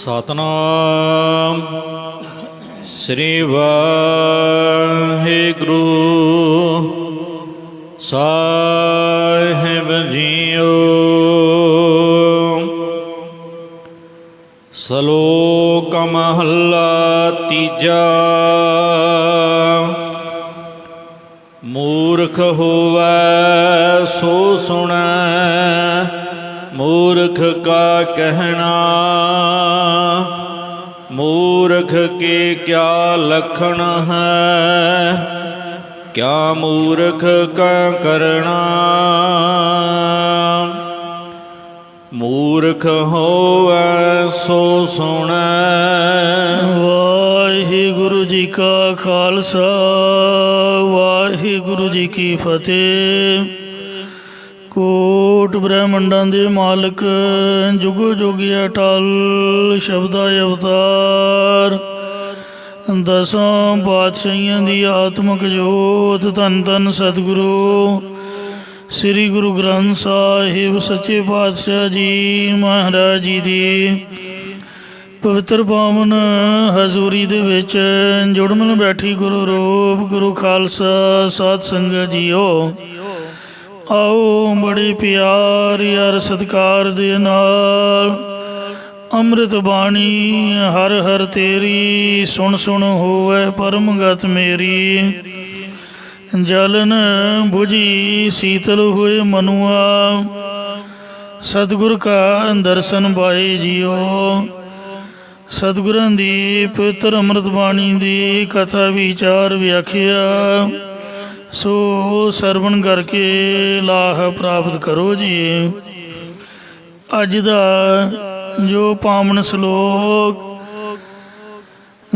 ਸਤਨਾਮ ਸ੍ਰੀ ਵਾਹਿਗੁਰੂ ਸਾਹਿਬ JIO. ਸ਼ਲੋਕ ਮਹੱਲਾ ਤੀਜਾ। ਮੂਰਖ ਹੋਵੈ ਸੋ ਸੁਣੈ, ਮੂਰਖ ਕਾ ਕਹਿਣਾ। ਮੂਰਖ ਕੇ ਕਿਆ ਲਖਣ ਹੈ, ਕਿਆ ਮੂਰਖ ਕਾ ਕਰਣਾ। ਮੂਰਖ ਹੋਵੈ ਸੋ ਸੁਣੈ। ਵਾਹਿਗੁਰੂ ਜੀ ਕਾ ਖਾਲਸਾ, ਵਾਹਿਗੁਰੂ ਜੀ ਕੀ ਫਤਿਹ। ਕੋਟ ਬ੍ਰਹਮੰਡਾਂ ਦੇ ਮਾਲਕ, ਜੁਗੋ ਜੋਗੀ ਅਟਲ, ਸ਼ਬਦਾ ਅਵਤਾਰ, ਦਸਾਂ ਪਾਤਸ਼ਾਹੀਆਂ ਦੀ ਆਤਮਿਕ ਜੋਤ, ਧੰਨ ਧੰਨ ਸਤਿਗੁਰੂ ਸ੍ਰੀ ਗੁਰੂ ਗ੍ਰੰਥ ਸਾਹਿਬ ਸੱਚੇ ਪਾਤਸ਼ਾਹ ਜੀ ਮਹਾਰਾਜ ਜੀ ਦੀ ਪਵਿੱਤਰ ਪਾਵਨ ਹਜ਼ੂਰੀ ਦੇ ਵਿੱਚ ਜੁੜਮਨ ਬੈਠੀ ਗੁਰੂ ਰੂਪ ਗੁਰੂ ਖਾਲਸਾ ਸਾਧ ਸੰਗਤ ਜੀਓ। ਆਓ ਬੜੇ ਪਿਆਰ ਯਾਰ ਸਤਿਕਾਰ ਦੇ ਨਾਲ ਅੰਮ੍ਰਿਤ ਬਾਣੀ ਹਰ ਹਰ ਤੇਰੀ, ਸੁਣ ਸੁਣ ਹੋਵੇ ਪਰਮਗਤ ਮੇਰੀ। ਜਲਨ ਬੁਝੀ ਸੀਤਲ ਹੋਏ ਮਨੁਆ, ਸਤਿਗੁਰ ਕਾ ਦਰਸ਼ਨ ਪਾਏ ਜੀਓ। ਸਤਿਗੁਰਾਂ ਦੀ ਪਵਿੱਤਰ ਅੰਮ੍ਰਿਤ ਬਾਣੀ ਦੀ ਕਥਾ ਵਿਚਾਰ ਵਿਆਖਿਆ ਸੋ ਸਰਵਣ ਕਰਕੇ ਲਾਹ ਪ੍ਰਾਪਤ ਕਰੋ ਜੀ। ਅੱਜ ਦਾ ਜੋ ਪਾਵਨ ਸ਼ਲੋਕ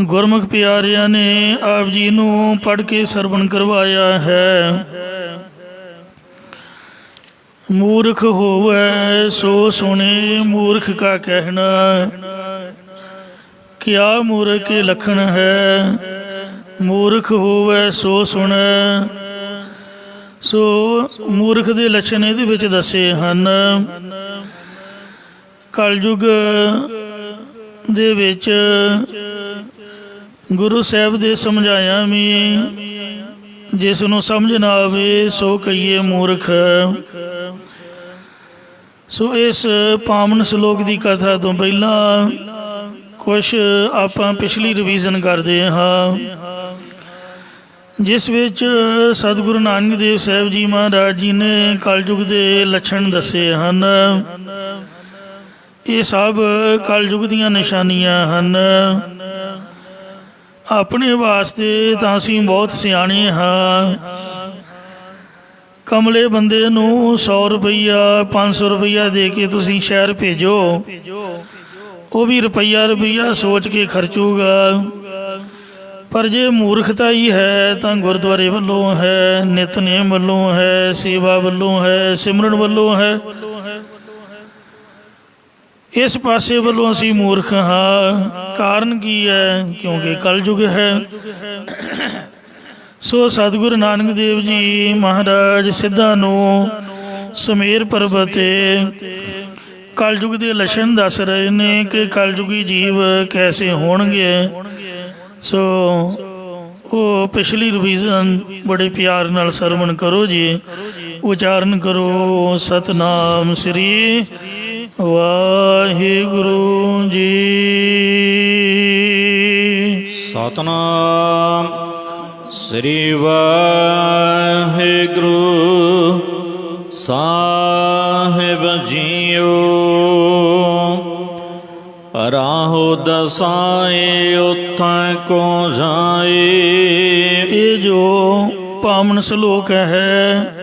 ਗੁਰਮੁਖ ਪਿਆਰਿਆਂ ਨੇ ਆਪ ਜੀ ਨੂੰ ਪੜ੍ਹ ਕੇ ਸਰਵਣ ਕਰਵਾਇਆ ਹੈ। ਮੂਰਖ ਹੋਵੈ ਸੋ ਸੁਣੇ, ਮੂਰਖ ਕਾ ਕਹਿਣਾ। ਕਿਆ ਮੂਰਖ ਕੇ ਲਖਣ ਹੈ, ਮੂਰਖ ਹੋਵੈ ਸੋ ਸੁਣੈ। ਸੋ ਮੂਰਖ ਦੇ ਲੱਛਣ ਇਹਦੇ ਵਿੱਚ ਦੱਸੇ ਹਨ। ਕਲਯੁਗ ਦੇ ਵਿੱਚ ਗੁਰੂ ਸਾਹਿਬ ਦੇ ਸਮਝਾਇਆ ਵੀ, ਜਿਸ ਨੂੰ ਸਮਝ ਨਾ ਆਵੇ ਸੋ ਕਹੀਏ ਮੂਰਖ। ਸੋ ਇਸ ਪਾਵਨ ਸ਼ਲੋਕ ਦੀ ਕਥਾ ਤੋਂ ਪਹਿਲਾਂ ਕੁਛ ਆਪਾਂ ਪਿਛਲੀ ਰਿਵੀਜ਼ਨ ਕਰਦੇ ਹਾਂ, ਜਿਸ ਵਿੱਚ ਸਤਿਗੁਰੂ ਨਾਨਕ ਦੇਵ ਸਾਹਿਬ ਜੀ ਮਹਾਰਾਜ ਜੀ ਨੇ ਕਲਯੁਗ ਦੇ ਲੱਛਣ ਦੱਸੇ ਹਨ। ਇਹ ਸਭ ਕਲਯੁਗ ਦੀਆਂ ਨਿਸ਼ਾਨੀਆਂ ਹਨ। ਆਪਣੇ ਵਾਸਤੇ ਤਾਂ ਅਸੀਂ ਬਹੁਤ ਸਿਆਣੇ ਹਾਂ। ਕਮਲੇ ਬੰਦੇ ਨੂੰ 100 ਰੁਪਈਆ 500 ਰੁਪਈਆ ਦੇ ਕੇ ਤੁਸੀਂ ਸ਼ਹਿਰ ਭੇਜੋ, ਉਹ ਵੀ ਰੁਪਈਆ ਸੋਚ ਕੇ ਖਰਚੂਗਾ। ਪਰ ਜੇ ਮੂਰਖਤਾ ਹੀ ਹੈ ਤਾਂ ਗੁਰਦੁਆਰੇ ਵੱਲੋਂ ਹੈ, ਨਿਤਨੇਮ ਵੱਲੋਂ ਹੈ, ਸੇਵਾ ਵੱਲੋਂ ਹੈ, ਸਿਮਰਨ ਵੱਲੋਂ ਹੈ, ਇਸ ਪਾਸੇ ਵੱਲੋਂ ਅਸੀਂ ਮੂਰਖ ਹਾਂ। ਕਾਰਨ ਕੀ ਹੈ? ਕਿਉਂਕਿ ਕਲਯੁਗ ਹੈ। ਸੋ ਸਤਿਗੁਰੂ ਨਾਨਕ ਦੇਵ ਜੀ ਮਹਾਰਾਜ ਸਿੱਧਾਂ ਨੂੰ ਸੁਮੇਰ ਪਰਬਤ 'ਤੇ ਕਲਯੁਗ ਦੇ ਲੱਛਣ ਦੱਸ ਰਹੇ ਨੇ ਕਿ ਕਲਯੁਗੀ ਜੀਵ ਕੈਸੇ ਹੋਣਗੇ। ਸੋ ਉਹ ਪਿਛਲੀ ਰਿਵੀਜ਼ਨ ਬੜੇ ਪਿਆਰ ਨਾਲ ਸਰਵਣ ਕਰੋ ਜੀ, ਉਚਾਰਨ ਕਰੋ ਸਤਨਾਮ ਸ੍ਰੀ ਵਾਹਿਗੁਰੂ ਜੀ। ਸਤਨਾਮ ਸ੍ਰੀ ਵਾਹਿਗੁਰੂ ਸਾਹਿਬ ਜੀਓ। ਰਾਹੋ ਦਸਾਏ ਉਥੈ ਕੋ ਜਾਏ। ਇਹ ਜੋ ਪਾਵਨ ਸ਼ਲੋਕ ਹੈ,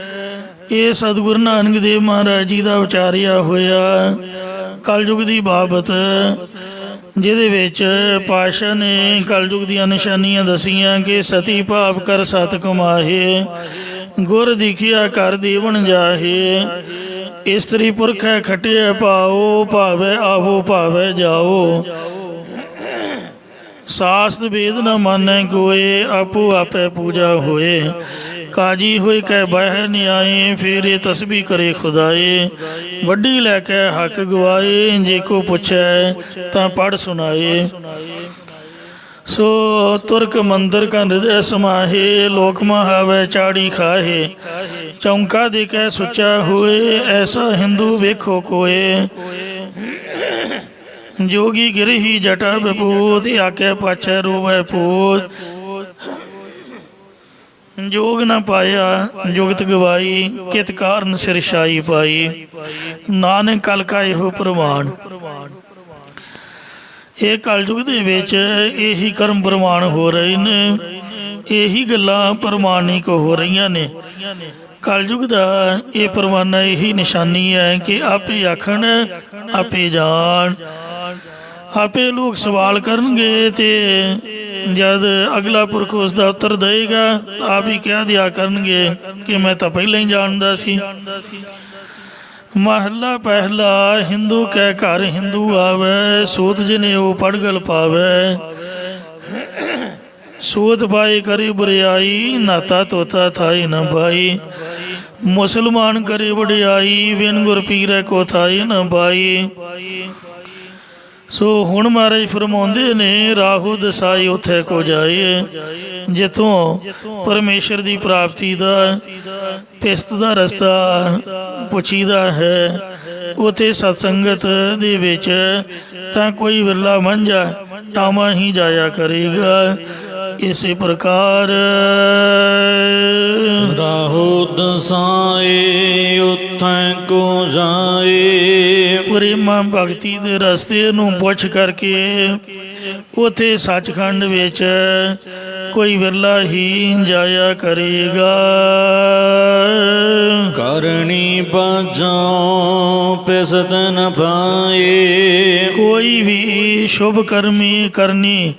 ਇਹ ਸਤਿਗੁਰੂ ਨਾਨਕ ਦੇਵ ਮਹਾਰਾਜ ਜੀ ਦਾ ਉਚਾਰਿਆ ਹੋਇਆ ਕਲਯੁਗ ਦੀ ਬਾਬਤ, ਜਿਹਦੇ ਵਿੱਚ ਪਾਤਸ਼ਾਹ ਨੇ ਕਲਯੁਗ ਦੀਆਂ ਨਿਸ਼ਾਨੀਆਂ ਦਸੀਆਂ ਕਿ ਸਤੀ ਭਾਵ ਕਰ ਸਤ ਕਮਾਹੇ, ਗੁਰ ਦਿਖਿਆ ਕਰ ਦੇਵਨ ਜਾਹੇ। ਇਸਤਰੀ ਪੁਰਖ ਹੈ ਖਟਿਆ ਪਾਓ, ਭਾਵੈ ਆਵੋ ਭਾਵੈ ਜਾਓ। ਸਾਸਤ ਵੇਦ ਨ ਮਾਨੈ ਕੋਏ, ਆਪੋ ਆਪੇ ਪੂਜਾ ਹੋਏ। ਕਾਜੀ ਹੋਏ ਕਹਿ ਬਹਿ ਨਿਆਏ, ਫੇਰੇ ਤਸਬੀ ਕਰੇ ਖੁਦਾਏ। ਵੱਡੀ ਲੈ ਕੇ ਹੱਕ ਗਵਾਏ, ਜੇ ਕੋ ਪੁੱਛੈ ਤਾਂ ਪੜ੍ਹ ਸੁਣਾਏ। ਸੋ ਤੁਰਕ ਮੰਦਰ ਕਾ ਹਿਰਦੈ ਸਮਾਹੇ, ਲੋਕ ਮਹਾਵੈ ਚਾੜੀ ਖਾਹੇ। ਚੌਂਕਾ ਦੇ ਕਹਿ ਸੁੱਚਾ ਹੋਏ, ਐਸਾ ਹਿੰਦੂ ਵੇਖੋ ਕੋਏ। ਜੋਗੀ ਗਿਰਹੀ ਜਟਾ ਬਪੂਤ, ਆਕੇ ਪਾਛੈ ਰੋਵੈ ਪੂਤ। ਜੋਗ ਨਾ ਪਾਇਆ ਜੁਗਤ ਗਵਾਈ, ਕਿਤ ਕਾਰਨ ਸਿਰ ਛਾਈ ਪਾਈ। ਨਾਨਕ ਕਲ ਕਾ ਇਹੋ ਪ੍ਰਮਾਣ। ਇਹ ਕਲਯੁਗ ਦੇ ਵਿੱਚ ਇਹੀ ਕਰਮ ਪ੍ਰਮਾਣ ਹੋ ਰਹੇ ਨੇ, ਇਹੀ ਗੱਲਾਂ ਪ੍ਰਮਾਣਿਕ ਹੋ ਰਹੀਆਂ ਨੇ। ਕਲਯੁਗ ਦਾ ਇਹ ਪ੍ਰਮਾਣਾ, ਇਹੀ ਨਿਸ਼ਾਨੀ ਹੈ ਕਿ ਆਪੇ ਆਖਣ ਆਪੇ ਜਾਣ। ਆਪੇ ਲੋਕ ਸਵਾਲ ਕਰਨਗੇ ਤੇ ਜਦ ਅਗਲਾ ਪੁਰਖ ਉਸ ਦਾ ਉੱਤਰ ਦੇਗਾ, ਆਪ ਹੀ ਕਹਿ ਦਿਆ ਕਰਨਗੇ ਕਿ ਮੈਂ ਤਾਂ ਪਹਿਲਾਂ ਹੀ ਜਾਣਦਾ ਸੀ। ਮਹੱਲਾ ਪਹਿਲਾ। ਹਿੰਦੂ ਕੈ ਘਰ ਹਿੰਦੂ ਆਵੈ, ਸੂਤ ਜਿਨੇ ਉਹ ਪੜਗਲ ਪਾਵੈ। ਸੂਤ ਪਾਏ ਕਰੇ ਬੁਰਿਆਈ, ਨਾਤਾ ਤੋਤਾ ਥਾਈ ਨ ਬਾਈ। ਮੁਸਲਮਾਨ ਕਰੇ ਵਡਿਆਈ, ਬਿਨ ਗੁਰ ਪੀਰੈ ਕੋ ਥਾਈ ਨ ਬਾਈ। ਸੋ ਹੁਣ ਮਹਾਰਾਜ ਫਰਮਾਉਂਦੇ ਨੇ, ਰਾਹੂ ਦਸਾਈ ਉੱਥੇ ਕੋ ਜਾਏ, ਜਿੱਥੋਂ ਪਰਮੇਸ਼ਰ ਦੀ ਪ੍ਰਾਪਤੀ ਦਾ ਪਿਸਤ ਦਾ ਰਸਤਾ ਪੁੱਛੀਦਾ ਹੈ, ਉੱਥੇ ਸਤਸੰਗਤ ਦੇ ਵਿੱਚ ਤਾਂ ਕੋਈ ਵਿਰਲਾ ਮੰਝਾ ਟਾਵਾਂ ਹੀ ਜਾਇਆ ਕਰੇਗਾ। ਇਸੇ ਪ੍ਰਕਾਰ ਰਾਹੋ ਦਸਾਏ ਉੱਥੈ ਕੋ ਜਾਏ। ਪ੍ਰੇਮਾ ਭਗਤੀ ਦੇ ਰਸਤੇ ਨੂੰ ਪੁੱਛ ਕਰਕੇ ਉੱਥੇ ਸੱਚਖੰਡ ਵਿੱਚ ਕੋਈ ਵਿਰਲਾ ਹੀ ਜਾਇਆ ਕਰੇਗਾ। ਕਰਨੀ ਬਾਝੋਂ ਪਿਸਤ ਨ ਪਾਏ। ਕੋਈ ਵੀ ਸ਼ੁਭ ਕਰਮੀ ਕਰਨੀ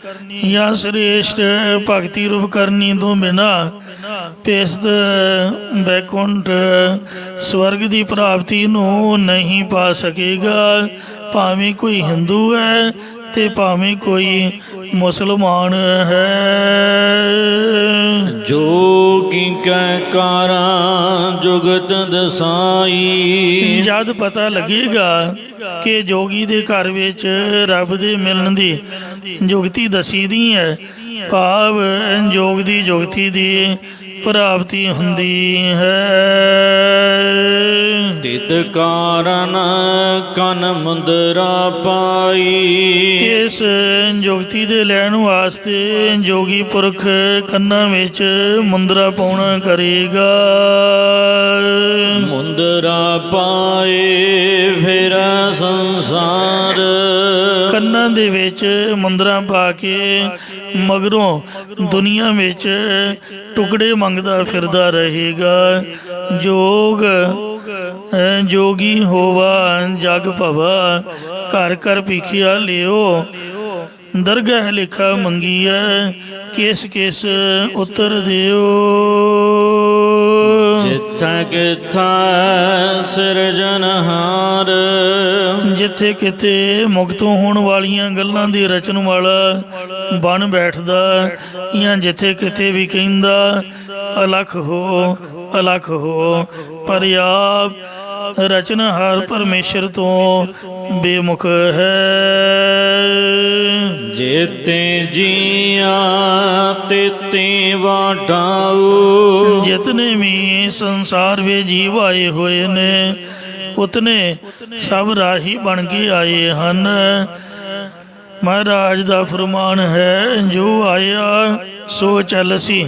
ਜਾਂ ਸ੍ਰੇਸ਼ਟ ਭਗਤੀ ਰੂਪ ਕਰਨੀ ਤੋਂ ਬਿਨਾ ਪਿਸਤ ਬੈਕੁੰਠ ਸਵਰਗ ਦੀ ਪ੍ਰਾਪਤੀ ਨੂੰ ਨਹੀਂ ਪਾ ਸਕੇਗਾ। ਭਾਵੇਂ ਕੋਈ ਹਿੰਦੂ ਹੈ ਤੇ ਭਾਵੇਂ ਕੋਈ ਮੁਸਲਮਾਨ ਹੈ। ਜੋਗੀ ਕੈ ਕਾਰਾਂ ਜੁਗਤ ਦਸਾਈ। ਜਦ ਪਤਾ ਲੱਗੇਗਾ ਕਿ ਜੋਗੀ ਦੇ ਘਰ ਵਿੱਚ ਰੱਬ ਦੇ ਮਿਲਣ ਦੀ ਜੁਗਤੀ ਦਸੀ ਦੀ ਹੈ, ਭਾਵ ਜੋਗ ਦੀ ਜੁਗਤੀ ਦੀ ਪ੍ਰਾਪਤੀ ਹੁੰਦੀ ਹੈ। ਤਿਤ ਕਾਰਨ ਕਨ ਮੁੰਦਰਾ ਪਾਈ। ਇਸ ਜੁਗਤੀ ਦੇ ਲੈਣ ਵਾਸਤੇ ਜੋਗੀ ਪੁਰਖ ਕੰਨਾਂ ਵਿੱਚ ਮੁੰਦਰਾ ਪਾਉਣਾ ਕਰੇਗਾ। ਮੁੰਦਰਾ ਪਾਏ ਫਿਰ ਸੰਸਾਰ। ਕੰਨਾਂ ਦੇ ਵਿੱਚ ਮੁੰਦਰਾ ਪਾ ਕੇ ਮਗਰੋਂ ਦੁਨੀਆ ਵਿੱਚ ਟੁਕੜੇ ਮੰਗਦਾ ਫਿਰਦਾ ਰਹੇਗਾ। ਜੋਗੀ ਹੋਵਾ ਜਗ ਭਵਾ, ਘਰ ਘਰ ਭੀਖਿਆ ਲਿਓ। ਦਰਗਾਹ ਲਿਖਾ ਮੰਗੀਐ, ਕਿਸ ਕਿਸ ਉੱਤਰ ਦਿਓ। ਜਿੱਥੈ ਕਿਥੈ ਸਿਰਜਨਹਾਰ। ਜਿੱਥੇ ਕਿਤੇ ਮੁਕਤ ਹੋਣ ਵਾਲੀਆਂ ਗੱਲਾਂ ਦੀ ਰਚਨ ਵਾਲਾ ਬਣ ਬੈਠਦਾ, ਜਾਂ ਜਿੱਥੇ ਕਿਤੇ ਵੀ ਕਹਿੰਦਾ ਅਲਖ ਹੋ ਅਲਖ ਹੋ, ਪਰ ਆਪ ਰਚਨਹਾਰ ਪਰਮੇਸ਼ਰ ਤੋਂ ਬੇਮੁਖ ਹੈ। ਜੇਤੇ ਜੀਆ ਤੇਤੇ ਵਾਟਾਉ। ਜਿਤਨੇ ਵੀ ਸੰਸਾਰ ਵਿੱਚ ਜੀਵ ਆਏ ਹੋਏ ਨੇ, ਉਤਨੇ ਸਭ ਰਾਹੀ ਬਣ ਕੇ ਆਏ ਹਨ। ਮਹਾਰਾਜ ਦਾ ਫਰਮਾਨ ਹੈ, ਜੋ ਆਇਆ ਸੋ ਚੱਲਸੀ।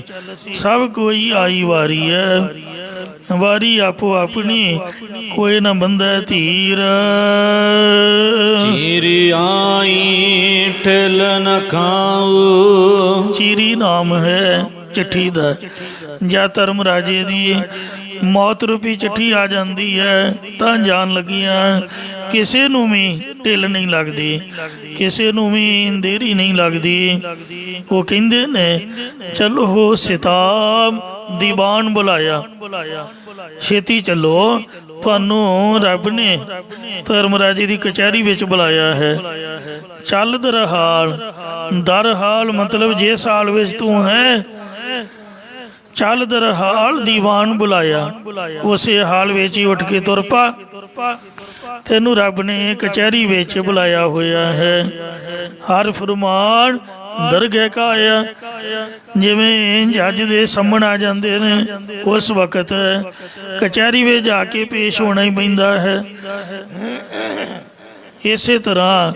ਸਭ ਕੋਈ ਆਈ ਵਾਰੀ ਹੈ, ਵਾਰੀ ਆਪੋ ਆਪਣੀ, ਕੋਈ ਨਾ ਬੰਦਾ ਧੀਰ। ਚੀਰੀ ਆਈ ਠਿਲ ਨ ਖਾਉ। ਚੀਰੀ ਨਾਮ ਹੈ ਚਿੱਠੀ ਦਾ। ਜਾਂ ਧਰਮ ਰਾਜੇ ਦੀ ਮੌਤ ਰੂਪੀ ਚਿੱਠੀ ਆ ਜਾਂਦੀ ਹੈ ਤਾਂ ਜਾਣ ਲੱਗੀਆਂ ਕਿਸੇ ਨੂੰ ਵੀ ਢਿੱਲ ਨਹੀਂ ਲੱਗਦੀ, ਕਿਸੇ ਨੂੰ ਵੀ ਦੇਰੀ ਨਹੀਂ ਲੱਗਦੀ। ਉਹ ਕਹਿੰਦੇ ਨੇ, ਚਲੋ ਸਿਤਾਬ ਦੀਵਾਨ ਬੁਲਾਇਆ, ਛੇਤੀ ਚੱਲੋ, ਤੁਹਾਨੂੰ ਰੱਬ ਨੇ ਧਰਮ ਰਾਜੇ ਦੀ ਕਚਹਿਰੀ ਵਿੱਚ ਬੁਲਾਇਆ ਹੈ। ਚੱਲ ਦਰਹਾਲ, ਦਰਹਾਲ ਮਤਲਬ ਜੇ ਸਾਲ ਵਿੱਚ ਤੂੰ ਹੈ ਚੱਲ ਦਰ ਹਾਲ ਦੀਵਾਨ ਬੁਲਾਇਆ, ਉਸੇ ਹਾਲ ਵਿੱਚ ਹੀ ਉੱਠ ਕੇ ਤੁਰ ਪਾ। ਤੈਨੂੰ ਰੱਬ ਨੇ ਕਚਹਿਰੀ ਵਿੱਚ ਬੁਲਾਇਆ ਹੋਇਆ ਹੈ। ਹਰ ਫਰਮਾਨ ਦਰਗਹਿ ਕਾ ਆਇਆ। ਜਿਵੇਂ ਜੱਜ ਦੇ ਸਾਹਮਣੇ ਆ ਜਾਂਦੇ ਨੇ, ਉਸ ਵਕਤ ਕਚਹਿਰੀ ਵਿੱਚ ਜਾ ਕੇ ਪੇਸ਼ ਹੋਣਾ ਹੀ ਪੈਂਦਾ ਹੈ। ਇਸੇ ਤਰ੍ਹਾਂ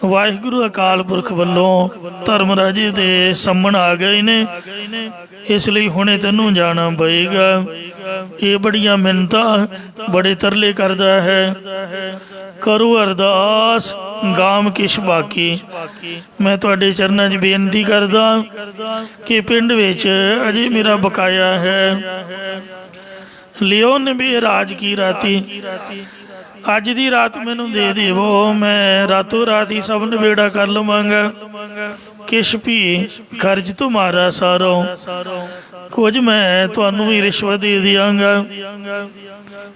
ਵਾਹਿਗੁਰੂ ਅਕਾਲ ਪੁਰਖ ਵੱਲੋਂ ਧਰਮ ਰਾਜੇ ਦੇ ਸਾਹਮਣੇ ਆ ਗਏ ਨੇ, ਇਸ ਲਈ ਹੁਣੇ ਤੈਨੂੰ ਜਾਣਾ ਪਏਗਾ। ਇਹ ਬੜੀਆਂ ਮਿੰਨਤਾਂ, ਬੜੇ ਤਰਲੇ ਕਰਦਾ ਹੈ। ਕਰੋ ਅਰਦਾਸ ਗਾਮ ਕਿਛ ਬਾਕੀ। ਮੈਂ ਤੁਹਾਡੇ ਚਰਨਾਂ 'ਚ ਬੇਨਤੀ ਕਰਦਾ ਕਿ ਪਿੰਡ ਵਿੱਚ ਅਜੇ ਮੇਰਾ ਬਕਾਇਆ ਹੈ। ਲਿਓ ਨਬੀ ਰਾਜ ਕੀ ਰਾਤੀ, ਅੱਜ ਦੀ ਰਾਤ ਮੈਨੂੰ ਦੇ ਦੇਵੋ, ਮੈਂ ਰਾਤੋਂ ਰਾਤ ਹੀ ਸਭ ਨਿਬੇੜਾ ਕਰ ਲਵਾਂਗਾ। ਕਿਛ ਵੀ ਖਰਚ ਤੁਮਾਰਾ ਸਾਰੋ, ਕੁਝ ਮੈਂ ਤੁਹਾਨੂੰ ਵੀ ਰਿਸ਼ਵਤ ਦੇ ਦਿਆਂਗਾ।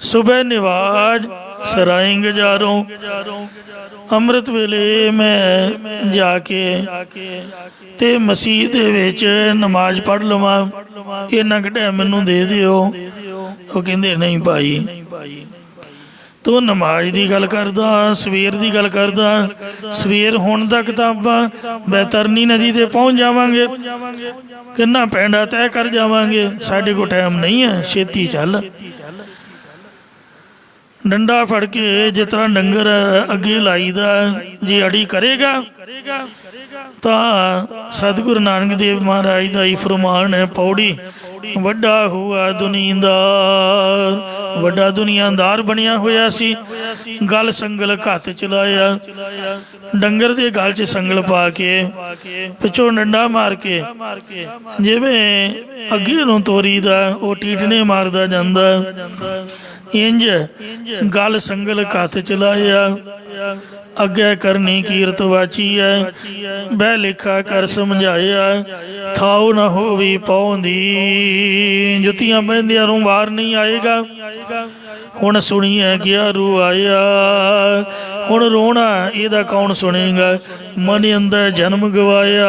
ਸੁਬਹ ਨਿਵਾਜ ਸਰਾਏ ਗੁਜ਼ਾਰੋ, ਅੰਮ੍ਰਿਤ ਵੇਲੇ ਮੈਂ ਜਾ ਕੇ ਤੇ ਮਸਜਿਦ ਦੇ ਵਿੱਚ ਨਮਾਜ਼ ਪੜ੍ਹ ਲਵਾਂ, ਇੰਨਾ ਕੁ ਟਾਈਮ ਮੈਨੂੰ ਦੇ ਦਿਓ। ਉਹ ਕਹਿੰਦੇ ਨਹੀਂ ਭਾਈ, ਤੂੰ ਨਮਾਜ਼ ਦੀ ਗੱਲ ਕਰਦਾ, ਸਵੇਰ ਦੀ ਗੱਲ ਕਰਦਾ। ਸਵੇਰ ਹੋਣ ਤੱਕ ਤਾਂ ਆਪਾਂ ਬੈਤਰਨੀ ਨਦੀ ਤੇ ਪਹੁੰਚ ਜਾਵਾਂਗੇ, ਕਿੰਨਾ ਪੈਂਡਾ ਤੈਅ ਕਰ ਜਾਵਾਂਗੇ। ਸਾਡੇ ਕੋਲ ਟਾਈਮ ਨਹੀਂ ਹੈ, ਛੇਤੀ ਚੱਲ। ਡੰਡਾ ਫੜ ਕੇ ਜਿਸ ਤਰ੍ਹਾਂ ਡੰਗਰ ਅੱਗੇ ਲਾਈਦਾ, ਜੇ ਅੜੀ ਕਰੇਗਾ ਤਾਂ ਸਤਿਗੁਰੂ ਨਾਨਕ ਦੇਵ ਮਹਾਰਾਜ ਦਾ ਹੀ ਫਰਮਾਨ ਹੈ, ਪੌੜੀ ਵੱਡਾ ਹੋਆ ਦੁਨੀਆਦਾਰ, ਵੱਡਾ ਦੁਨੀਆਦਾਰ ਬਣਿਆ ਹੋਇਆ ਸੀ। ਗਲ ਸੰਗਲ ਘੱਤ ਚਲਾਇਆ, ਡੰਗਰ ਦੇ ਗਲ 'ਚ ਸੰਗਲ ਪਾ ਕੇ ਪਿੱਛੋਂ ਡੰਡਾ ਮਾਰ ਕੇ ਜਿਵੇਂ ਅੱਗੇ ਨੂੰ ਤੋਰੀ ਦਾ ਉਹ ਟੀਟਨੇ ਮਾਰਦਾ ਜਾਂਦਾ, ਇੰਜ ਗਲ ਸੰਗਲ ਘੱਤ ਚਲਾਇਆ। ਅੱਗੇ ਕਰਨੀ ਕੀਰਤ ਵਾਚੀ ਹੈ, ਬਹਿ ਲਿਖਾ ਕਰ ਸਮਝਾਇਆ। ਥਾਉ ਨਾ ਹੋਵੀ ਪਾਉਂਦੀ, ਜੁੱਤੀਆਂ ਬਹਿੰਦਿਆਂ ਨੂੰ ਬਾਹਰ ਨਹੀਂ ਆਏਗਾ। ਹੁਣ ਸੁਣੀਏ ਕਿਆ ਰੂ ਆਇਆ, ਹੁਣ ਰੋਣਾ ਇਹਦਾ ਕੌਣ ਸੁਣੇਗਾ। ਮਨ ਅੰਦਰ ਜਨਮ ਗਵਾਇਆ,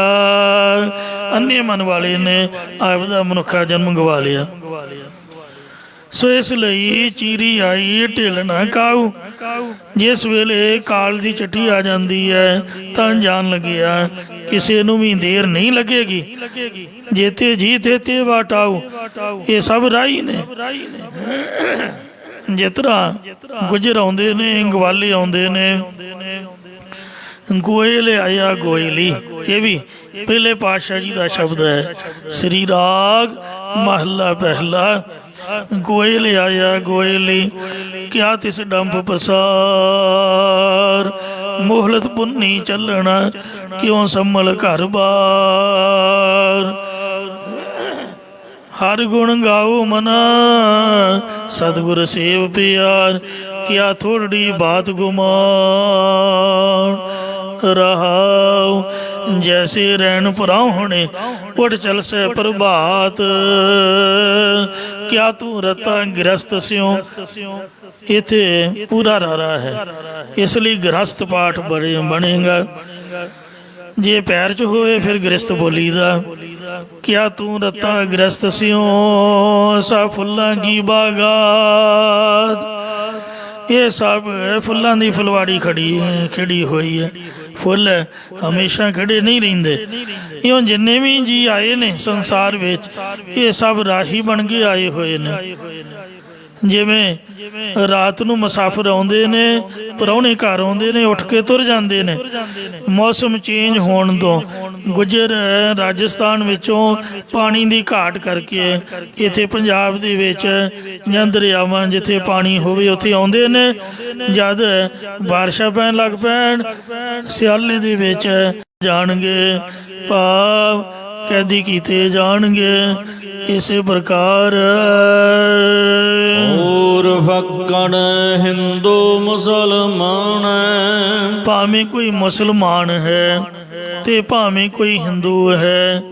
ਅੰਨੇ ਮਨ ਵਾਲੇ ਨੇ ਆਪਦਾ ਮਨੁੱਖਾ ਜਨਮ ਗਵਾ ਲਿਆ। ਸੋ ਇਸ ਲਈ ਚੀਰੀ ਆਈ ਢਿੱਲ ਨਾ ਕਾਊ। ਜਿਸ ਵੇਲੇ ਕਾਲ ਦੀ ਚਿੱਠੀ ਆ ਜਾਂਦੀ ਹੈ ਤਾਂ ਜਾਣ ਲੱਗਿਆ ਕਿਸੇ ਨੂੰ ਵੀ ਦੇਰ ਨਹੀਂ ਲੱਗੇਗੀ। ਜੇਤੇ ਜੀ ਤੇ ਵਾਟਾਊ, ਇਹ ਸਭ ਰਾਹੀ ਨੇ। ਜਿਸ ਤਰ੍ਹਾਂ ਗੁੱਜਰ ਆਉਂਦੇ ਨੇ, ਗਵਾਲੇ ਆਉਂਦੇ ਨੇ, ਗੋਇਲ ਆਇਆ ਗੋਇਲੀ, ਇਹ ਵੀ ਪਹਿਲੇ ਪਾਤਸ਼ਾਹ ਜੀ ਦਾ ਸ਼ਬਦ ਹੈ। ਸ੍ਰੀ ਰਾਗ ਮਹੱਲਾ ਪਹਿਲਾ। ਗੋਇਲ ਆਇਆ ਗੋਇਲੀ, ਕਿਆ ਤਿਸ ਡੰਭ ਪਸਾਰ। ਮੋਹਲਤ ਪੁੰਨੀ ਚੱਲਣਾ, ਕਿਉਂ ਸੰਭਲ ਘਰ ਬਾਰ। ਹਰ ਗੁਣ ਗਾਓ ਮਨਾ, ਸਤਿਗੁਰ ਸੇਵ ਪਿਆਰ। ਕਿਆ ਥੋੜੀ ਬਾਤ ਗੁਮਾਨ ਰਹਾਉ। ਜੈਸੇ ਰੈਣ ਪਰਾਹੁਣੇ, ਉੱਠ ਚਲ ਸੇ ਪ੍ਰਭਾਤ। ਕਿਆ ਤੂੰ ਰਤਾ ਗ੍ਰਸਤ ਸਿਉ। ਇੱਥੇ ਪੂਰਾ ਰਾਰਾ ਹੈ, ਇਸ ਲਈ ਗ੍ਰਸਤ ਪਾਠ ਬਣੇਗਾ। ਜੇ ਪੈਰ 'ਚ ਹੋਵੇ ਫਿਰ ਗ੍ਰਸਤ ਬੋਲੀ ਦਾ। ਕਿਆ ਤੂੰ ਰਤਾ ਗ੍ਰਸਤ ਸਿਉ, ਸਾ ਫੁੱਲਾਂ ਕੀ ਬਾਗਾਤ। ਇਹ ਸਭ ਫੁੱਲਾਂ ਦੀ ਫੁਲਵਾੜੀ ਖੜੀ ਹੋਈ ਹੈ। ਫੁੱਲ ਹਮੇਸ਼ਾ ਖੜੇ ਨਹੀਂ ਰਹਿੰਦੇ। ਇਉਂ ਜਿੰਨੇ ਵੀ ਜੀ ਆਏ ਨੇ ਸੰਸਾਰ ਵਿੱਚ, ਇਹ ਸਭ ਰਾਹੀ ਬਣ ਕੇ ਆਏ ਹੋਏ ਨੇ। ਜਿਵੇਂ ਰਾਤ ਨੂੰ ਮੁਸਾਫਿਰ ਆਉਂਦੇ ਨੇ, ਪ੍ਰਾਹੁਣੇ ਘਰ ਆਉਂਦੇ ਨੇ, ਉੱਠ ਕੇ ਤੁਰ ਜਾਂਦੇ ਨੇ। ਮੌਸਮ ਚੇਂਜ ਹੋਣ ਤੋਂ ਗੁੱਜਰ ਰਾਜਸਥਾਨ ਵਿੱਚੋਂ ਪਾਣੀ ਦੀ ਘਾਟ ਕਰਕੇ ਇੱਥੇ ਪੰਜਾਬ ਦੇ ਵਿੱਚ ਜਾਂ ਦਰਿਆਵਾਂ ਜਿੱਥੇ ਪਾਣੀ ਹੋਵੇ ਉੱਥੇ ਆਉਂਦੇ ਨੇ। ਜਦ ਬਾਰਿਸ਼ਾਂ ਪੈਣ ਲੱਗ ਪੈਣ, ਸਿਆਲੇ ਦੇ ਵਿੱਚ ਜਾਣਗੇ, ਭਾਵ ਕੈਦੀ ਕੀਤੇ ਜਾਣਗੇ। ਇਸੇ ਪ੍ਰਕਾਰ ਹੋਰ ਫੱਕਣ ਹਿੰਦੂ ਮੁਸਲਮਾਨ, ਭਾਵੇਂ ਕੋਈ ਮੁਸਲਮਾਨ ਹੈ ਤੇ ਭਾਵੇਂ ਕੋਈ ਹਿੰਦੂ ਹੈ।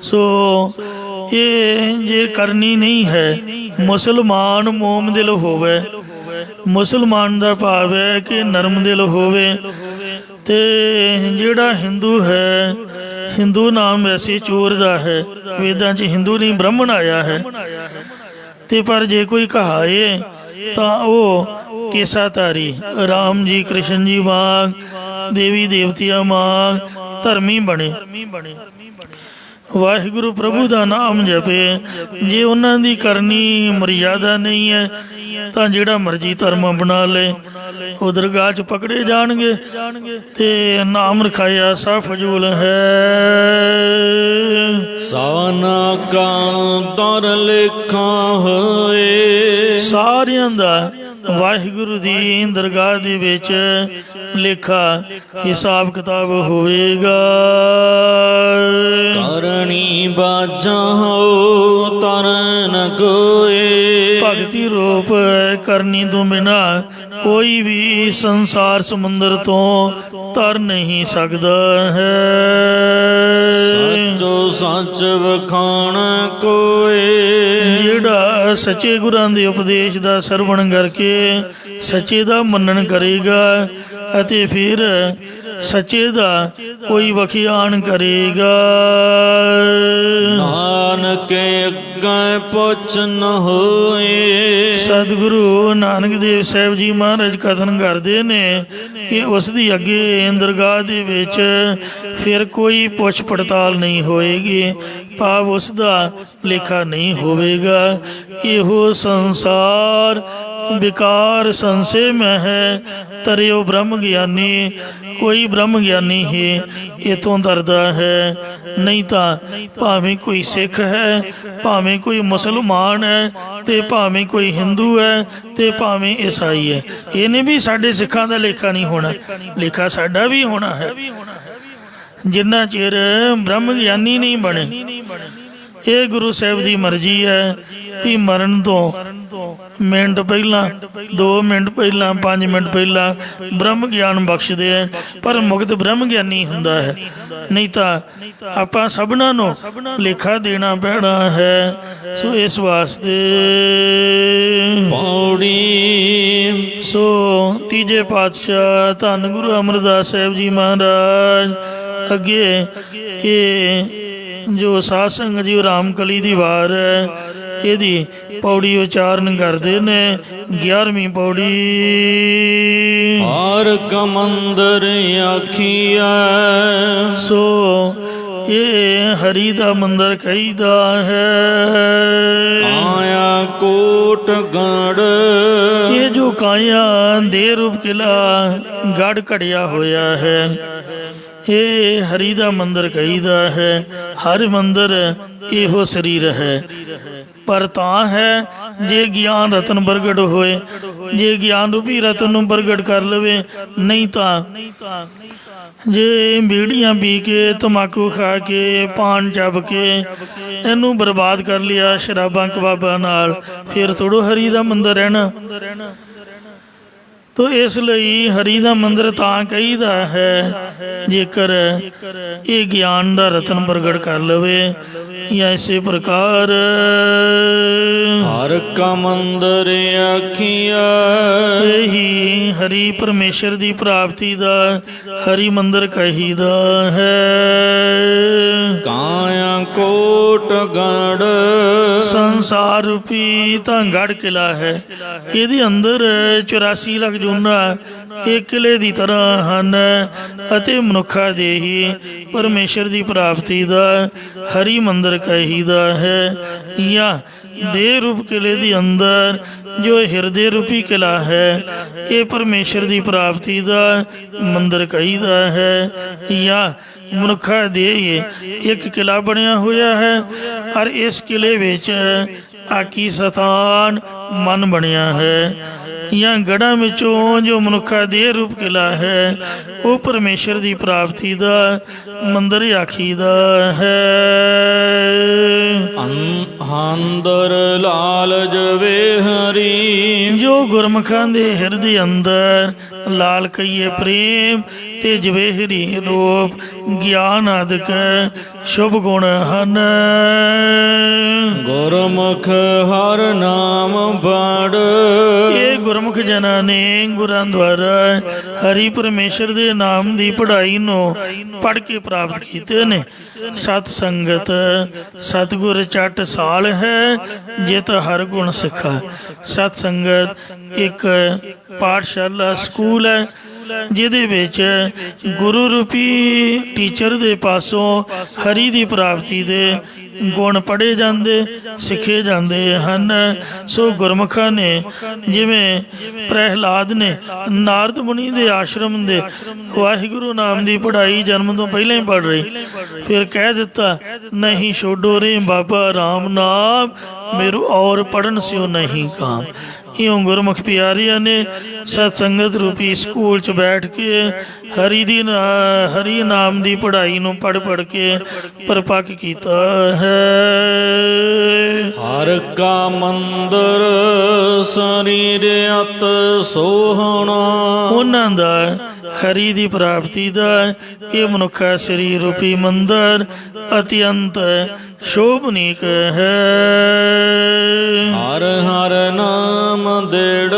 ਸੋ ਇਹ ਜੇ ਕਰਨੀ ਨਹੀਂ ਹੈ, ਮੁਸਲਮਾਨ ਮੋਮ ਦਿਲ ਹੋਵੇ। ਮੁਸਲਮਾਨ ਦਾ ਭਾਵ ਹੈ ਕਿ ਨਰਮ ਦਿਲ ਹੋਵੇ। ਤੇ ਜਿਹੜਾ ਹਿੰਦੂ ਹੈ, ਹਿੰਦੂ ਨਾਮ ਵੈਸੇ ਚੋਰ ਦਾ ਹੈ, ਵੇਦਾਂ 'ਚ ਹਿੰਦੂ ਨਹੀਂ ਬ੍ਰਾਹਮਣ ਆਇਆ ਹੈ, ਤੇ ਪਰ ਜੇ ਕੋਈ ਕਹਾਏ ਤਾਂ ਉਹ ਕੇਸਾਧਾਰੀ ਰਾਮ ਜੀ ਕ੍ਰਿਸ਼ਨ ਜੀ ਵਾਂਗ ਦੇਵੀ ਦੇਵਤਿਆਂ ਵਾਂਗ ਧਰਮੀ ਬਣੇ। ਵਾਹਿਗੁਰੂ ਪ੍ਰਭੂ ਦਾ ਨਾਮ ਜਪੇ। ਜੇ ਉਹਨਾਂ ਦੀ ਕਰਨੀ ਮਰਿਆਦਾ ਨਹੀਂ ਹੈ ਤਾਂ ਜਿਹੜਾ ਮਰਜੀ ਧਰਮ ਬਣਾ ਲੇ, ਉਹ ਦਰਗਾਹ 'ਚ ਪਕੜੇ ਜਾਣਗੇ ਤੇ ਨਾਮ ਰਖਾਇਆ ਸਭ ਫਜ਼ੂਲ ਹੈ। ਸਾਨਾ ਕਾ ਦਰ ਲੇਖਾ ਹੋਏ, ਸਾਰਿਆਂ ਦਾ ਵਾਹਿਗੁਰੂ ਦੀ ਦਰਗਾਹ ਦੇ ਵਿੱਚ ਲੇਖਾ ਹਿਸਾਬ ਕਿਤਾਬ ਹੋਵੇਗਾ। ਕਰਨੀ ਬਾਝਾਂ ਹੋ ਤਰ ਨ ਕੋਏ, ਭਗਤੀ ਰੂਪ ਕਰਨੀ ਤੋਂ ਬਿਨਾ ਕੋਈ ਵੀ ਸੰਸਾਰ ਸਮੁੰਦਰ ਤੋਂ ਤਰ ਨਹੀਂ ਸਕਦਾ ਹੈ। ਸੱਚੋ ਸੱਚ ਵਖਾਣ ਕੋਏ, ਜਿਹੜਾ ਸੱਚੇ ਗੁਰਾਂ ਦੇ ਉਪਦੇਸ਼ ਦਾ ਸਰਵਣ ਕਰਕੇ ਸੱਚੇ ਦਾ ਮੰਨਣ ਕਰੇਗਾ ਅਤੇ ਫਿਰ ਸੱਚੇ ਦਾ ਕੋਈ ਵਖਿਆਣ ਕਰੇਗਾ। ਨਾਨਕ ਅੱਗੇ ਪੁੱਛ ਨ ਹੋਏ, ਸਤਿਗੁਰੂ ਨਾਨਕ ਦੇਵ ਸਾਹਿਬ ਜੀ ਮਹਾਰਾਜ ਕਥਨ ਕਰਦੇ ਨੇ ਕਿ ਉਸ ਦੀ ਅੱਗੇ ਦਰਗਾਹ ਦੇ ਵਿੱਚ ਫਿਰ ਕੋਈ ਪੁੱਛ ਪੜਤਾਲ ਨਹੀਂ ਹੋਏਗੀ, ਭਾਵ ਉਸ ਦਾ ਲੇਖਾ ਨਹੀਂ ਹੋਵੇਗਾ। ਇਹੋ ਸੰਸਾਰ ਵਿਕਾਰ ਸੰਸੇ ਮੈਂ ਹੈ, ਤਰਿਓ ਬ੍ਰਹਮ ਗਿਆਨੀ। ਕੋਈ ਬ੍ਰਹਮ ਗਿਆਨੀ ਹੀ ਇਤੋਂ ਡਰਦਾ ਹੈ, ਨਹੀਂ ਤਾਂ ਭਾਵੇਂ ਕੋਈ ਸਿੱਖ ਹੈ, ਭਾਵੇਂ ਕੋਈ ਮੁਸਲਮਾਨ ਹੈ, ਤੇ ਭਾਵੇਂ ਕੋਈ ਹਿੰਦੂ ਹੈ, ਤੇ ਭਾਵੇਂ ਈਸਾਈ ਹੈ। ਇਹਨੇ ਵੀ ਸਾਡੇ ਸਿੱਖਾਂ ਦਾ ਲੇਖਾ ਨਹੀਂ ਹੋਣਾ, ਲੇਖਾ ਸਾਡਾ ਵੀ ਹੋਣਾ ਹੈ ਜਿੰਨਾ ਚਿਰ ਬ੍ਰਹਮ ਗਿਆਨੀ ਨਹੀਂ ਬਣੇ। ਇਹ ਗੁਰੂ ਸਾਹਿਬ ਦੀ ਮਰਜ਼ੀ ਹੈ ਕਿ ਮਰਨ ਤੋਂ ਮਿੰਟ ਪਹਿਲਾਂ, 2 ਮਿੰਟ ਪਹਿਲਾਂ, 5 ਮਿੰਟ ਪਹਿਲਾਂ ਬ੍ਰਹਮ ਗਿਆਨ ਬਖਸ਼ਦੇ ਹੈ, ਪਰ ਮੁਕਤ ਬ੍ਰਹਮ ਗਿਆਨੀ ਹੁੰਦਾ ਹੈ। ਨਹੀਂ ਤਾਂ ਆਪਾਂ ਸਭਨਾਂ ਨੂੰ ਲੇਖਾ ਦੇਣਾ ਪੈਣਾ ਹੈ। ਸੋ ਇਸ ਵਾਸਤੇ ਪੌੜੀ ਸੋ ਤੀਜੇ ਪਾਤਸ਼ਾਹ ਧੰਨ ਗੁਰੂ ਅਮਰਦਾਸ ਸਾਹਿਬ ਜੀ ਮਹਾਰਾਜ ਅੱਗੇ ਇਹ ਜੋ ਸਾਧ ਸੰਗਤ ਜੀ ਰਾਮਕਲੀ ਦੀ ਵਾਰ ਹੈ, ਇਹਦੀ ਪੌੜੀ ਉਚਾਰਨ ਕਰਦੇ ਨੇ। 11ਵੀਂ ਪੌੜੀ। ਹਰ ਕਾ ਮੰਦਰ ਆਖੀਐ, ਸੋ ਇਹ ਹਰੀ ਦਾ ਮੰਦਰ ਕਹੀਦਾ ਹੈ। ਕਾਇਆ ਕੋਟ ਗੜ, ਇਹ ਜੋ ਕਾਇਆ ਦੇ ਰੂਪ ਕਿਲਾ ਗੜ ਘੜਿਆ ਹੋਇਆ ਹੈ, ਇਹ ਹਰੀ ਦਾ ਮੰਦਰ ਕਹੀਦਾ ਹੈ। ਹਰ ਮੰਦਰ ਇਹੋ ਸਰੀਰ ਹੈ, ਪਰ ਤਾਂ ਹੈ ਜੇ ਗਿਆਨ ਰਤਨ ਪ੍ਰਗਟ ਹੋਏ, ਜੇ ਗਿਆਨ ਰੂਪੀ ਰਤਨ ਨੂੰ ਪ੍ਰਗਟ ਕਰ ਲਵੇ। ਨਹੀਂ ਤਾਂ ਜੇ ਬੀੜੀਆਂ ਪੀ ਕੇ, ਤੰਬਾਕੂ ਖਾ ਕੇ, ਪਾਨ ਚੱਬ ਕੇ ਇਹਨੂੰ ਬਰਬਾਦ ਕਰ ਲਿਆ ਸ਼ਰਾਬਾਂ ਕਬਾਬਾਂ ਨਾਲ, ਫਿਰ ਥੋੜ੍ਹਾ ਹਰੀ ਦਾ ਮੰਦਰ ਰਹਿਣਾ। ਤੋ ਇਸ ਲਈ ਹਰੀ ਦਾ ਮੰਦਰ ਤਾਂ ਕਹੀਦਾ ਹੈ ਜੇਕਰ ਇਹ ਗਿਆਨ ਦਾ ਰਤਨ ਪ੍ਰਗਟ ਕਰ ਲਵੇ। ਜਾਂ ਇਸੇ ਪ੍ਰਕਾਰ ਹਰ ਕਾ ਮੰਦਰ ਆਖੀਐ, ਇਹੀ ਹਰੀ ਪਰਮੇਸ਼ਰ ਦੀ ਪ੍ਰਾਪਤੀ ਦਾ ਹਰੀ ਮੰਦਰ ਕਹੀਦਾ ਹੈ। ਕਾਇਆ ਕੋਟ ਗੜ, ਸੰਸਾਰ ਰੂਪੀ ਤਾਂ ਗੜ ਕਿਲਾ ਹੈ, ਇਹਦੇ ਅੰਦਰ 84 ਲੱਖ ਜੂਨਾਂ ਇਹ ਕਿਲੇ ਦੀ ਤਰ੍ਹਾਂ ਹਨ, ਅਤੇ ਮਨੁੱਖਾਂ ਦੇ ਹੀ ਪਰਮੇਸ਼ਰ ਦੀ ਪ੍ਰਾਪਤੀ ਦਾ ਹਰੀ ਮੰਦਰ ਕਹੀਦਾ ਹੈ। ਜਾਂ ਦੇਹ ਰੂਪ ਕਿਲੇ ਦੇ ਅੰਦਰ ਜੋ ਹਿਰਦੇ ਰੂਪੀ ਕਿਲਾ ਹੈ, ਇਹ ਪਰਮੇਸ਼ਰ ਦੀ ਪ੍ਰਾਪਤੀ ਦਾ ਮੰਦਰ ਕਹੀਦਾ ਹੈ। ਜਾਂ ਮਨੁੱਖਾਂ ਦੇ ਇੱਕ ਕਿਲਾ ਬਣਿਆ ਹੋਇਆ ਹੈ, ਔਰ ਇਸ ਕਿਲੇ ਵਿੱਚ ਆਕੀ ਸਥਾਨ ਮਨ ਬਣਿਆ ਹੈ। ਜਾਂ ਗੜ੍ਹਾਂ ਵਿੱਚੋਂ ਜੋ ਮਨੁੱਖਾ ਦੇਹ ਰੂਪ ਕਿਲਾ ਹੈ, ਉਹ ਪਰਮੇਸ਼ਰ ਦੀ ਪ੍ਰਾਪਤੀ ਦਾ ਮੰਦਰ ਆਖੀਦਾ ਹੈ। ਅੰਦਰ ਲਾਲਜ ਵੇ ਹਰੀ, ਜੋ ਗੁਰਮੁਖਾਂ ਦੇ ਹਿਰਦੇ ਅੰਦਰ ਲਾਲ ਕਹੀਏ ਪ੍ਰੇਮ ਤੇ ਜਵੇਹਰੀ ਰੂਪ ਗਿਆਨ ਆਦਿਕ ਸ਼ੁਭ ਗੁਣ ਹਨ। ਗੁਰਮੁਖ ਹਰ ਨਾਮ ਬੜ ਇਹ ਗੁਰਮੁਖ ਜਨਾਂ ਨੇ ਗੁਰਾਂ ਦੁਆਰਾ ਹਰੀ ਪਰਮੇਸ਼ਰ ਦੇ ਨਾਮ ਦੀ ਪੜ੍ਹਾਈ ਨੂੰ ਪੜ੍ਹ ਕੇ ਪ੍ਰਾਪਤ ਕੀਤੇ ਨੇ। ਸਤ ਸੰਗਤ ਸਤਿਗੁਰ ਚਟ ਸਾਲ ਹੈ, ਜਿਤ ਹਰ ਗੁਣ ਸਿੱਖਾ। ਸਤ ਸੰਗਤ ਇੱਕ ਪਾਠਸ਼ਾਲਾ ਸਕੂਲ ਹੈ ਜਿਹਦੇ ਵਿੱਚ ਗੁਰੂ ਰੂਪੀ ਟੀਚਰ ਦੇ ਪਾਸੋਂ ਹਰੀ ਦੀ ਪ੍ਰਾਪਤੀ ਦੇ ਗੁਣ ਪੜ੍ਹੇ ਜਾਂਦੇ ਸਿੱਖੇ ਜਾਂਦੇ ਹਨ। ਸੋ ਗੁਰਮੁਖਾਂ ਨੇ ਜਿਵੇਂ ਪ੍ਰਹਿਲਾਦ ਨੇ ਨਾਰਦ ਮੁਨੀ ਦੇ ਆਸ਼ਰਮ ਦੇ ਵਾਹਿਗੁਰੂ ਨਾਮ ਦੀ ਪੜ੍ਹਾਈ ਜਨਮ ਤੋਂ ਪਹਿਲਾਂ ਹੀ ਪੜ੍ਹ ਰਹੀ, ਫਿਰ ਕਹਿ ਦਿੱਤਾ ਨਹੀਂ ਛੋਡੋ ਰੇ ਬਾਬਾ ਰਾਮ ਨਾਮ ਮੇਰੂ ਔਰ ਪੜਨ ਸਿਓ ਨਹੀਂ ਕਾਮ। ਇਉਂ ਗੁਰਮੁਖ ਪਿਆਰਿਆਂ ਨੇ ਸਤ ਸੰਗਤ ਰੂਪੀ ਸਕੂਲ 'ਚ ਬੈਠ ਕੇ ਹਰੀ ਨਾਮ ਦੀ ਪੜ੍ਹਾਈ ਨੂੰ ਪੜ੍ਹ ਕੇ ਪਰਪੱਕ ਕੀਤਾ ਹੈ। ਹਰ ਕਾ ਮੰਦਰ ਸਰੀਰ ਅਤ ਸੋਹਣਾ। ਉਹਨਾਂ ਦਾ ਹਰੀ ਦੀ ਪ੍ਰਾਪਤੀ ਦਾ ਇਹ ਮਨੁੱਖਾ ਸਰੀਰ ਰੂਪੀ ਮੰਦਰ ਅਤਿਅੰਤ ਸ਼ੋਭਨੀਕ ਹੈ। ਹਰ ਹਰ ਨਾਮ ਦੇੜ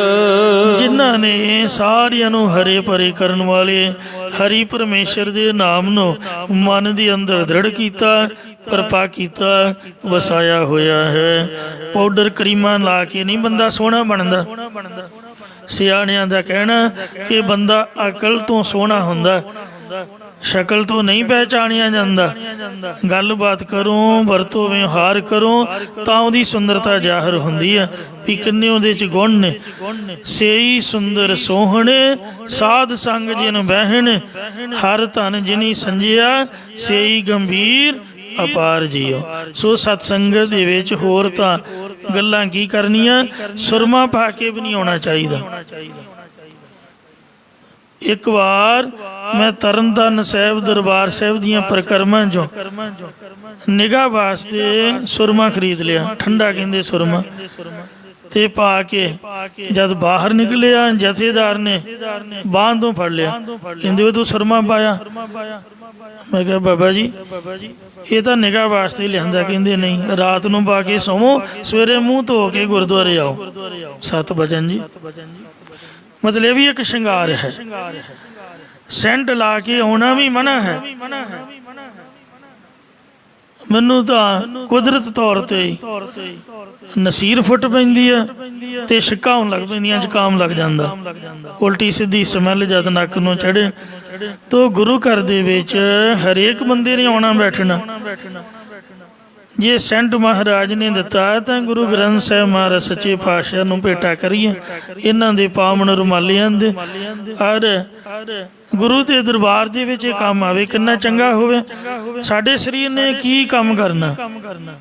ਜਿਨ੍ਹਾਂ ਨੇ ਸਾਰਿਆਂ ਨੂੰ ਹਰੇ ਭਰੇ ਕਰਨ ਵਾਲੇ ਹਰੀ ਪਰਮੇਸ਼ਰ ਦੇ ਨਾਮ ਨੂੰ ਮਨ ਦੇ ਅੰਦਰ ਦ੍ਰਿੜ ਕੀਤਾ, ਪਰਪਾ ਕੀਤਾ, ਵਸਾਇਆ ਹੋਇਆ ਹੈ। ਪਾਊਡਰ ਕਰੀਮਾਂ ਲਾ ਕੇ ਨਹੀਂ ਬੰਦਾ ਸੋਹਣਾ ਬਣਦਾ। ਸਿਆਣਿਆਂ ਦਾ ਕਹਿਣਾ ਕਿ ਬੰਦਾ ਅਕਲ ਤੋਂ ਸੋਹਣਾ ਹੁੰਦਾ, ਸ਼ਕਲ ਤੋਂ ਨਹੀਂ ਪਹਿਚਾਣਿਆ ਜਾਂਦਾ। ਗੱਲਬਾਤ ਕਰੋ, ਵਰਤੋਂ ਵਿਵਹਾਰ ਕਰੋ ਤਾਂ ਉਹਦੀ ਸੁੰਦਰਤਾ ਜ਼ਾਹਰ ਹੁੰਦੀ ਹੈ ਵੀ ਕਿੰਨੇ ਉਹਦੇ 'ਚ ਗੁਣ ਨੇ। ਸੇਈ ਸੁੰਦਰ ਸੋਹਣੇ ਸਾਧ ਸੰਗ ਜਿਨ ਬਹਿਣ, ਹਰ ਧਨ ਜਿਨੀ ਸੰਜਿਆ ਸੇਈ ਗੰਭੀਰ ਅਪਾਰ ਜੀਓ। ਸੋ ਸਤ ਸੰਗਤ ਦੇ ਵਿੱਚ ਹੋਰ ਤਾਂ ਗੱਲਾਂ ਕੀ ਕਰਨੀਆਂ, ਸੁਰਮਾ ਪਾ ਕੇ ਵੀ ਨਹੀਂ ਆਉਣਾ ਚਾਹੀਦਾ। ਇੱਕ ਵਾਰ ਮੈਂ ਤਰਨਤਾਰਨ ਸਾਹਿਬ ਦਰਬਾਰ ਸਾਹਿਬ ਦੀਆਂ ਪਰਿਕਰਮਾ 'ਚੋਂ ਨਿਗਾਹ ਵਾਸਤੇ ਸੁਰਮਾ ਖਰੀਦ ਲਿਆ, ਠੰਡਾ ਕਹਿੰਦੇ ਸੁਰਮਾ, ਤੇ ਪਾ ਕੇ ਜਦ ਬਾਹਰ ਨਿਕਲਿਆ ਜਥੇਦਾਰ ਨੇ ਬਾਂਹ ਤੋਂ ਫੜ ਲਿਆ, ਕਹਿੰਦੇ ਉਹ ਤੂੰ ਸੁਰਮਾ ਪਾਇਆ। ਮੈਂ ਕਿਹਾ ਬਾਬਾ ਜੀ ਇਹ ਤਾਂ ਨਿਗਾਹ ਵਾਸਤੇ ਲਿਆਂਦਾ। ਕਹਿੰਦੇ ਨਹੀਂ, ਰਾਤ ਨੂੰ ਪਾ ਕੇ ਸੌਵੋ, ਸਵੇਰੇ ਮੂੰਹ ਧੋ ਕੇ ਗੁਰਦੁਆਰੇ ਆਓ 7 ਵਜੇ ਜੀ। ਮਤਲਬ ਇਹ ਵੀ ਇੱਕ ਸ਼ਿੰਗਾਰ ਹੈ। ਸੈਂਟ ਲਾ ਕੇ ਆਉਣਾ ਵੀ ਮਨਾ ਹੈ। ਮੈਨੂੰ ਤਾਂ ਕੁਦਰਤ ਤੌਰ ਤੇ ਨਸੀਰ ਫੁੱਟ ਪੈਂਦੀ ਹੈ ਤੇ ਛਿੱਕਾਂ ਆਉਣ ਲੱਗ ਪੈਂਦੀਆਂ, ਜ਼ੁਕਾਮ ਲੱਗ ਜਾਂਦਾ, ਉਲਟੀ ਸਿੱਧੀ ਸਮੈਲ ਜਦ ਨੱਕ ਨੂੰ ਚੜ੍ਹੇ। ਤੋ ਗੁਰੂ ਘਰ ਦੇ ਵਿੱਚ ਹਰੇਕ ਬੰਦੇ ਨੇ ਆਉਣਾ ਬੈਠਣਾ। ਜੇ ਸੈਂਟ ਮਹਾਰਾਜ ਨੇ ਦਿੱਤਾ ਤਾਂ ਗੁਰੂ ਗ੍ਰੰਥ ਸਾਹਿਬ ਮਹਾਰਾਜ ਸੱਚੇ ਪਾਤਸ਼ਾਹ ਨੂੰ ਭੇਟਾ ਕਰੀਏ, ਇਹਨਾਂ ਦੇ ਪਾਵਨ ਰੁਮਾਲਿਆਂ ਦੇ, ਔਰ ਗੁਰੂ ਦੇ ਦਰਬਾਰ ਦੇ ਵਿੱਚ ਇਹ ਕੰਮ ਆਵੇ, ਕਿੰਨਾ ਚੰਗਾ ਹੋਵੇ। ਸਾਡੇ ਸਰੀਰ ਨੇ ਕੀ ਕੰਮ ਕਰਨਾ,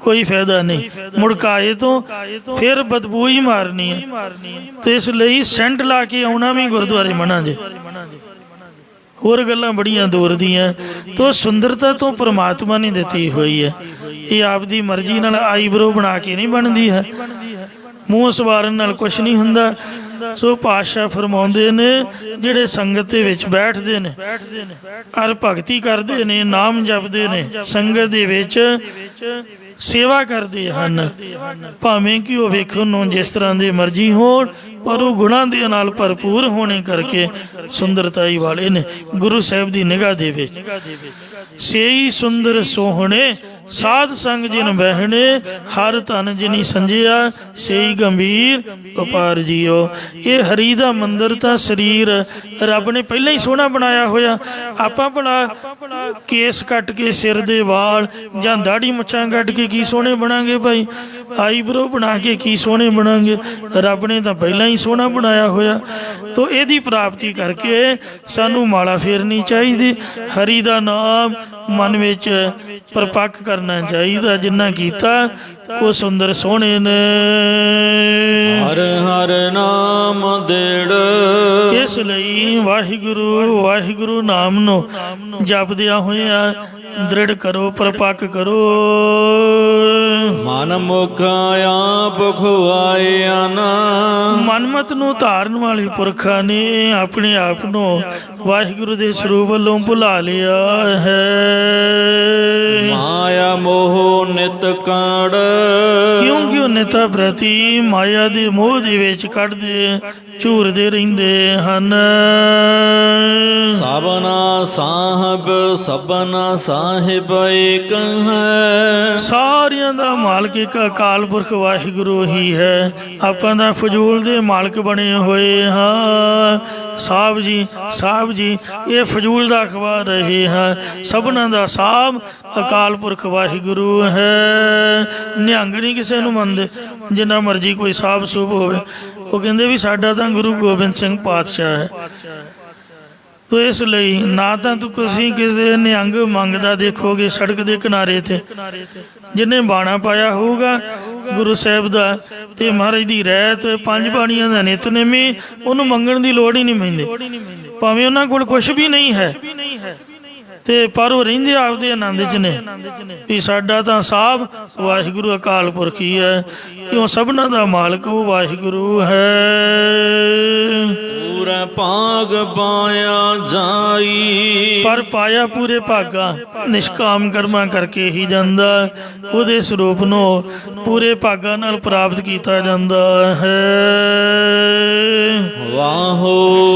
ਕੋਈ ਫਾਇਦਾ ਨਹੀਂ, ਮੁੜਕਾਏ ਤੋਂ ਫਿਰ ਬਦਬੂ ਹੀ ਮਾਰਨੀ ਹੈ। ਤੇ ਇਸ ਲਈ ਸੈਂਟ ਲਾ ਕੇ ਆਉਣਾ ਵੀ ਗੁਰਦੁਆਰੇ ਮਨਾ ਜੇ। ਹੋਰ ਗੱਲਾਂ ਬੜੀਆਂ ਦੂਰ ਦੀਆਂ। ਤੋ ਸੁੰਦਰਤਾ ਤੋਂ ਪ੍ਰਮਾਤਮਾ ਨੇ ਦਿੱਤੀ ਹੋਈ ਹੈ, ਇਹ ਆਪਦੀ ਮਰਜ਼ੀ ਨਾਲ ਆਈਬਰੋ ਬਣਾ ਕੇ ਨਹੀਂ ਬਣਦੀ ਹੈ, ਮੂੰਹ ਸਵਾਰਨ ਨਾਲ ਕੁਛ ਨਹੀਂ ਹੁੰਦਾ। ਸੋ ਪਾਤਸ਼ਾਹ ਫਰਮਾਉਂਦੇ ਨੇ ਜਿਹੜੇ ਸੰਗਤ ਦੇ ਵਿੱਚ ਬੈਠਦੇ ਨੇ ਔਰ ਭਗਤੀ ਕਰਦੇ ਨੇ, ਨਾਮ ਜਪਦੇ ਨੇ, ਸੰਗਤ ਦੇ ਵਿੱਚ ਸੇਵਾ ਕਰਦੇ ਹਨ, ਭਾਵੇਂ ਕਿ ਉਹ ਵੇਖਣ ਨੂੰ ਜਿਸ ਤਰ੍ਹਾਂ ਦੇ ਮਰਜ਼ੀ ਹੋਣ, ਪਰ ਉਹ ਗੁਣਾਂ ਦੇ ਨਾਲ ਭਰਪੂਰ ਹੋਣੇ ਕਰਕੇ ਸੁੰਦਰਤਾਈ ਵਾਲੇ ਨੇ ਗੁਰੂ ਸਾਹਿਬ ਦੀ ਨਿਗਾਹ ਦੇ ਵਿੱਚ। ਸੇਈ ਸੁੰਦਰ ਸੋਹਣੇ ਸਾਧ ਸੰਗ ਜਿਨ ਬਹਿਣੇ, ਹਰ ਧਨ ਜਿਨੀ ਸੰਜਿਆ ਸੇਈ ਗੰਭੀਰ ਅਪਾਰ ਜੀਓ। ਇਹ ਹਰੀ ਦਾ ਮੰਦਰ ਤਾਂ ਸਰੀਰ ਰੱਬ ਨੇ ਪਹਿਲਾਂ ਹੀ ਸੋਹਣਾ ਬਣਾਇਆ ਹੋਇਆ। ਆਪਾਂ ਭਲਾ ਕੇਸ ਕੱਟ ਕੇ ਸਿਰ ਦੇ ਵਾਲ ਜਾਂ ਦਾੜੀ ਮੁੱਛਾਂ ਕੱਟ ਕੇ ਕੀ ਸੋਹਣੇ ਬਣਾਂਗੇ ਭਾਈ, ਆਈਬਰੋ ਬਣਾ ਕੇ ਕੀ ਸੋਹਣੇ ਬਣਾਂਗੇ। ਰੱਬ ਨੇ ਤਾਂ ਪਹਿਲਾਂ ਹੀ ਸੋਹਣਾ ਬਣਾਇਆ ਹੋਇਆ। ਤੋ ਇਹਦੀ ਪ੍ਰਾਪਤੀ ਕਰਕੇ ਸਾਨੂੰ ਮਾਲਾ ਫੇਰਨੀ ਚਾਹੀਦੀ, ਹਰੀ ਦਾ ਨਾਮ ਮਨ ਵਿੱਚ ਪਰਪੱਕ ਕਰਨਾ ਚਾਹੀਦਾ। ਜਿੰਨਾ ਕੀਤਾ ਉਹ ਸੁੰਦਰ ਸੋਹਣੇ ਨੇ। ਹਰ ਹਰ ਨਾਮ ਦੇੜ। ਇਸ ਲਈ ਵਾਹਿਗੁਰੂ ਵਾਹਿਗੁਰੂ ਨਾਮ ਨੂੰ ਜਪਦਿਆਂ ਹੋਇਆਂ ਦ੍ਰਿੜ ਕਰੋ, ਪਰਪੱਕ ਕਰੋ। ਮਨ ਮੁਖ ਆਪ ਖੁਆਇਆ ਨਾ। ਮਨਮਤ ਨੂੰ ਧਾਰਨ ਵਾਲੇ ਪੁਰਖਾਂ ਨੇ ਆਪਣੇ ਆਪ ਨੂੰ ਵਾਹਿਗੁਰੂ ਦੇ ਸਰੂਪ ਵੱਲੋਂ ਭੁਲਾ ਲਿਆ ਹੈ। ਮਾਇਆ ਮੋਹ ਨਿਤ ਕਾੜ, ਕਿਉਂਕਿ ਉਹ ਨਿਤਾ ਪ੍ਰਤੀ ਮਾਇਆ ਦੇ ਮੋਹ ਦੇ ਵਿੱਚ ਕੱਢਦੇ ਝੂਰਦੇ ਰਹਿੰਦੇ ਹਨ। ਸਭਨਾ ਸਾਹਿਬ ਸਭਨਾ ਸਾਹਿਬ ਏਕ ਹੈ। ਸਾਰਿਆਂ ਦਾ ਮਾਲਕ ਇੱਕ ਅਕਾਲ ਪੁਰਖ ਵਾਹਿਗੁਰੂ ਹੀ ਹੈ। ਆਪਾਂ ਦਾ ਫਜ਼ੂਲ ਦੇ ਮਾਲਕ ਬਣੇ ਹੋਏ ਹਾਂ। ਸਾਹਿਬ ਜੀ ਇਹ ਫਜ਼ੂਲ ਦਾ ਅਖਵਾ ਰਹੇ ਹਾਂ। ਸਭਨਾਂ ਦਾ ਸਾਹਿਬ ਅਕਾਲ ਪੁਰਖ ਵਾਹਿਗੁਰੂ ਹੈ। ਨਿਹੰਗ ਨਹੀਂ ਕਿਸੇ ਨੂੰ ਮੰਨਦੇ, ਜਿੰਨਾ ਮਰਜ਼ੀ ਕੋਈ ਸਾਹਿਬ ਸੂਬ ਹੋਵੇ। ਉਹ ਕਹਿੰਦੇ ਵੀ ਸਾਡਾ ਤਾਂ ਗੁਰੂ ਗੋਬਿੰਦ ਸਿੰਘ ਪਾਤਸ਼ਾਹ ਹੈ। ਤੋ ਇਸ ਲਈ ਨਾ ਤਾਂ ਤੁਸੀਂ ਕਿਸੇ ਨਿਹੰਗ ਮੰਗਦਾ ਦੇਖੋਗੇ ਸੜਕ ਦੇ ਕਿਨਾਰੇ ਤੇ, ਜਿਹਨੇ ਬਾਣਾ ਪਾਇਆ ਹੋਊਗਾ ਗੁਰੂ ਸਾਹਿਬ ਦਾ ਤੇ ਮਹਾਰਾਜ ਦੀ ਰਹਿਤ 5 ਬਾਣੀਆਂ ਦਾ ਨਿਤਨੇਮੀ, ਉਹਨੂੰ ਮੰਗਣ ਦੀ ਲੋੜ ਹੀ ਨਹੀਂ ਪੈਂਦੀ। ਭਾਵੇਂ ਉਹਨਾਂ ਕੋਲ ਕੁਛ ਵੀ ਨਹੀਂ ਹੈ ਤੇ ਪਰ ਉਹ ਰਹਿੰਦੇ ਆਪਦੇ ਆਨੰਦ 'ਚ ਨੇ ਵੀ ਸਾਡਾ ਤਾਂ ਸਾਹਿਬ ਵਾਹਿਗੁਰੂ ਅਕਾਲ ਪੁਰਖ ਹੀ ਹੈ। ਕਿਉਂ ਸਭਨਾਂ ਦਾ ਮਾਲਕ ਉਹ ਵਾਹਿਗੁਰੂ ਹੈ। ਪੂਰਾ ਭਾਗ ਪਾਇਆ ਜਾਈ, ਪਰ ਪਾਇਆ ਪੂਰੇ ਭਾਗਾ ਨਿਸ਼ਕਾਮ ਕਰਮਾਂ ਕਰਕੇ ਹੀ ਜਾਂਦਾ। ਉਹਦੇ ਸਰੂਪ ਨੂੰ ਪੂਰੇ ਭਾਗਾਂ ਨਾਲ ਪ੍ਰਾਪਤ ਕੀਤਾ ਜਾਂਦਾ ਹੈ। ਵਾਹੋ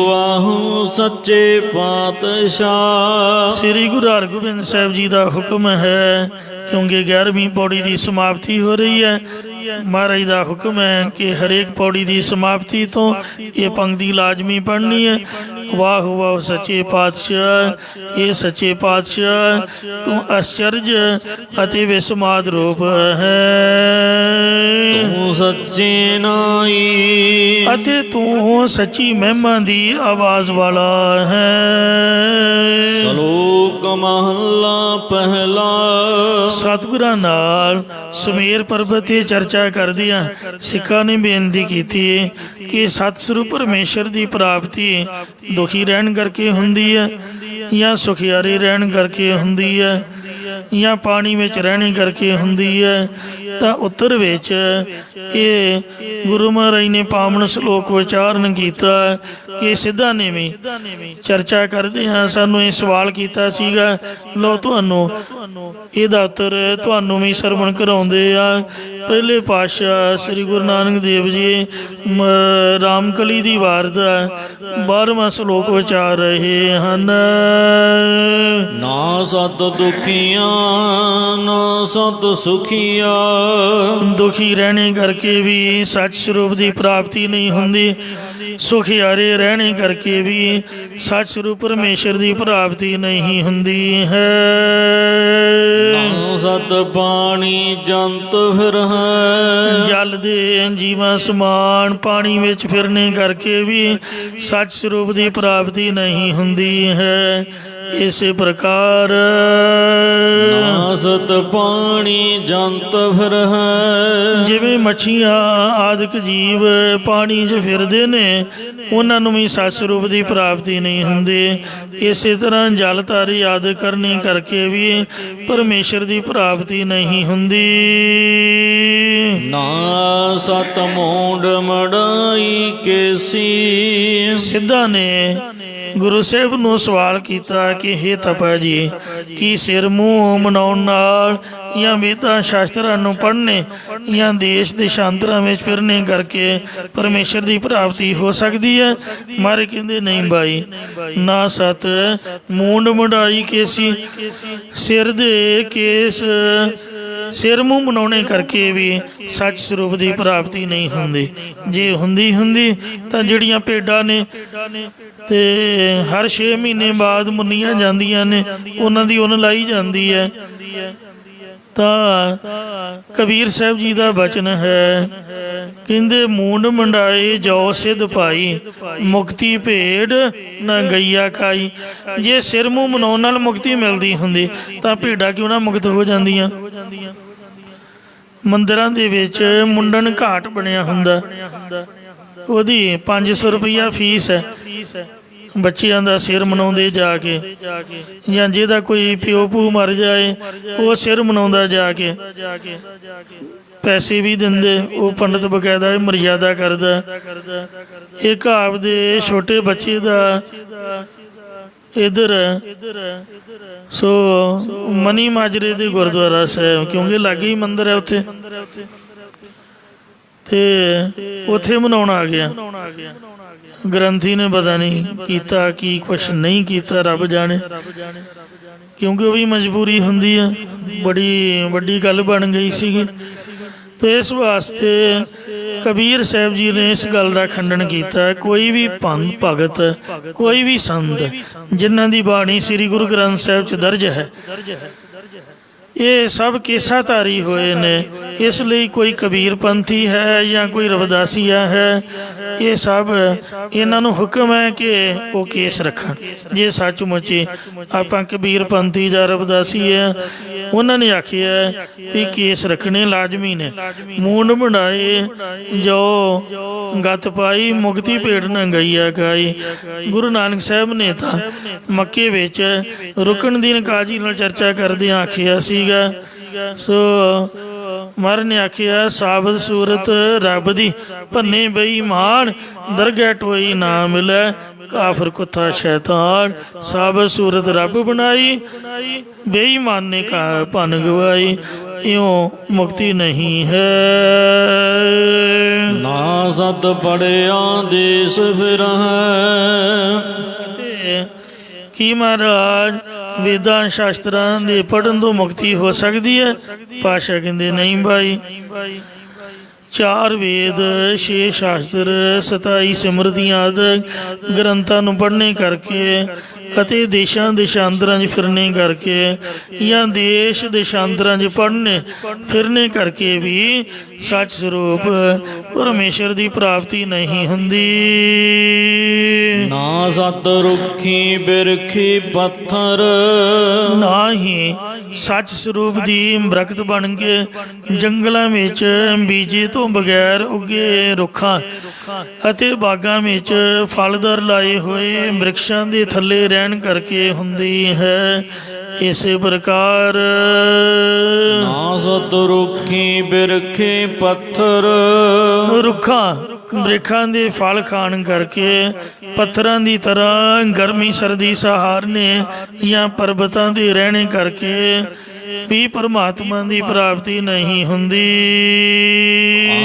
ਵਾਹੋ ਸੱਚੇ ਪਾਤਸ਼ਾਹ। ਸ੍ਰੀ ਗੁਰੂ ਹਰਗੋਬਿੰਦ ਸਾਹਿਬ ਜੀ ਦਾ ਹੁਕਮ ਹੈ, ਕਿਉਂਕਿ 11ਵੀਂ ਪੌੜੀ ਦੀ ਸਮਾਪਤੀ ਹੋ ਰਹੀ ਹੈ। ਮਹਾਰਾਜ ਦਾ ਹੁਕਮ ਹੈ ਕਿ ਹਰੇਕ ਪੌੜੀ ਦੀ ਸਮਾਪਤੀ ਤੋਂ ਇਹ ਪੰਕਤੀ ਲਾਜ਼ਮੀ ਪੜ੍ਹਨੀ ਹੈ। ਵਾਹ ਵਾਹ ਸੱਚੇ ਪਾਤਸ਼ਾਹ, ਇਹ ਸੱਚੇ ਪਾਤਸ਼ਾਹ ਤੂੰ ਅਚਰਜ ਅਤੇ ਵਿਸਮਾਦ ਰੂਪ ਹੈ। ਤੂੰ ਸੱਚੇ ਨਾਈ ਅਤੇ ਤੂੰ ਸੱਚੀ ਮਹਿਮਾ ਦੀ ਆਵਾਜ਼ ਵਾਲਾ ਹੈ। ਸ਼ਲੋਕ ਮਹਲਾ ਪਹਿਲਾ। ਸਤਿਗੁਰਾਂ ਨਾਲ ਸੁਮੇਰ ਪਰਬਤ ਤੇ ਚਰਚਾ ਕਰਦਿਆਂ ਸਿੱਖਾਂ ਨੇ ਬੇਨਤੀ ਕੀਤੀ ਕਿ ਸਤਿ ਸਰੂਪ ਪਰਮੇਸ਼ਰ ਦੀ ਪ੍ਰਾਪਤੀ ਦੁਖੀ ਰਹਿਣ ਕਰਕੇ ਹੁੰਦੀ ਹੈ ਜਾਂ ਸੁਖਿਆਰੀ ਰਹਿਣ ਕਰਕੇ ਹੁੰਦੀ ਹੈ ਜਾਂ ਪਾਣੀ ਵਿੱਚ ਰਹਿਣੇ ਕਰਕੇ ਹੁੰਦੀ ਹੈ। ਤਾਂ ਉੱਤਰ ਵਿੱਚ ਇਹ ਗੁਰੂ ਮਹਾਰਾਜ ਨੇ ਪਾਵਨ ਸ਼ਲੋਕ ਉਚਾਰਨ ਕੀਤਾ ਕਿ ਸਿੱਧਾ ਨੀਵੀਂ ਚਰਚਾ ਕਰਦੇ ਹਾਂ ਸਾਨੂੰ ਇਹ ਸਵਾਲ ਕੀਤਾ ਸੀਗਾ। ਲਓ ਤੁਹਾਨੂੰ ਇਹਦਾ ਉੱਤਰ ਤੁਹਾਨੂੰ ਵੀ ਸਰਵਣ ਕਰਾਉਂਦੇ ਆ। ਪਹਿਲੇ ਪਾਤਸ਼ਾਹ ਸ੍ਰੀ ਗੁਰੂ ਨਾਨਕ ਦੇਵ ਜੀ ਰਾਮਕਲੀ ਦੀ ਵਾਰ ਦਾ 12ਵਾਂ ਸ਼ਲੋਕ ਉਚਾਰ ਰਹੇ ਹਨ। ਨਾ ਸਤ ਦੁਖੀਆਂ ਨਾ ਸਤ ਸੁਖੀਆਂ। ਦੁਖੀ ਰਹਿਣੇ ਕਰਕੇ ਵੀ ਸੱਚ ਸਰੂਪ ਦੀ ਪ੍ਰਾਪਤੀ ਨਹੀਂ ਹੁੰਦੀ, ਸੁਖਿਆਰੇ ਰਹਿਣੇ ਕਰਕੇ ਵੀ ਸੱਚ ਸਰੂਪ ਪਰਮੇਸ਼ਰ ਦੀ ਪ੍ਰਾਪਤੀ ਨਹੀਂ ਹੁੰਦੀ ਹੈ। ਨਾ ਸਤ ਪਾਣੀ ਜੰਤ ਫਿਰ ਹੈ। ਜਲ ਦੇ ਜੀਵਾਂ ਸਮਾਨ ਪਾਣੀ ਵਿੱਚ ਫਿਰਨੇ ਕਰਕੇ ਵੀ ਸੱਚ ਸਰੂਪ ਦੀ ਪ੍ਰਾਪਤੀ ਨਹੀਂ ਹੁੰਦੀ ਹੈ। ਇਸੇ ਪ੍ਰਕਾਰ ਨਾ ਸਤ ਪਾਣੀ ਜੰਤ ਫਿਰ ਹੈ। ਜਿਵੇਂ ਮੱਛੀਆਂ ਆਦਿਕ ਜੀਵ ਪਾਣੀ 'ਚ ਫਿਰਦੇ ਨੇ, ਉਹਨਾਂ ਨੂੰ ਵੀ ਸੱਚ ਸਰੂਪ ਦੀ ਪ੍ਰਾਪਤੀ ਨਹੀਂ ਹੁੰਦੀ। ਇਸੇ ਤਰ੍ਹਾਂ ਜਲ ਧਾਰੀ ਆਦਿ ਕਰਨੀ ਕਰਕੇ ਵੀ ਪਰਮੇਸ਼ਰ ਦੀ ਪ੍ਰਾਪਤੀ ਨਹੀਂ ਹੁੰਦੀ। ਨਾ ਸਤ ਮੂੰਡ ਮੜਾਈ ਕੇਸੀ। ਸਿੱਧਾ ਨੇ ਗੁਰੂ ਸਾਹਿਬ ਨੂੰ ਸਵਾਲ ਕੀਤਾ ਕਿ ਹੇ ਤਪਾ ਜੀ, ਕੀ ਸਿਰ ਮੂੰਹ ਮਨਾਉਣ ਨਾਲ ਜਾਂ ਵੇਦਾਂ ਸ਼ਾਸਤਰਾਂ ਨੂੰ ਪੜ੍ਹਨੇ ਜਾਂ ਦੇਸ਼ ਦੇਸ਼ਾਂਤਰਾਂ ਵਿੱਚ ਫਿਰਨੇ ਕਰਕੇ ਪਰਮੇਸ਼ਰ ਦੀ ਪ੍ਰਾਪਤੀ ਹੋ ਸਕਦੀ ਹੈ? ਮਾਰੇ ਕਹਿੰਦੇ ਨਹੀਂ ਬਾਈ, ਨਾ ਸਤ ਮੂੰਡ ਮੁੰਡਾਈ ਕੇਸੀ। ਸਿਰ ਦੇ ਕੇਸ ਸਿਰ ਮੂੰਹ ਮਨਾਉਣੇ ਕਰਕੇ ਵੀ ਸੱਚ ਸਰੂਪ ਦੀ ਪ੍ਰਾਪਤੀ ਨਹੀਂ ਹੁੰਦੀ। ਜੇ ਹੁੰਦੀ ਤਾਂ ਜਿਹੜੀਆਂ ਭੇਡਾਂ ਨੇ ਤੇ ਹਰ 6 ਮਹੀਨੇ ਬਾਅਦ ਮੁੰਨੀਆਂ ਜਾਂਦੀਆਂ ਨੇ, ਉਹਨਾਂ ਦੀ ਉੱਨ ਲਾਈ ਜਾਂਦੀ ਹੈ। ਤਾਂ ਕਬੀਰ ਸਾਹਿਬ ਜੀ ਦਾ ਬਚਨ ਹੈ, ਕਹਿੰਦੇ ਮੂੰਡ ਮੰਡਾਏ ਜੋ ਸਿੱਧ ਭਾਈ, ਮੁਕਤੀ ਭੇਡ ਨਾ ਗਈਆ ਖਾਈ। ਜੇ ਸਿਰ ਮੂੰਹ ਮਨਾਉਣ ਨਾਲ ਮੁਕਤੀ ਮਿਲਦੀ ਹੁੰਦੀ ਤਾਂ ਭੇਡਾਂ ਕਿਉਂ ਨਾ ਮੁਕਤ ਹੋ ਜਾਂਦੀਆਂ। ਮੰਦਿਰਾਂ ਦੇ ਵਿੱਚ ਮੁੰਡਨ ਘਾਟ ਬਣਿਆ ਹੁੰਦਾ, ਉਹਦੀ 500 ਰੁਪਈਆ ਫੀਸ ਹੈ। ਬੱਚਿਆਂ ਦਾ ਸਿਰ ਮਨਾਉਂਦੇ ਜਾ ਕੇ, ਜਾਂ ਜਿਹਦਾ ਕੋਈ ਪਿਓ ਪੂ ਮਰ ਜਾਏ ਉਹ ਸਿਰ ਮਨਾਉਂਦਾ ਜਾ ਕੇ, ਪੈਸੇ ਵੀ ਦਿੰਦੇ। ਉਹ ਪੰਡਤ ਬਕਾਇਦਾ ਮਰਿਆਦਾ ਕਰਦਾ। ਇੱਕ ਆਪਦੇ ਛੋਟੇ ਬੱਚੇ ਦਾ ਇੱਧਰ ਸੋ ਮਨੀ ਮਾਜਰੇ ਦੇ ਗੁਰਦੁਆਰਾ ਸਾਹਿਬ, ਕਿਉਂਕਿ ਲਾਗੇ ਹੀ ਮੰਦਿਰ ਹੈ ਉੱਥੇ, ਤੇ ਉੱਥੇ ਮਨਾਉਣ ਆ ਗਿਆ। ਗ੍ਰੰਥੀ ਨੇ ਪਤਾ ਨਹੀਂ ਕੀਤਾ ਕੀ ਕੁਛ ਨਹੀਂ ਕੀਤਾ, ਰੱਬ ਜਾਣੇ, ਕਿਉਂਕਿ ਉਹ ਵੀ ਮਜਬੂਰੀ ਹੁੰਦੀ ਆ। ਬੜੀ ਵੱਡੀ ਗੱਲ ਬਣ ਗਈ ਸੀਗੀ। ਤੇ ਇਸ ਵਾਸਤੇ ਕਬੀਰ ਸਾਹਿਬ ਜੀ ਨੇ ਇਸ ਗੱਲ ਦਾ ਖੰਡਨ ਕੀਤਾ। ਕੋਈ ਵੀ ਭਗਤ, ਕੋਈ ਵੀ ਸੰਤ ਜਿਨ੍ਹਾਂ ਦੀ ਬਾਣੀ ਸ੍ਰੀ ਗੁਰੂ ਗ੍ਰੰਥ ਸਾਹਿਬ 'ਚ ਦਰਜ ਹੈ, ਇਹ ਸਭ ਕੇਸਾਧਾਰੀ ਹੋਏ ਨੇ। ਇਸ ਲਈ ਕੋਈ ਕਬੀਰ ਪੰਥੀ ਹੈ ਜਾਂ ਕੋਈ ਰਵਿਦਾਸੀਆ ਹੈ, ਇਹ ਸਭ ਇਹਨਾਂ ਨੂੰ ਹੁਕਮ ਹੈ ਕਿ ਉਹ ਕੇਸ ਰੱਖਣ। ਜੇ ਸੱਚਮੁੱਚ ਆਪਾਂ ਕਬੀਰ ਪੰਥੀ ਜਾਂ ਰਵਿਦਾਸੀ ਹੈ, ਉਹਨਾਂ ਨੇ ਆਖਿਆ ਵੀ ਕੇਸ ਰੱਖਣੇ ਲਾਜ਼ਮੀ ਨੇ। ਮੂੰਡ ਮੁੰਡਾਏ ਜੋ ਗੱਤ ਪਾਈ, ਮੁਕਤੀ ਭੇਟ ਨਾ ਗਈਆ ਗਾਈ। ਗੁਰੂ ਨਾਨਕ ਸਾਹਿਬ ਨੇ ਤਾਂ ਮੱਕੇ ਵਿੱਚ ਰੁਕਣ ਦੀਨ ਕਾਜੀ ਨਾਲ ਚਰਚਾ ਕਰਦਿਆਂ ਆਖਿਆ ਸੀਗਾ। ਸੋ ਮਹਾਰਾਜ ਨੇ ਆਖਿਆ ਸਾਬਤ ਸੂਰਤ ਰੱਬ ਦੀ ਭੰਨੇ ਬੇਈਮਾਨ, ਦਰਗਹਿ ਟੋਈ ਨਾ ਮਿਲੈ ਕਾਫਰ ਕੁੱਤਾ ਸ਼ੈਤਾਨ। ਸਾਬਤ ਸੂਰਤ ਰੱਬ ਬਣਾਈ, ਬੇਈਮਾਨ ਨੇ ਕਾ ਭੰਨ ਗਵਾਈ, ਇਉਂ ਮੁਕਤੀ ਨਹੀਂ ਹੈ। ਨਾ ਸਤ ਪੜਿਆ ਦੇਸ ਫਿਰਹਿ। ਤੇ ਕੀ ਮਹਾਰਾਜ ਵੇਦਾਂ ਸ਼ਾਸਤਰਾਂ ਦੇ ਪੜ੍ਹਨ ਤੋਂ ਮੁਕਤੀ ਹੋ ਸਕਦੀ ਹੈ? ਪਾਤਸ਼ਾਹ ਕਹਿੰਦੇ ਨਹੀਂ ਭਾਈ। 4 ਵੇਦ, 6 ਸ਼ਾਸਤਰ, 27 ਸਿਮਰਤੀਆਂ ਆਦਿ ਗ੍ਰੰਥਾਂ ਨੂੰ ਪੜ੍ਹਨੇ ਕਰਕੇ ਅਤੇ ਦੇਸ਼ਾਂ ਦੇਸ਼ਾਂਤਰਾਂ 'ਚ ਫਿਰਨੇ ਕਰਕੇ ਜਾਂ ਦੇਸ਼ ਦੇਸ਼ਾਂਤਰਾਂ 'ਚ ਪੜ੍ਹਨੇ ਫਿਰਨੇ ਕਰਕੇ ਵੀ ਸੱਚ ਸਰੂਪ ਪਰਮੇਸ਼ਰ ਦੀ ਪ੍ਰਾਪਤੀ ਨਹੀਂ ਹੁੰਦੀ। ਨਾ ਸਤ ਰੁੱਖੀ ਬਿਰਖੀ ਪੱਥਰ। ਨਾ ਹੀ ਸੱਚ ਸਰੂਪ ਦੀ ਬਰਕਤ ਬਣ ਕੇ ਜੰਗਲਾਂ ਵਿੱਚ ਬੀਜੇ ਤੋਂ ਬਗੈਰ ਉੱਗੇ ਰੁੱਖਾਂ ਅਤੇ ਬਾਗਾਂ ਵਿੱਚ ਫਲਦਾਰ ਲਾਏ ਹੋਏ ਬ੍ਰਿਕਸ਼ਾਂ ਦੇ ਥੱਲੇ ਰਹਿਣ ਕਰਕੇ ਹੁੰਦੀ ਹੈ। ਇਸੇ ਪ੍ਰਕਾਰ ਨਾ ਸਤ ਰੁੱਖੀ ਬਿਰਖੀ ਪੱਥਰ। ਰੁੱਖਾਂ ਬ੍ਰਿਖਾਂ ਦੇ ਫਲ ਖਾਣ ਕਰਕੇ ਪੱਥਰਾਂ ਦੀ ਤਰ੍ਹਾਂ ਗਰਮੀ ਸਰਦੀ ਸਹਾਰਨੇ ਜਾਂ ਪਰਬਤਾਂ ਦੇ ਰਹਿਣੇ ਕਰਕੇ ਵੀ ਪਰਮਾਤਮਾ ਦੀ ਪ੍ਰਾਪਤੀ ਨਹੀਂ ਹੁੰਦੀ।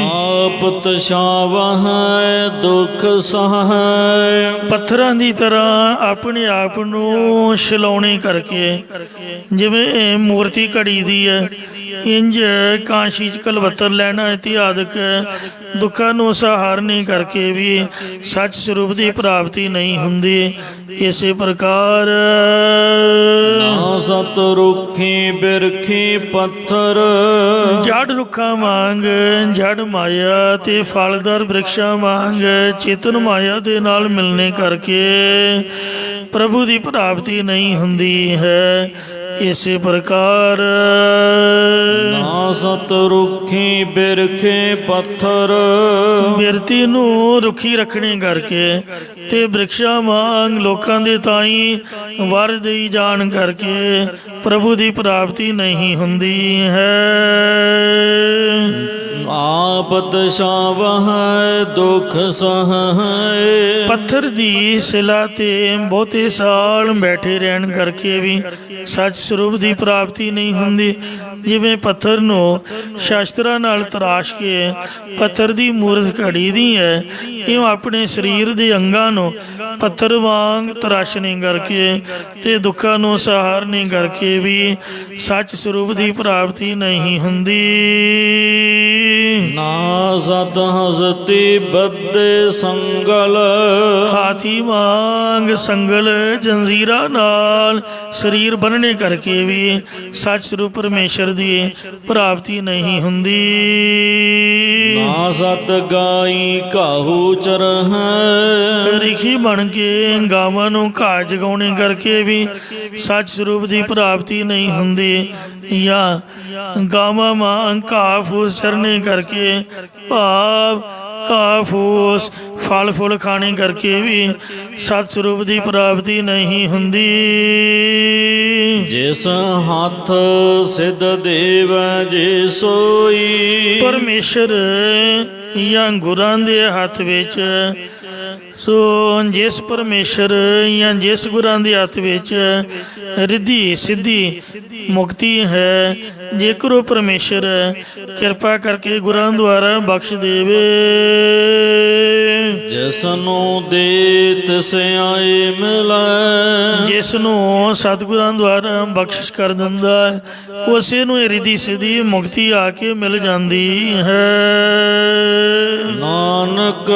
ਆਪ ਤਸ਼ਾਵਹਿ ਦੁਖ ਸਹਾਇ। ਪੱਥਰਾਂ ਦੀ ਤਰ੍ਹਾਂ ਆਪਣੇ ਆਪ ਨੂੰ ਛਲਾਉਣੇ ਕਰਕੇ, ਜਿਵੇਂ ਮੂਰਤੀ ਘੜੀ ਦੀ ਹੈ, ਇੰਜ ਕਾਂਸ਼ੀ 'ਚ ਕਲਵੱਤਰ ਲੈਣਾ ਇਤਿਆਦਿਕ ਦੁੱਖਾਂ ਨੂੰ ਸਹਾਰਨੇ ਕਰਕੇ ਵੀ ਸੱਚ ਸਰੂਪ ਦੀ ਪ੍ਰਾਪਤੀ ਨਹੀਂ ਹੁੰਦੀ। ਇਸੇ ਪ੍ਰਕਾਰ ਨਾ ਸਤ ਰੁੱਖੀ ਬਿਰਖੀ ਪੱਥਰ। ਜੜ ਰੁੱਖਾਂ ਵਾਂਗ ਜੜ ਮਾਇਆ ਤੇ ਫਲਦਾਰ ਬ੍ਰਿਕਸ਼ਾਂ ਵਾਂਗ ਚੇਤਨ ਮਾਇਆ ਦੇ ਨਾਲ ਮਿਲਣੇ ਕਰਕੇ ਪ੍ਰਭੂ ਦੀ ਪ੍ਰਾਪਤੀ ਨਹੀਂ ਹੁੰਦੀ ਹੈ। ਇਸੇ ਪ੍ਰਕਾਰ ਨਾ ਸਤ ਰੁੱਖੀ ਬਿਰਖੇ ਪੱਥਰ। ਬਿਰਤੀ ਨੂੰ ਰੁੱਖੀ ਰੱਖਣੇ ਕਰਕੇ ਤੇ ਬ੍ਰਿਕਸ਼ਾਂ ਵਾਂਗ ਲੋਕਾਂ ਦੇ ਤਾਈਂ ਵਰ ਦੇਈ ਜਾਣ ਕਰਕੇ ਪ੍ਰਭੂ ਦੀ ਪ੍ਰਾਪਤੀ ਨਹੀਂ ਹੁੰਦੀ ਹੈ। ਆਪ ਤਸ਼ਾਵਹਿ ਦੁਖ ਸਹਾਇ। ਪੱਥਰ ਦੀ ਸਿਲਾ ਤੇ ਬਹੁਤੇ ਸਾਲ ਬੈਠੇ ਰਹਿਣ ਕਰਕੇ ਵੀ ਸੱਚ ਸਰੂਪ ਦੀ ਪ੍ਰਾਪਤੀ ਨਹੀਂ ਹੁੰਦੀ। ਜਿਵੇਂ ਪੱਥਰ ਨੂੰ ਸ਼ਾਸਤਰਾਂ ਨਾਲ ਤਰਾਸ਼ ਕੇ ਪੱਥਰ ਦੀ ਮੂਰਤ ਘੜੀ ਦੀ ਹੈ, ਇਉਂ ਆਪਣੇ ਸਰੀਰ ਦੇ ਅੰਗਾਂ ਨੂੰ ਪੱਥਰ ਵਾਂਗ ਤਰਾਸ਼ਣੇ ਕਰਕੇ ਤੇ ਦੁੱਖਾਂ ਨੂੰ ਸਹਾਰਨੇ ਕਰਕੇ ਵੀ ਸੱਚ ਸਰੂਪ ਦੀ ਪ੍ਰਾਪਤੀ ਨਹੀਂ ਹੁੰਦੀ। ਨਾ ਸਤ ਹਸਤੀ ਬੱਧੇ ਸੰਗਲ। ਹਾਥੀ ਵਾਂਗ ਸੰਗਲ ਜੰਜ਼ੀਰਾਂ ਨਾਲ ਸਰੀਰ ਬੰਨ੍ਹਣੇ ਕਰਕੇ ਵੀ ਸੱਚ ਸਰੂਪ ਪਰਮੇਸ਼ਰ ਦੀ ਪ੍ਰਾਪਤੀ ਨਹੀਂ ਹੁੰਦੀ। ਨਾ ਸਤ ਗਾਈ ਘਾਹੂ ਚਰਹਿ। ਰਿਖੀ ਬਣ ਕੇ ਗਾਵਾਂ ਨੂੰ ਘਾਹ ਜਗਾਉਣੇ ਕਰਕੇ ਵੀ ਸੱਚ ਸਰੂਪ ਦੀ ਪ੍ਰਾਪਤੀ ਨਹੀਂ ਹੁੰਦੀ। ਜਾਂ ਗਾਵਾਂ ਵਾਂਗ ਘਾਹ ਫੂਸ ਚਰਨੇ ਕਰਕੇ ਭਾਵ ਘਾਹ ਫੂਸ ਫਲ ਫੁੱਲ ਖਾਣੇ ਕਰਕੇ ਵੀ ਸਤ ਸਰੂਪ ਦੀ ਪ੍ਰਾਪਤੀ ਨਹੀਂ ਹੁੰਦੀ। ਜਿਸ ਹੱਥ ਸਿਧ ਦੇਵ ਜੇ ਸੋਈ। ਪਰਮੇਸ਼ਰ ਜਾਂ ਗੁਰਾਂ ਦੇ ਹੱਥ ਵਿੱਚ, ਸੋ ਜਿਸ ਪਰਮੇਸ਼ਰ ਜਾਂ ਜਿਸ ਗੁਰਾਂ ਦੇ ਹੱਥ ਵਿੱਚ ਰਿੱਧੀ ਸਿੱਧੀ ਮੁਕਤੀ ਹੈ, ਜੇਕਰ ਉਹ ਪਰਮੇਸ਼ਰ ਕਿਰਪਾ ਕਰਕੇ ਗੁਰਾਂ ਦੁਆਰਾ ਬਖਸ਼ ਦੇਵੇ। ਜਿਸ ਨੂੰ ਦੇ ਤਿਸ ਆਏ ਮਿਲੈ। ਜਿਸ ਨੂੰ ਸਤਿਗੁਰਾਂ ਦੁਆਰਾ ਬਖਸ਼ਿਸ਼ ਕਰ ਦਿੰਦਾ ਹੈ, ਉਸੇ ਨੂੰ ਇਹ ਰਿੱਧੀ ਸਿੱਧੀ ਮੁਕਤੀ ਆ ਕੇ ਮਿਲ ਜਾਂਦੀ ਹੈ। ਨਾਨਕ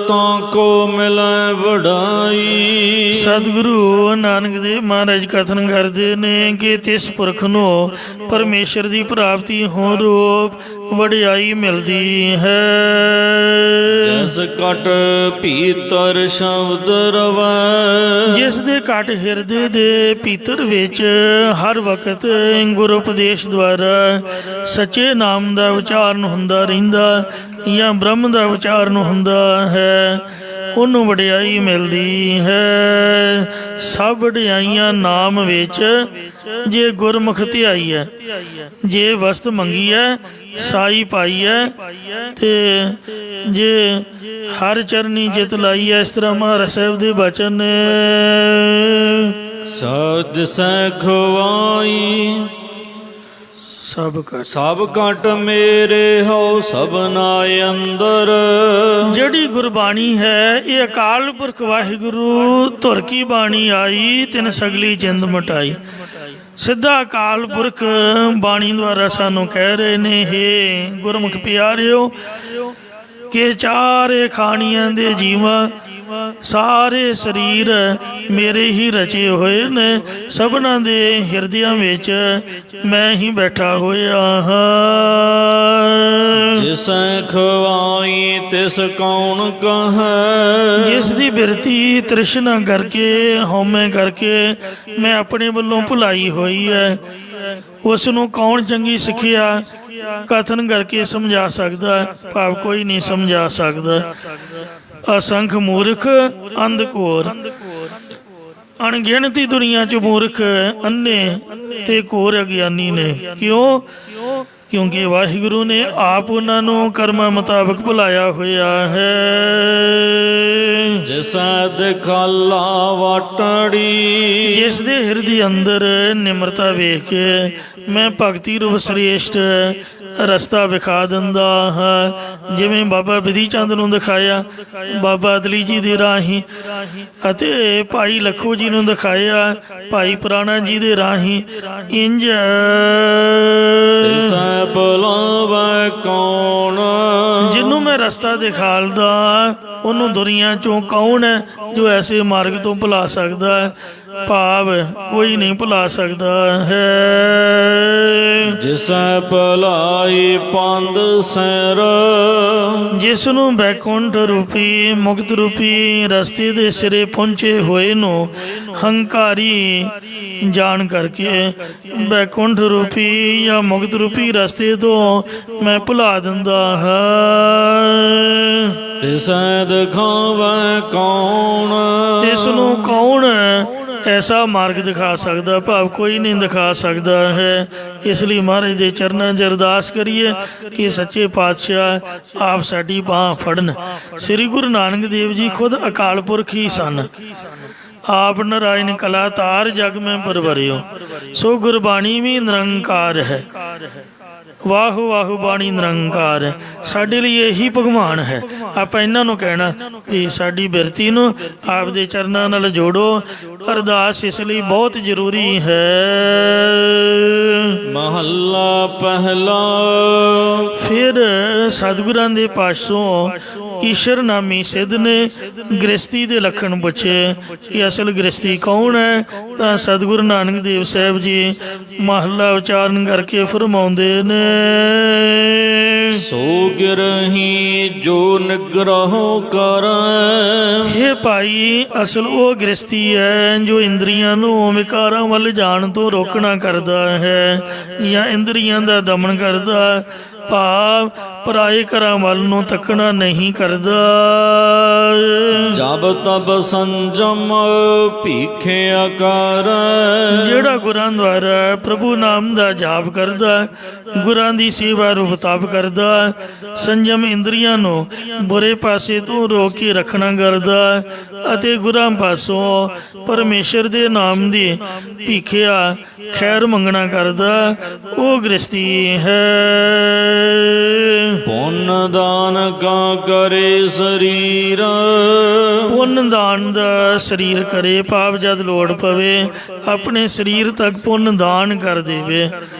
ਤਾਂ ਕੋ ਮਿਲੈ ਵਡਾਈ। ਸਤਿਗੁਰੂ ਨਾਨਕ ਦੇਵ ਮਹਾਰਾਜ ਕਥਨ ਕਰਦੇ ਨੇ ਕਿ ਤਿਸ ਪੁਰਖ ਨੂੰ ਪਰਮੇਸ਼ਰ ਦੀ ਪ੍ਰਾਪਤੀ ਹੋਣ ਰੂਪ ਵਡਿਆਈ ਮਿਲਦੀ ਹੈ। ਜਿਸ ਘਟ ਭੀਤਰ ਸ਼ਬਦ ਰਵੈ। ਜਿਸ ਦੇ ਘਟ ਹਿਰਦੇ ਦੇ ਭੀਤਰ ਵਿੱਚ ਹਰ ਵਕਤ ਗੁਰੂ ਉਪਦੇਸ਼ ਦੁਆਰਾ ਸੱਚੇ ਨਾਮ ਦਾ ਉਚਾਰਨ ਹੁੰਦਾ ਰਹਿੰਦਾ ਜਾਂ ਬ੍ਰਹਮ ਦਾ ਉਚਾਰਨ ਹੁੰਦਾ ਹੈ, ਉਹਨੂੰ ਵਡਿਆਈ ਮਿਲਦੀ ਹੈ। ਸਭ ਵਡਿਆਈਆਂ ਨਾਮ ਵਿੱਚ ਜੇ ਗੁਰਮੁਖ ਧਿਆਈ ਹੈ, ਜੇ ਵਸਤ ਮੰਗੀ ਹੈ ਸਾਈ ਪਾਈ ਹੈ, ਤੇ ਜੇ ਹਰ ਚਰਨੀ ਜਿਤ ਲਾਈ ਹੈ। ਇਸ ਤਰ੍ਹਾਂ ਮਹਾਰਾਜ ਸਾਹਿਬ ਦੇ ਬਚਨ ਨੇ। ਸਜ ਸੈ ਖਵਾਈ ਸਭ ਘਟ ਮੇਰੇ ਹੋ ਸਭਨਾ ਅੰਦਰ। ਜਿਹੜੀ ਗੁਰਬਾਣੀ ਹੈ ਇਹ ਅਕਾਲ ਪੁਰਖ ਵਾਹਿਗੁਰੂ ਧੁਰ ਕੀ ਬਾਣੀ ਆਈ, ਤਿਨ ਸਗਲੀ ਜਿੰਦ ਮਟਾਈ। ਸਿੱਧਾ ਅਕਾਲ ਪੁਰਖ ਬਾਣੀ ਦੁਆਰਾ ਸਾਨੂੰ ਕਹਿ ਰਹੇ ਨੇ, ਹੇ ਗੁਰਮੁਖ ਪਿਆਰਿਓ, ਕਿ ਚਾਰੇ ਖਾਣੀਆਂ ਦੇ ਜੀਵਾਂ ਸਾਰੇ ਸਰੀਰ ਮੇਰੇ ਹੀ ਰਚੇ ਹੋਏ ਨੇ, ਸਭਨਾਂ ਦੇ ਹਿਰਦਿਆਂ ਵਿੱਚ ਮੈਂ ਹੀ ਬੈਠਾ ਹੋਇਆ ਹਾਂ। ਜਿਸੈ ਖਵਾਈ ਤਿਸ ਕੌਣ ਕਹੈ। ਜਿਸ ਦੀ ਬਿਰਤੀ ਤ੍ਰਿਸ਼ਨਾ ਕਰਕੇ ਹਉਮੈ ਕਰਕੇ ਮੈਂ ਆਪਣੇ ਵੱਲੋਂ ਭੁਲਾਈ ਹੋਈ ਹੈ, ਉਸ ਨੂੰ ਕੌਣ ਚੰਗੀ ਸਿੱਖਿਆ ਕਥਨ ਕਰਕੇ ਸਮਝਾ ਸਕਦਾ? ਭਾਵ ਕੋਈ ਨਹੀਂ ਸਮਝਾ ਸਕਦਾ। ਅਸੰਖ ਮੂਰਖ ਅੰਧ ਘੋਰ। ਅਣਗਿਣਤੀ ਦੁਨੀਆ 'ਚ ਮੂਰਖ ਅੰਨੇ ਤੇ ਘੋਰ ਅਗਿਆਨੀ ਨੇ। ਕਿਉਂ? ਕਿਉਂਕਿ ਵਾਹਿਗੁਰੂ ਨੇ ਆਪ ਉਹਨਾਂ ਨੂੰ ਕਰਮਾਂ ਮੁਤਾਬਕ ਭੁਲਾਇਆ ਹੋਇਆ ਹੈ। ਜਿਸੈ ਦਿਖਾਲਾ ਵਾਟੜੀ। ਜਿਸ ਦੇ ਹਿਰਦੇ ਅੰਦਰ ਨਿਮਰਤਾ ਵੇਖ ਕੇ ਮੈਂ ਭਗਤੀ ਰੂਪ ਸ੍ਰੇਸ਼ਟ ਰਸਤਾ ਵਿਖਾ ਦਿੰਦਾ ਹਾਂ। ਜਿਵੇਂ ਬਾਬਾ ਬਿਧੀ ਚੰਦ ਨੂੰ ਦਿਖਾਇਆ, ਬਾਬਾ ਅਦਲੀ ਜੀ ਦੇ ਰਾਹੀਂ, ਅਤੇ ਭਾਈ ਲੱਖੋ ਜੀ ਨੂੰ ਦਿਖਾਇਆ ਭਾਈ ਪੁਰਾਣਾ ਜੀ ਦੇ ਰਾਹੀਂ। ਇੰਜ ਤਿਸੈ ਬੁਲਾਵੈ ਕੌਣ। ਜਿਹਨੂੰ ਮੈਂ ਰਸਤਾ ਦਿਖਾਲਦਾ ਉਹਨੂੰ ਦੁਨੀਆਂ ਚੋਂ ਕੌਣ ਹੈ ਜੋ ਐਸੇ ਮਾਰਗ ਤੋਂ ਭੁਲਾ ਸਕਦਾ ਹੈ? ਭਾਵ ਕੋਈ ਨਹੀਂ ਭੁਲਾ ਸਕਦਾ ਹੈ। ਜਿਸੈ ਭਲਾਈ ਪੰਦ ਸੈਰ। ਜਿਸ ਨੂੰ ਬੈਕੁੰਠ ਰੂਪੀ ਮੁਕਤ ਰੂਪੀ ਰਸਤੇ ਦੇ ਸਿਰੇ ਪਹੁੰਚੇ ਹੋਏ ਨੂੰ ਹੰਕਾਰੀ ਜਾਣ ਕਰਕੇ ਬੈਕੁੰਠ ਰੂਪੀ ਜਾਂ ਮੁਕਤ ਰੂਪੀ ਰਸਤੇ ਤੋਂ ਮੈਂ ਭੁਲਾ ਦਿੰਦਾ ਹਾਂ। ਤਿਸੈ ਦਿਖਾਵੈ ਕੌਣ। ਤਿਸ ਨੂੰ ਕੌਣ ਐਸਾ ਮਾਰਗ ਦਿਖਾ ਸਕਦਾ? ਭਾਵ ਕੋਈ ਨਹੀਂ ਦਿਖਾ ਸਕਦਾ ਹੈ। ਇਸ ਲਈ ਮਹਾਰਾਜ ਦੇ ਚਰਨਾਂ 'ਚ ਅਰਦਾਸ ਕਰੀਏ ਕਿ ਸੱਚੇ ਪਾਤਸ਼ਾਹ ਆਪ ਸਾਡੀ ਬਾਂਹ ਫੜਨ। ਸ੍ਰੀ ਗੁਰੂ ਨਾਨਕ ਦੇਵ ਜੀ ਖੁਦ ਅਕਾਲ ਪੁਰਖ ਹੀ ਸਨ। ਆਪ ਨਾਰਾਇਣ ਕਲਾ ਤਾਰ ਜਗ ਮੈਂ ਪਰਵਰਿਓ। ਸੋ ਗੁਰਬਾਣੀ ਵੀ ਨਿਰੰਕਾਰ ਹੈ। ਵਾਹੋ ਵਾਹੋ ਬਾਣੀ ਨਿਰੰਕਾਰ ਹੈ। ਸਾਡੇ ਲਈ ਇਹੀ ਭਗਵਾਨ ਹੈ। ਆਪਾਂ ਇਹਨਾਂ ਨੂੰ ਕਹਿਣਾ ਵੀ ਸਾਡੀ ਬਿਰਤੀ ਨੂੰ ਆਪ ਦੇ ਚਰਨਾਂ ਨਾਲ ਜੋੜੋ। ਅਰਦਾਸ ਇਸ ਲਈ ਬਹੁਤ ਜ਼ਰੂਰੀ ਹੈ। ਮਹੱਲਾ ਪਹਿਲਾ। ਫਿਰ ਸਤਿਗੁਰਾਂ ਦੇ ਪਾਸੋਂ ਈਸ਼ਰ ਨਾਮੀ ਸਿੱਧ ਨੇ ਗ੍ਰਸਤੀ ਦੇ ਲੱਖਣ ਪੁੱਛੇ ਕਿ ਅਸਲ ਗ੍ਰਸਤੀ ਕੌਣ ਹੈ? ਤਾਂ ਸਤਿਗੁਰੂ ਨਾਨਕ ਦੇਵ ਸਾਹਿਬ ਜੀ ਮਹੱਲਾ ਉਚਾਰਨ ਕਰਕੇ ਫਰਮਾਉਂਦੇ ਨੇ, ਸੋ ਗਿਰਹੀ ਜੋ ਨਿਗ੍ਰਹੁ ਕਰੈ। ਹੇ ਭਾਈ, ਅਸਲ ਉਹ ਗ੍ਰਸਤੀ ਹੈ ਜੋ ਇੰਦਰੀਆਂ ਨੂੰ ਵਿਕਾਰਾਂ ਵੱਲ ਜਾਣ ਤੋਂ ਰੋਕਣਾ ਕਰਦਾ ਹੈ ਜਾਂ ਇੰਦਰੀਆਂ ਦਾ ਦਮਨ ਕਰਦਾ। ਭਾਵ ਪਰਾਏ ਘਰਾਂ ਵੱਲ ਨੂੰ ਤੱਕਣਾ ਨਹੀਂ ਕਰਦਾ। ਜਬ ਤਬ ਸੰਜਮ ਭੀਖਿਆ ਕਰ। ਜਿਹੜਾ ਗੁਰਾਂ ਦੁਆਰਾ ਪ੍ਰਭੂ ਨਾਮ ਦਾ ਜਾਪ ਕਰਦਾ, ਗੁਰਾਂ ਦੀ ਸੇਵਾ ਰੂਪ ਤਪ ਕਰਦਾ, ਸੰਜਮ ਇੰਦਰੀਆਂ ਨੂੰ ਬੁਰੇ ਪਾਸੇ ਤੋਂ ਰੋਕ ਕੇ ਰੱਖਣਾ ਕਰਦਾ ਅਤੇ ਗੁਰਾਂ ਪਾਸੋਂ ਪਰਮੇਸ਼ਰ ਦੇ ਨਾਮ ਦੀ ਭੀਖਿਆ ਖੈਰ ਮੰਗਣਾ ਕਰਦਾ, ਉਹ ਗ੍ਰਸਤੀ ਹੈ। ਪੁੰਨ ਦਾਨ ਕਾ ਕਰੇ ਸਰੀਰ। ਪੁੰਨ ਦਾਨ ਦਾ ਸਰੀਰ ਕਰੇ, ਪਾਪ ਜਦ ਲੋੜ ਪਵੇ ਆਪਣੇ ਸਰੀਰ ਤੱਕ ਪੁੰਨ ਦਾਨ ਕਰ ਦੇਵੇ।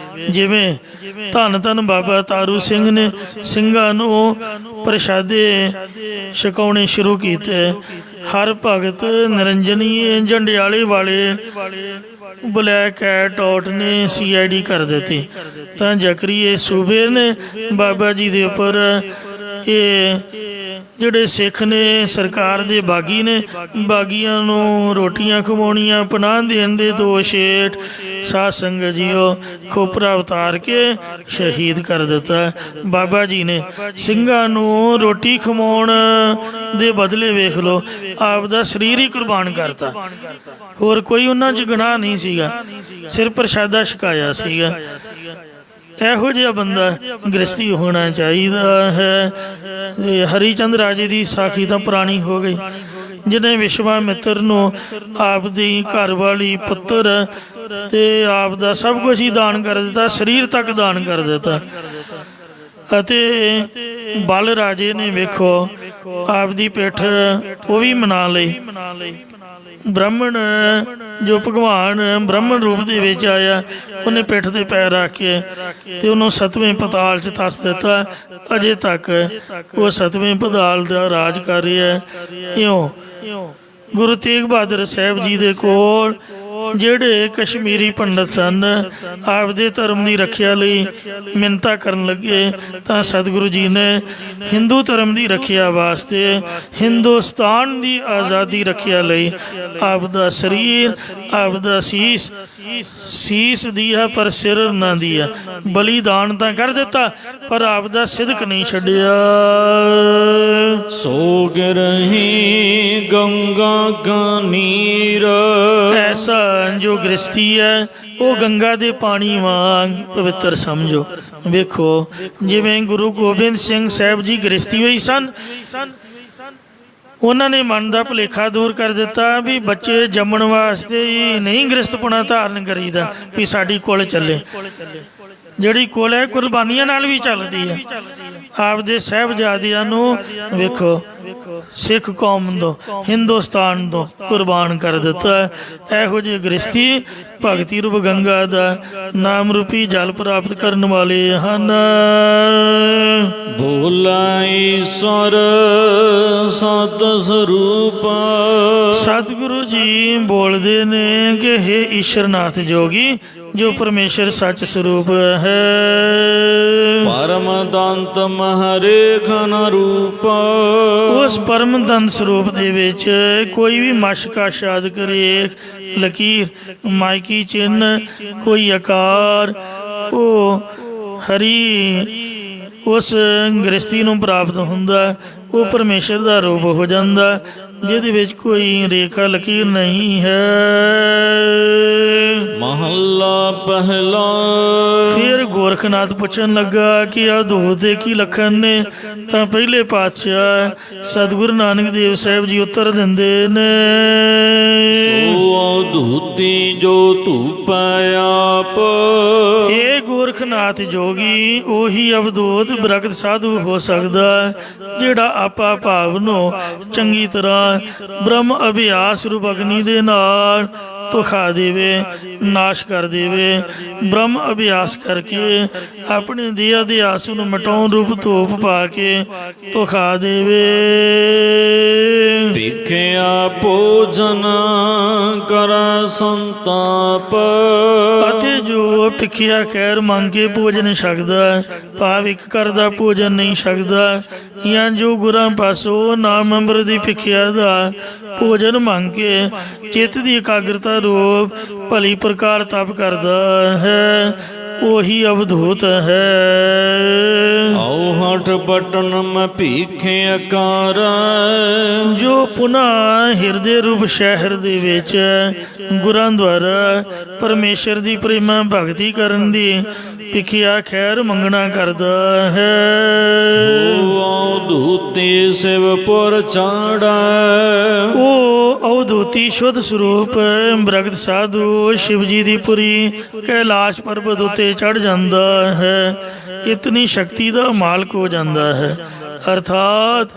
ਜਿਵੇਂ ਧੰਨ ਧੰਨ ਬਾਬਾ ਤਾਰੂ ਸਿੰਘ ਨੇ ਸਿੰਘਾਂ ਨੂੰ ਪ੍ਰਸ਼ਾਦੇ ਛਕਾਉਣੇ ਸ਼ੁਰੂ ਕੀਤੇ। ਹਰ ਭਗਤ ਨਿਰੰਜਨੀ ਜੰਡਿਆਲੇ ਵਾਲੇ ਬਲੈਕ ਕੈਟ ਆਊਟ ਨੇ CID ਕਰ ਦਿੱਤੀ, ਤਾਂ ਜ਼ਕਰੀਏ ਸੂਬੇ ਨੇ ਬਾਬਾ ਜੀ ਦੇ ਉੱਪਰ ਇਹ ਜਿਹੜੇ ਸਿੱਖ ਨੇ ਸਰਕਾਰ ਦੇ ਬਾਗੀ ਨੇ, ਬਾਗੀਆਂ ਨੂੰ ਰੋਟੀਆਂ ਖਵਾਉਣੀਆਂ ਪਨਾਹ ਦੇਣ ਦੇ ਦੋਸ਼ ਹੇਠ ਸਾਧ ਸੰਗਤ ਜੀਓ ਖੋਪਰਾ ਉਤਾਰ ਕੇ ਸ਼ਹੀਦ ਕਰ ਦਿੱਤਾ। ਬਾਬਾ ਜੀ ਨੇ ਸਿੰਘਾਂ ਨੂੰ ਰੋਟੀ ਖਵਾਉਣ ਦੇ ਬਦਲੇ ਵੇਖ ਲਓ ਆਪ ਦਾ ਸਰੀਰ ਹੀ ਕੁਰਬਾਨ ਕਰਤਾ। ਹੋਰ ਕੋਈ ਉਹਨਾਂ 'ਚ ਗੁਨਾਹ ਨਹੀਂ ਸੀਗਾ, ਸਿਰਫ ਪ੍ਰਸ਼ਾਦਾ ਛਕਾਇਆ ਸੀਗਾ। ਇਹੋ ਜਿਹਾ ਬੰਦਾ ਗ੍ਰਸਤੀ ਹੋਣਾ ਚਾਹੀਦਾ ਹੈ। ਹਰੀ ਚੰਦ ਰਾਜੇ ਦੀ ਸਾਖੀ ਤਾਂ ਪੁਰਾਣੀ ਹੋ ਗਈ, ਜਿਹਨੇ ਵਿਸ਼ਵਾਮਿੱਤਰ ਨੂੰ ਆਪ ਦੀ ਘਰਵਾਲੀ, ਪੁੱਤਰ ਤੇ ਆਪ ਦਾ ਸਭ ਕੁਝ ਹੀ ਦਾਨ ਕਰ ਦਿੱਤਾ, ਸਰੀਰ ਤੱਕ ਦਾਨ ਕਰ ਦਿੱਤਾ। ਅਤੇ ਬਲ ਰਾਜੇ ਨੇ ਵੇਖੋ ਆਪ ਦੀ ਪਿੱਠ ਉਹ ਵੀ ਮਨਾ ਲਈ। ਬ੍ਰਾਹਮਣ ਜੋ ਭਗਵਾਨ ਬ੍ਰਾਹਮਣ ਰੂਪ ਦੇ ਵਿੱਚ ਆਇਆ, ਉਹਨੇ ਪਿੱਠ ਤੇ ਪੈਰ ਰੱਖ ਕੇ ਤੇ ਉਹਨੂੰ 7ਵੇਂ ਪਤਾਲ 'ਚ ਧੱਸ ਦਿੱਤਾ। ਅਜੇ ਤੱਕ ਉਹ 7ਵੇਂ ਪਤਾਲ ਦਾ ਰਾਜ ਕਰ ਰਿਹਾ। ਇਉਂ ਗੁਰੂ ਤੇਗ ਬਹਾਦਰ ਸਾਹਿਬ ਜੀ ਦੇ ਕੋਲ ਜਿਹੜੇ ਕਸ਼ਮੀਰੀ ਪੰਡਤ ਸਨ, ਆਪਦੇ ਧਰਮ ਦੀ ਰੱਖਿਆ ਲਈ ਮਿੰਨਤਾਂ ਕਰਨ ਲੱਗੇ, ਤਾਂ ਸਤਿਗੁਰੂ ਜੀ ਨੇ ਹਿੰਦੂ ਧਰਮ ਦੀ ਰੱਖਿਆ ਵਾਸਤੇ, ਹਿੰਦੁਸਤਾਨ ਦੀ ਆਜ਼ਾਦੀ ਰੱਖਿਆ ਲਈ ਆਪਦਾ ਸਰੀਰ, ਆਪਦਾ ਸੀਸ ਦੀਆ ਪਰ ਸਿਰ ਨਾ ਦੀਆ, ਬਲੀਦਾਨ ਤਾਂ ਕਰ ਦਿੱਤਾ ਪਰ ਆਪਦਾ ਸਿਦਕ ਨਹੀਂ ਛੱਡਿਆ। ਸੋ ਗਿਰਹੀ ਗੰਗਾ ਕਾ ਨੀਰ। ਐਸਾ ਜੋ ਗ੍ਰਸਤੀ ਹੈ ਉਹ ਗੰਗਾ ਦੇ ਪਾਣੀ ਵਾਂਗ ਪਵਿੱਤਰ ਸਮਝੋ। ਵੇਖੋ ਜਿਵੇਂ ਗੁਰੂ ਗੋਬਿੰਦ ਸਿੰਘ ਸਾਹਿਬ ਜੀ ਗ੍ਰਸਤੀ ਹੋਈ ਸਨ, ਉਹਨਾਂ ਨੇ ਮਨ ਦਾ ਭੁਲੇਖਾ ਦੂਰ ਕਰ ਦਿੱਤਾ ਵੀ ਬੱਚੇ ਜੰਮਣ ਵਾਸਤੇ ਹੀ ਨਹੀਂ ਗ੍ਰਸਤਪੁਣਾ ਧਾਰਨ ਕਰੀਦਾ, ਵੀ ਸਾਡੀ ਕੁਲ ਚੱਲੇ। ਜਿਹੜੀ ਕੁਲ ਹੈ ਕੁਰਬਾਨੀਆਂ ਨਾਲ ਵੀ ਚੱਲਦੀ ਹੈ। ਆਪਦੇ ਸਾਹਿਬਜ਼ਾਦਿਆਂ ਨੂੰ ਵੇਖੋ ਸਿੱਖ ਕੌਮ ਤੋਂ, ਹਿੰਦੁਸਤਾਨ ਤੋਂ ਕੁਰਬਾਨ ਕਰ ਦਿੱਤਾ। ਇਹੋ ਜਿਹੀ ਗ੍ਰਸਤੀ ਭਗਤੀ ਰੂਪ ਗੰਗਾ ਦਾ ਨਾਮ ਰੂਪੀ ਜਲ ਪ੍ਰਾਪਤ ਕਰਨ ਵਾਲੇ ਹਨ। ਬੋਲਾ ਈਸ਼ਵਰ ਸਤ ਸਰੂਪ। ਸਤਿਗੁਰੂ ਜੀ ਬੋਲਦੇ ਨੇ ਕਿ ਹੇ ਈਸ਼ਰਨਾਥ ਜੋਗੀ, ਜੋ ਪਰਮੇਸ਼ਰ ਸੱਚ ਸਰੂਪ ਹੈ। ਪਰਮ ਦੰਤ ਮਹਰੇਖ ਨ ਰੂਪ। ਉਸ ਪਰਮ ਦੰਤ ਸਰੂਪ ਦੇ ਵਿੱਚ ਕੋਈ ਵੀ ਮਸ਼ਕਾ ਸ਼ਾਦਕ ਰੇਖ, ਲਕੀਰ, ਮਾਇਕੀ ਚਿੰਨ, ਕੋਈ ਆਕਾਰ, ਉਹ ਹਰੀ ਉਸ ਗ੍ਰਸਤੀ ਨੂੰ ਪ੍ਰਾਪਤ ਹੁੰਦਾ। ਉਹ ਪਰਮੇਸ਼ਰ ਦਾ ਰੂਪ ਹੋ ਜਾਂਦਾ, ਜਿਹਦੇ ਵਿੱਚ ਕੋਈ ਰੇਖਾ ਲਕੀਰ ਨਹੀਂ ਹੈ। ਮਹੱਲਾ ਪਹਿਲਾ। ਫਿਰ ਗੋਰਖਨਾਥ ਪੁੱਛਣ ਲੱਗਾ ਕਿ ਅਵਧੂਤ ਦੇ ਕੀ ਲੱਖਣ ਨੇ? ਤਾਂ ਪਹਿਲੇ ਪਾਤਸ਼ਾਹ ਸਤਿਗੁਰੂ ਨਾਨਕ ਦੇਵ ਸਾਹਿਬ ਜੀ ਉੱਤਰ ਦਿੰਦੇ ਨੇ, ਸੋ ਅਵਧੂਤੀ ਜੋ ਧੂਪੈ ਆਪ। ਇਹ ਗੋਰਖਨਾਥ ਜੋਗੀ ਉਹੀ ਅਵਧੂਤ ਬ੍ਰਗਤ ਸਾਧੂ ਹੋ ਸਕਦਾ ਜਿਹੜਾ ਆਪਾ ਭਾਵ ਨੂੰ ਚੰਗੀ ਤਰ੍ਹਾਂ ਬ੍ਰਹਮ ਅਭਿਆਸ ਰੂਪ ਅਗਨੀ ਦੇ ਨਾਲ ਧੋਖਾ ਦੇਵੇ, ਨਾਸ਼ ਕਰ ਦੇਵੇ। ਬ੍ਰਹਮ ਅਭਿਆਸ ਕਰਕੇ ਆਪਣੇ ਦੇਹ ਅਧਿਆਸ ਨੂੰ ਮਿਟਾਉਣ ਰੂਪ ਧੂਪ ਪਾ ਕੇ ਧੋਖਾ ਦੇਵੇ। ਭਿਖਿਆ ਭੋਜਨ ਕਰ ਸੰਤਾਪ। ਅਤੇ ਜੋ ਭਿਖਿਆ ਖੈਰ ਮੰਗ ਕੇ ਭੋਜਨ ਛਕਦਾ, ਭਾਵ ਇੱਕ ਕਰਦਾ ਭੋਜਨ ਨਹੀਂ ਛਕਦਾ, ਜਾਂ ਜੋ ਗੁਰਾਂ ਪਾਸੋਂ ਨਾਮ ਅੰਮ੍ਰਿਤ ਦੀ ਭਿਖਿਆ ਦਾ ਭੋਜਨ ਮੰਗ ਕੇ ਚਿੱਤ ਦੀ ਇਕਾਗਰਤਾ ਰੂਪ ਭਲੀ ਪ੍ਰਕਾਰ ਤਪ ਕਰਦਾ ਹੈ, ਉਹੀ ਅਵਧੂਤ ਹੈ। ਆਉ ਹਠ ਬਟਨ ਮੈਂ ਭੀਖੇ ਆਕਾਰ, ਜੋ ਪੁਨः ਹਿਰਦੇ ਰੂਪ ਸ਼ਹਿਰ ਦੇ ਵਿੱਚ ਗੁਰਾਂ ਦੁਆਰਾ ਪਰਮੇਸ਼ਰ ਦੀ ਪ੍ਰੇਮਾ ਭਗਤੀ ਕਰਨ ਦੀ ਭਿਖਿਆ ਖੈਰ ਮੰਗਣਾ ਕਰਦਾ ਹੈ। ਅਵਧੂਤੀ ਸਿਵਪੁਰ ਚਾੜੈ, ਉਹ ਅਵਧੂਤੀ ਸ਼ੁੱਧ ਸਰੂਪ ਬ੍ਰਗਤ ਸਾਧੂ ਸ਼ਿਵ ਜੀ ਦੀ ਪੁਰੀ ਕੈਲਾਸ਼ ਪਰਬਤ ਉੱਤੇ ਚੜ ਜਾਂਦਾ ਹੈ। ਇਤਨੀ ਸ਼ਕਤੀ ਦਾ ਮਾਲਕ ਹੋ ਜਾਂਦਾ ਹੈ। ਅਰਥਾਤ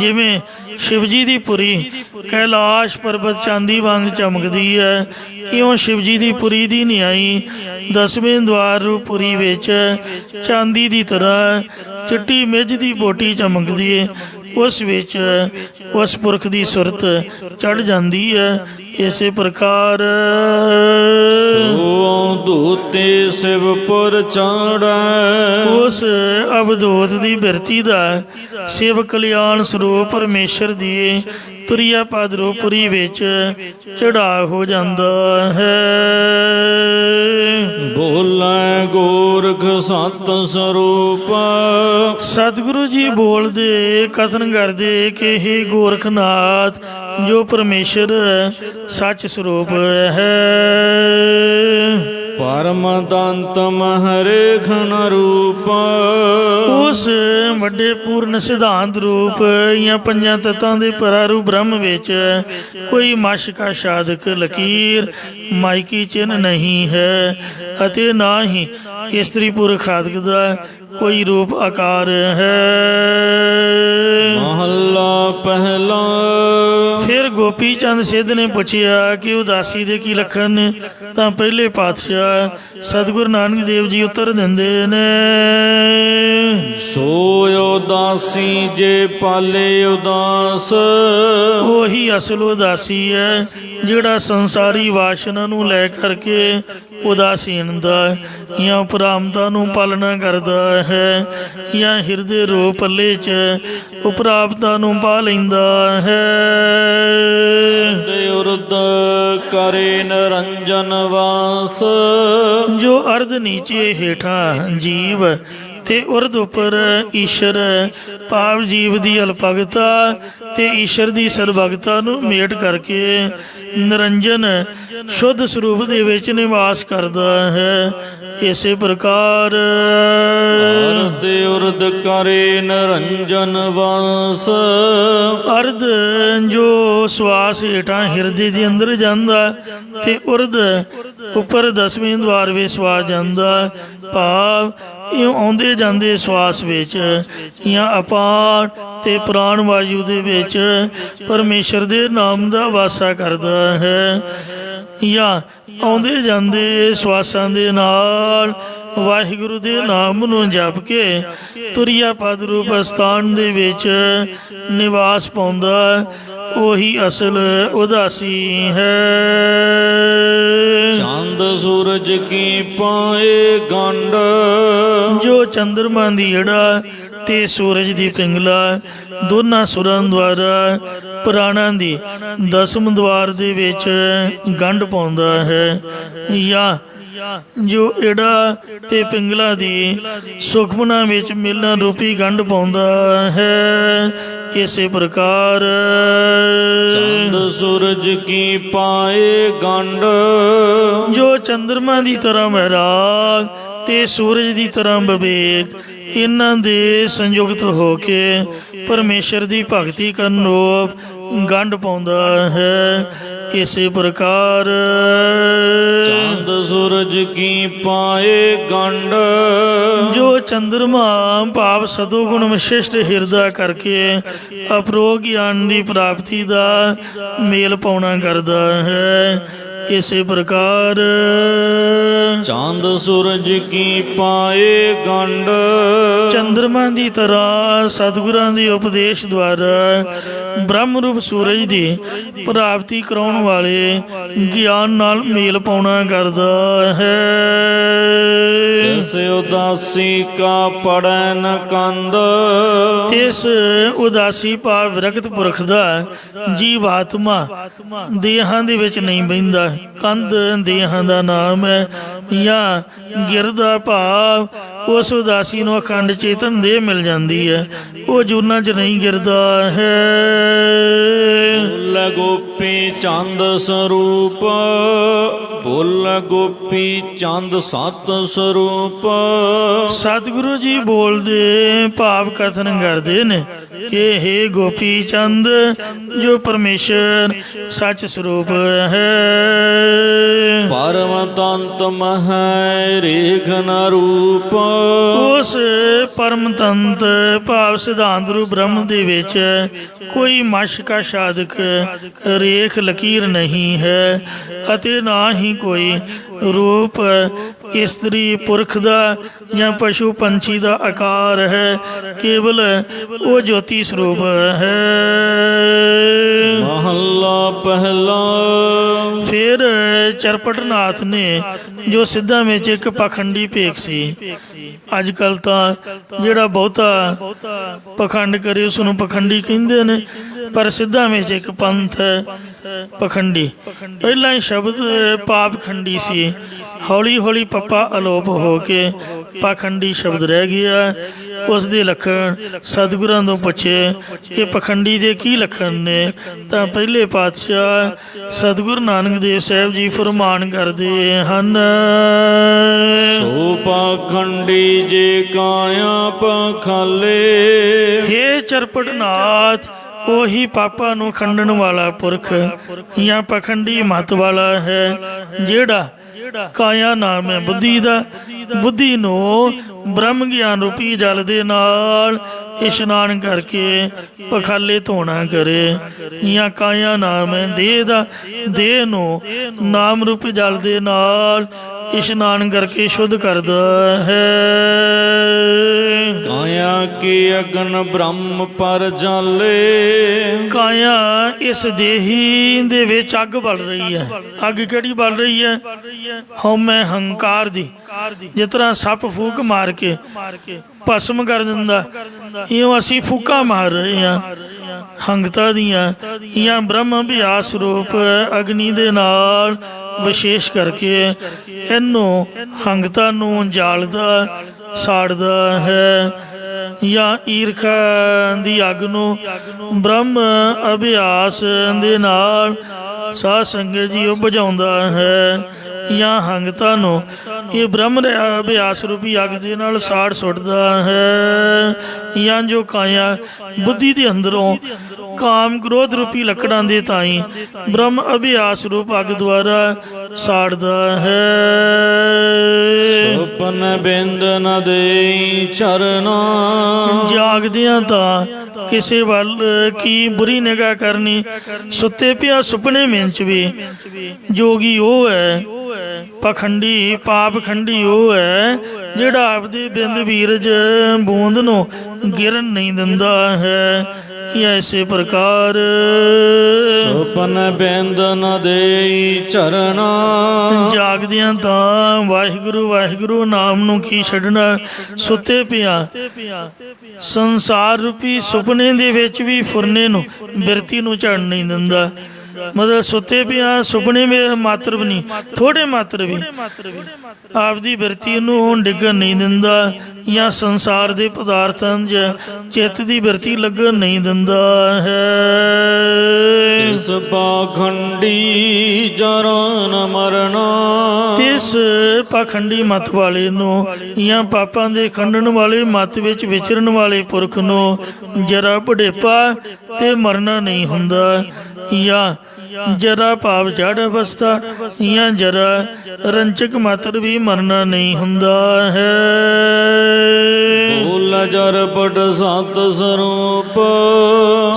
ਜਿਵੇਂ ਸ਼ਿਵ ਜੀ ਦੀ ਪੁਰੀ ਕੈਲਾਸ਼ ਪਰਬਤ ਚਾਂਦੀ ਵਾਂਗ ਚਮਕਦੀ ਹੈ, ਇਉਂ ਸ਼ਿਵ ਜੀ ਦੀ ਪੁਰੀ ਦੀ ਨਿਆਈ ਦਸਵੇਂ ਦਵਾਰ ਰੂਪ ਪੁਰੀ ਵਿੱਚ ਚਾਂਦੀ ਦੀ ਤਰ੍ਹਾਂ ਚਿੱਟੀ ਮਿੱਝ ਦੀ ਬੋਟੀ ਚਮਕਦੀ ਹੈ। ਉਸ ਵਿੱਚ ਉਸ ਪੁਰਖ ਦੀ ਸੁਰਤ ਚੜ ਜਾਂਦੀ ਹੈ। ਇਸੇ ਪ੍ਰਕਾਰ ਅਵਧੂਤੀ ਸਿਵਪੁਰ ਚਾੜੈ, ਉਸ ਅਵਧੂਤ ਦੀ ਬਿਰਤੀ ਦਾ ਸਿਵ ਕਲਿਆਣ ਸਰੂਪ ਪਰਮੇਸ਼ਰ ਦੀ ਤੁਰਿਆ ਪਦ ਰੂਪੁਰੀ ਵਿੱਚ ਚੜਾ ਹੋ ਜਾਂਦਾ ਹੈ। ਬੋਲੇ ਗੋਰਖ ਸਤ ਸਰੂਪ, ਸਤਿਗੁਰੂ ਜੀ ਬੋਲਦੇ ਕਥਨ ਕਰਦੇ ਕਿ ਹੇ ਗੋਰਖਨਾਥ, ਜੋ ਪਰਮੇਸ਼ਰ ਸੱਚ ਸਰੂਪ ਹੈ। ਪਰਮ ਦੰਤ ਮਹਰੇ ਘਨ ਰੂਪ, ਉਸ ਵੱਡੇ ਪੂਰਨ ਸਿਧਾਂਤ ਰੂਪ ਜਾਂ ਪੰਜਾਂ ਤੱਤਾਂ ਦੇ ਪਰਾਰੂਪ ਬ੍ਰਹਮ ਵਿੱਚ ਕੋਈ ਮਸ਼ਕਾ ਸਾਧਕ ਲਕੀਰ ਮਾਇਕੀ ਚਿੰਨ੍ਹ ਨਹੀਂ ਹੈ, ਅਤੇ ਨਾ ਹੀ ਇਸਤਰੀ ਪੁਰਖ ਆਦਿਕ ਦਾ ਕੋਈ ਰੂਪ ਆਕਾਰ ਹੈ। ਮਹੱਲਾ ਪਹਿਲਾ। ਫਿਰ ਗੋਪੀ ਚੰਦ ਸਿੱਧ ਨੇ ਪੁੱਛਿਆ ਕਿ ਉਦਾਸੀ ਦੇ ਕੀ ਲੱਖਣ ਨੇ? ਤਾਂ ਪਹਿਲੇ ਪਾਤਸ਼ਾਹ ਸਤਿਗੁਰੂ ਨਾਨਕ ਦੇਵ ਜੀ ਉੱਤਰ ਦਿੰਦੇ ਨੇ, ਸੋਇ ਉਦਾਸੀ ਜੇ ਪਾਲੇ ਉਦਾਸ, ਉਹੀ ਅਸਲ ਉਦਾਸੀ ਹੈ ਜਿਹੜਾ ਸੰਸਾਰੀ ਵਾਸ਼ਨਾ ਨੂੰ ਲੈ ਕਰਕੇ ਉਦਾਸੀਨਤਾ ਜਾਂ ਉਪਰਾਮਤਾ ਨੂੰ ਪਾਲਣਾ ਕਰਦਾ ਹੈ, ਜਾਂ ਹਿਰਦੇ ਰੂਪ ਪੱਲੇ 'ਚ ਉਪਰਾਮਤਾ ਨੂੰ ਪਾ ਲੈਂਦਾ ਹੈ। ਉਰਦ ਕਰੇ ਨਿਰੰਜਨ ਵਾਸ, ਜੋ ਅਰਧ ਨੀਚੇ ਹੇਠਾਂ ਜੀਵ ਤੇ ਉਰਧ ਉੱਪਰ ਈਸ਼ਰ ਭਾਵ ਜੀਵ ਦੀ ਅਲਪਗਤਾ ਤੇ ਈਸ਼ਰ ਦੀ ਸਰਬਗਤਾ ਨੂੰ ਮੇਟ ਕਰਕੇ ਨਿਰੰਜਨ ਸ਼ੁੱਧ ਸਰੂਪ ਦੇ ਵਿੱਚ ਨਿਵਾਸ ਕਰਦਾ ਹੈ। ਇਸੇ ਪ੍ਰਕਾਰ ਅਰਧ ਉਰਦ ਕਰੇ ਨਿਰੰਜਨ ਵਾਸ, ਅਰਧ ਜੋ ਸਵਾਸ ਹੇਠਾਂ ਹਿਰਦੇ ਦੇ ਅੰਦਰ ਜਾਂਦਾ ਤੇ ਉਰਧ ਉੱਪਰ ਦਸਵੇਂ ਦਵਾਰ ਵਿੱਚ ਸਵਾਸ ਜਾਂਦਾ, ਭਾਵ ਇਉਂ ਆਉਂਦੇ ਜਾਂਦੇ ਸਵਾਸ ਵਿੱਚ ਜਾਂ ਅਪਾਨ ਤੇ ਪ੍ਰਾਣ ਵਾਯੂ ਦੇ ਵਿੱਚ ਪਰਮੇਸ਼ਰ ਦੇ ਨਾਮ ਦਾ ਵਾਸਾ ਕਰਦਾ ਹੈ, ਜਾਂ ਆਉਂਦੇ ਜਾਂਦੇ ਸਵਾਸਾਂ ਦੇ ਨਾਲ ਵਾਹਿਗੁਰੂ ਦੇ ਨਾਮ ਨੂੰ ਜਪ ਕੇ ਤੁਰਿਆ ਪਦ ਰੂਪ ਸਥਾਨ ਦੇ ਵਿੱਚ ਨਿਵਾਸ ਪਾਉਂਦਾ, ਉਹੀ ਅਸਲ ਉਦਾਸੀ ਹੈ। ਚੰਦ ਸੂਰਜ ਕੀ ਪਾਏ ਗੰਢ, ਜੋ ਚੰਦਰਮਾ ਦੀ ਏੜਾ ਤੇ ਸੂਰਜ ਦੀ ਪਿੰਗਲਾ ਦੋਨਾਂ ਸੁਰਾਂ ਦੁਆਰਾ ਪ੍ਰਾਣਾਂ ਦੀ ਦਸਮ ਦਵਾਰ ਦੇ ਵਿੱਚ ਗੰਢ ਪਾਉਂਦਾ ਹੈ, ਜਾਂ ਜੋ ਏੜਾ ਤੇ ਪਿੰਗਲਾ ਦੀ ਸੁਖਮਨਾ ਵਿੱਚ ਮਿਲਣ ਰੂਪੀ ਗੰਢ ਪਾਉਂਦਾ ਹੈ। ਇਸੇ ਪ੍ਰਕਾਰ ਚੰਦ ਸੂਰਜ ਕੀ ਪਾਏ ਗੰਢ, ਜੋ ਚੰਦਰਮਾ ਦੀ ਤਰ੍ਹਾਂ ਵੈਰਾਗ ਤੇ ਸੂਰਜ ਦੀ ਤਰ੍ਹਾਂ ਵਿਵੇਕ, ਇਹਨਾਂ ਦੇ ਸੰਯੁਕਤ ਹੋ ਕੇ ਪਰਮੇਸ਼ਰ ਦੀ ਭਗਤੀ ਕਰਨ ਰੂਪ ਗੰਢ ਪਾਉਂਦਾ ਹੈ। ਇਸੇ ਪ੍ਰਕਾਰ ਚੰਦ ਸੂਰਜ ਕੀ ਪਾਏ ਗੰਢ, ਜੋ ਚੰਦਰਮਾ ਭਾਵ ਸਤੋਗੁਣ ਵਿਸ਼ਿਸ਼ਟ ਹਿਰਦਾ ਕਰਕੇ ਅਪਰੋਗ ਗਿਆਨ ਦੀ ਪ੍ਰਾਪਤੀ ਦਾ ਮੇਲ ਪਾਉਣਾ ਕਰਦਾ ਹੈ। ਇਸੇ ਪ੍ਰਕਾਰ ਚੰਦ ਸੂਰਜ ਕੀ ਪਾਏ ਗੰਢ, ਚੰਦਰਮਾ ਦੀ ਤਰ੍ਹਾਂ ਸਤਿਗੁਰਾਂ ਦੇ ਉਪਦੇਸ਼ ਦੁਆਰਾ ਬ੍ਰਹਮ ਰੂਪ ਸੂਰਜ ਦੀ ਪ੍ਰਾਪਤੀ ਕਰਾਉਣ ਵਾਲੇ ਗਿਆਨ ਨਾਲ ਮੇਲ ਪਾਉਣਾ ਕਰਦਾ ਹੈ। ਤਿਸ ਉਦਾਸੀ ਕਾ ਪੜੈ ਨ ਕੰਦ, ਤਿਸ ਉਦਾਸੀ ਭਾਵ ਵਿਰਕਤ ਪੁਰਖ ਦਾ ਜੀਵ ਆਤਮਾ ਦੇਹਾਂ ਦੇ ਵਿੱਚ ਨਹੀਂ ਬਹਿੰਦਾ। ਕੰਧ ਦੇਹਾਂ ਦਾ ਨਾਮ ਹੈ, ਜਾਂ ਗਿਰ ਦਾ ਭਾਵ ਉਸ ਉਦਾਸੀ ਨੂੰ ਅਖੰਡ ਚੇਤਨ ਦੇਹ ਮਿਲ ਜਾਂਦੀ ਹੈ, ਉਹ ਜੂਨਾਂ 'ਚ ਨਹੀਂ ਗਿਰਦਾ ਹੈ। ਭੁੱਲ ਗੋਪੀ ਚੰਦ ਸਰੂਪ, ਭੁੱਲ ਗੋਪੀ ਚੰਦ ਸਤ ਸਰੂਪ। ਸਤਿਗੁਰੂ ਜੀ ਬੋਲਦੇ ਭਾਵ ਕਥਨ ਕਰਦੇ ਨੇ ਕਿ ਹੇ ਗੋਪੀ ਚੰਦ, ਜੋ ਪਰਮੇਸ਼ਰ ਸੱਚ ਸਰੂਪ ਹੈ। ਪਰਮ ਤੰਤ ਮਹਿ ਰੇਖ ਨ ਰੂਪ, ਉਸ ਪਰਮ ਤੰਤ ਭਾਵ ਸਿਧਾਂਤ ਰੂਪ ਬ੍ਰਹਮ ਦੇ ਵਿੱਚ ਕੋਈ ਮਸ਼ ਕਾ ਸਾਧਕ ਰੇਖ ਲਕੀਰ ਨਹੀਂ ਹੈ, ਅਤੇ ਨਾ ਹੀ ਕੋਈ ਰੂਪ ਇਸਤਰੀ ਪੁਰਖ ਦਾ ਜਾਂ ਪਸ਼ੂ ਪੰਛੀ ਦਾ ਆਕਾਰ ਹੈ, ਕੇਵਲ ਉਹ ਜੋਤੀ ਸਰੂਪ ਹੈ। ਮਹੱਲਾ ਪਹਿਲਾ। ਫਿਰ ਚਰਪਟਨਾਥ ਨੇ, ਜੋ ਸਿੱਧਾਂ ਵਿੱਚ ਇੱਕ ਪਖੰਡੀ ਭੇਖ ਸੀ, ਅੱਜ ਕੱਲ ਤਾਂ ਜਿਹੜਾ ਬਹੁਤਾ ਪਖੰਡ ਕਰੇ ਉਸ ਨੂੰ ਪਖੰਡੀ ਕਹਿੰਦੇ ਨੇ, ਪਰ ਸਿੱਧਾਂ ਵਿੱਚ ਇੱਕ ਪੰਥ ਹੈ ਪਖੰਡੀ। ਪਹਿਲਾਂ ਹੀ ਸ਼ਬਦ ਪਾਪਖੰਡੀ ਸੀ, ਹੌਲੀ ਹੌਲੀ ਪੱਪਾ ਅਲੋਪ ਹੋ ਕੇ ਪਾਖੰਡੀ ਸ਼ਬਦ ਰਹਿ ਗਿਆ। ਉਸ ਦੇ ਲੱਖਣ ਸਤਿਗੁਰਾਂ ਤੋਂ ਪੁੱਛੇ ਕਿ ਪਖੰਡੀ ਦੇ ਕੀ ਲੱਖਣ ਨੇ, ਤਾਂ ਪਹਿਲੇ ਪਾਤਸ਼ਾਹ ਸਤਿਗੁਰੂ ਨਾਨਕ ਦੇਵ ਸਾਹਿਬ ਜੀ ਫਰਮਾਨ ਕਰਦੇ ਹਨ, ਸੋ ਪਾਖੰਡੀ ਜੇ ਕਾਇਆ ਪਖਾਲੇ। ਹੇ ਚਰਪਟਨਾਥ, ਉਹੀ ਪਾਪਾਂ ਨੂੰ ਖੰਡਣ ਵਾਲਾ ਪੁਰਖ ਜਾਂ ਪਖੰਡੀ ਮਤ ਵਾਲਾ ਹੈ, ਜਿਹੜਾ ਕਾਇਆ ਨਾਮ ਹੈ ਬੁੱਧੀ ਦਾ, ਬੁੱਧੀ ਨੂੰ ਬ੍ਰਹਮ ਗਿਆਨ ਰੂਪੀ ਜਲ ਦੇ ਨਾਲ ਇਸ਼ਨਾਨ ਕਰਕੇ ਪਖਾਲੇ ਧੋਣਾ ਕਰੇ। ਜਾਂ ਕਾਇਆ ਨਾਮ ਹੈ ਦੇਹ ਦਾ, ਦੇਹ ਨੂੰ ਨਾਮ ਰੂਪੀ ਜਲ ਦੇ ਨਾਲ ਇਸ਼ਨਾਨ ਕਰਕੇ ਸ਼ੁੱਧ ਕਰਦਾ ਹੈ। ਕਾਇਆ ਕੇ ਅਗਨ ਬ੍ਰਹਮ ਪਰ ਜਾਲੇ, ਕਾਇਆ ਇਸ ਦੇਹੀ ਦੇ ਵਿੱਚ ਅੱਗ ਬਲ ਰਹੀ ਹੈ। ਅੱਗ ਕਿਹੜੀ ਬਲ ਰਹੀ ਹੈ? ਹਉਮੈ ਹੰਕਾਰ ਦੀ। ਜਿਸ ਤਰ੍ਹਾਂ ਸੱਪ ਫੂਕ ਮਾਰ ਕੇ ਭਸਮ ਕਰ ਦਿੰਦਾ, ਇਉਂ ਅਸੀਂ ਫੂਕਾਂ ਮਾਰ ਰਹੇ ਹਾਂ ਹੰਗਤਾ ਦੀਆਂ, ਜਾਂ ਬ੍ਰਹਮ ਅਭਿਆਸ ਰੂਪ ਅਗਨੀ ਦੇ ਨਾਲ ਵਿਸ਼ੇਸ਼ ਕਰਕੇ ਇਹਨੂੰ ਹੰਗਤਾ ਨੂੰ ਜਾਲਦਾ ਸਾੜਦਾ ਹੈ। ਜਾਂ ਈਰਖਾ ਦੀ ਅੱਗ ਨੂੰ ਬ੍ਰਹਮ ਅਭਿਆਸ ਦੇ ਨਾਲ ਸਾਧ ਸੰਗਤ ਜੀ ਉਹ ਬੁਝਾਉਂਦਾ ਹੈ। ਜਾਂ ਹੰਗਤਾ ਨੂੰ ਇਹ ਬ੍ਰਹਮ ਅਭਿਆਸ ਰੂਪੀ ਅੱਗ ਦੇ ਨਾਲ ਸਾੜ ਸੁੱਟਦਾ ਹੈ। ਜਾਂ ਜੋ ਕਾਇਆ ਬੁੱਧੀ ਦੇ ਅੰਦਰੋਂ ਕਾਮ ਕ੍ਰੋਧ ਰੂਪੀ ਲੱਕੜਾਂ ਦੇ ਤਾਈ ਬ੍ਰਹਮ ਅਭਿਆਸ ਰੂਪ ਅੱਗ ਦੁਆਰਾ ਸਾੜਦਾ ਹੈ। ਸੁਪਨ ਬਿੰਦ ਨ ਦੇਈ ਚਰਨਾ, ਜਾਗਦਿਆਂ ਤਾਂ ਕਿਸੇ ਵੱਲ ਕੀ ਬੁਰੀ ਨਿਗਾਹ ਕਰਨੀ, ਸੁੱਤੇ ਪਿਆ ਸੁਪਨੇ ਵਿੱਚ ਵੀ ਜੋਗੀ ਉਹ ਹੈ, ਪਖੰਡੀ ਪਾਪਖੰਡੀ ਉਹ ਹੈ, ਜਿਹੜਾ ਆਪਦੇ ਬਿੰਦ ਵੀਰਜ ਬੂੰਦ ਨੂੰ ਗਿਰਨ ਨਹੀਂ ਦਿੰਦਾ ਹੈ। ਐਸੇ ਪ੍ਰਕਾਰ ਸੁਪਨ ਬਿੰਦ ਨ ਦੇਈ ਚਰਨਾ, ਜਾਗਦਿਆਂ ਤਾਂ ਵਾਹਿਗੁਰੂ ਵਾਹਿਗੁਰੂ ਨਾਮ ਨੂੰ ਕੀ ਛੱਡਣਾ, ਸੁੱਤੇ ਪਿਆ ਸੰਸਾਰ ਰੂਪੀ ਸੁਪਨੇ ਦੇ ਵਿੱਚ ਵੀ ਫੁਰਨੇ ਨੂੰ ਬਿਰਤੀ ਨੂੰ ਝੜ ਨਹੀਂ ਦਿੰਦਾ। ਮਤਲਬ ਸੁੱਤੇ ਪਿਆ ਸੁਪਨੇ ਵਿੱਚ ਮਾਤਰ ਵੀ ਨਹੀਂ, ਥੋੜੇ ਮਾਤਰ ਵੀ ਆਪਦੀ ਬਿਰਤੀ ਨੂੰ ਡਿੱਗਣ ਨਹੀਂ ਦਿੰਦਾ, ਜਾਂ ਸੰਸਾਰ ਦੇ ਪਦਾਰਥਾਂ 'ਚ ਚਿੱਤ ਦੀ ਬਿਰਤੀ ਲੱਗਣ ਨਹੀਂ ਦਿੰਦਾ ਹੈ। ਤਿਸ ਪਾਖੰਡੀ ਜਰਾ ਨ ਮਰਨਾ, ਤਿਸ ਪਾਖੰਡੀ ਮਤ ਵਾਲੇ ਨੂੰ ਜਾਂ ਪਾਪਾਂ ਦੇ ਖੰਡਣ ਵਾਲੇ ਮਤ ਵਿੱਚ ਵਿਚਰਨ ਵਾਲੇ ਪੁਰਖ ਨੂੰ ਜਰਾ ਬੁਢੇਪਾ ਤੇ ਮਰਨਾ ਨਹੀਂ ਹੁੰਦਾ। ਜਾਂ ਜਰਾ ਭਾਵ ਜੜ ਅਵਸਥਾ, ਜਾਂ ਜਰਾ ਰੰਚਕ ਮਾਤਰ ਵੀ ਮਰਨਾ ਨਹੀਂ ਹੁੰਦਾ ਹੈ। ਬੋਲ ਜਰਪਟ ਸਤ ਸਰੂਪ,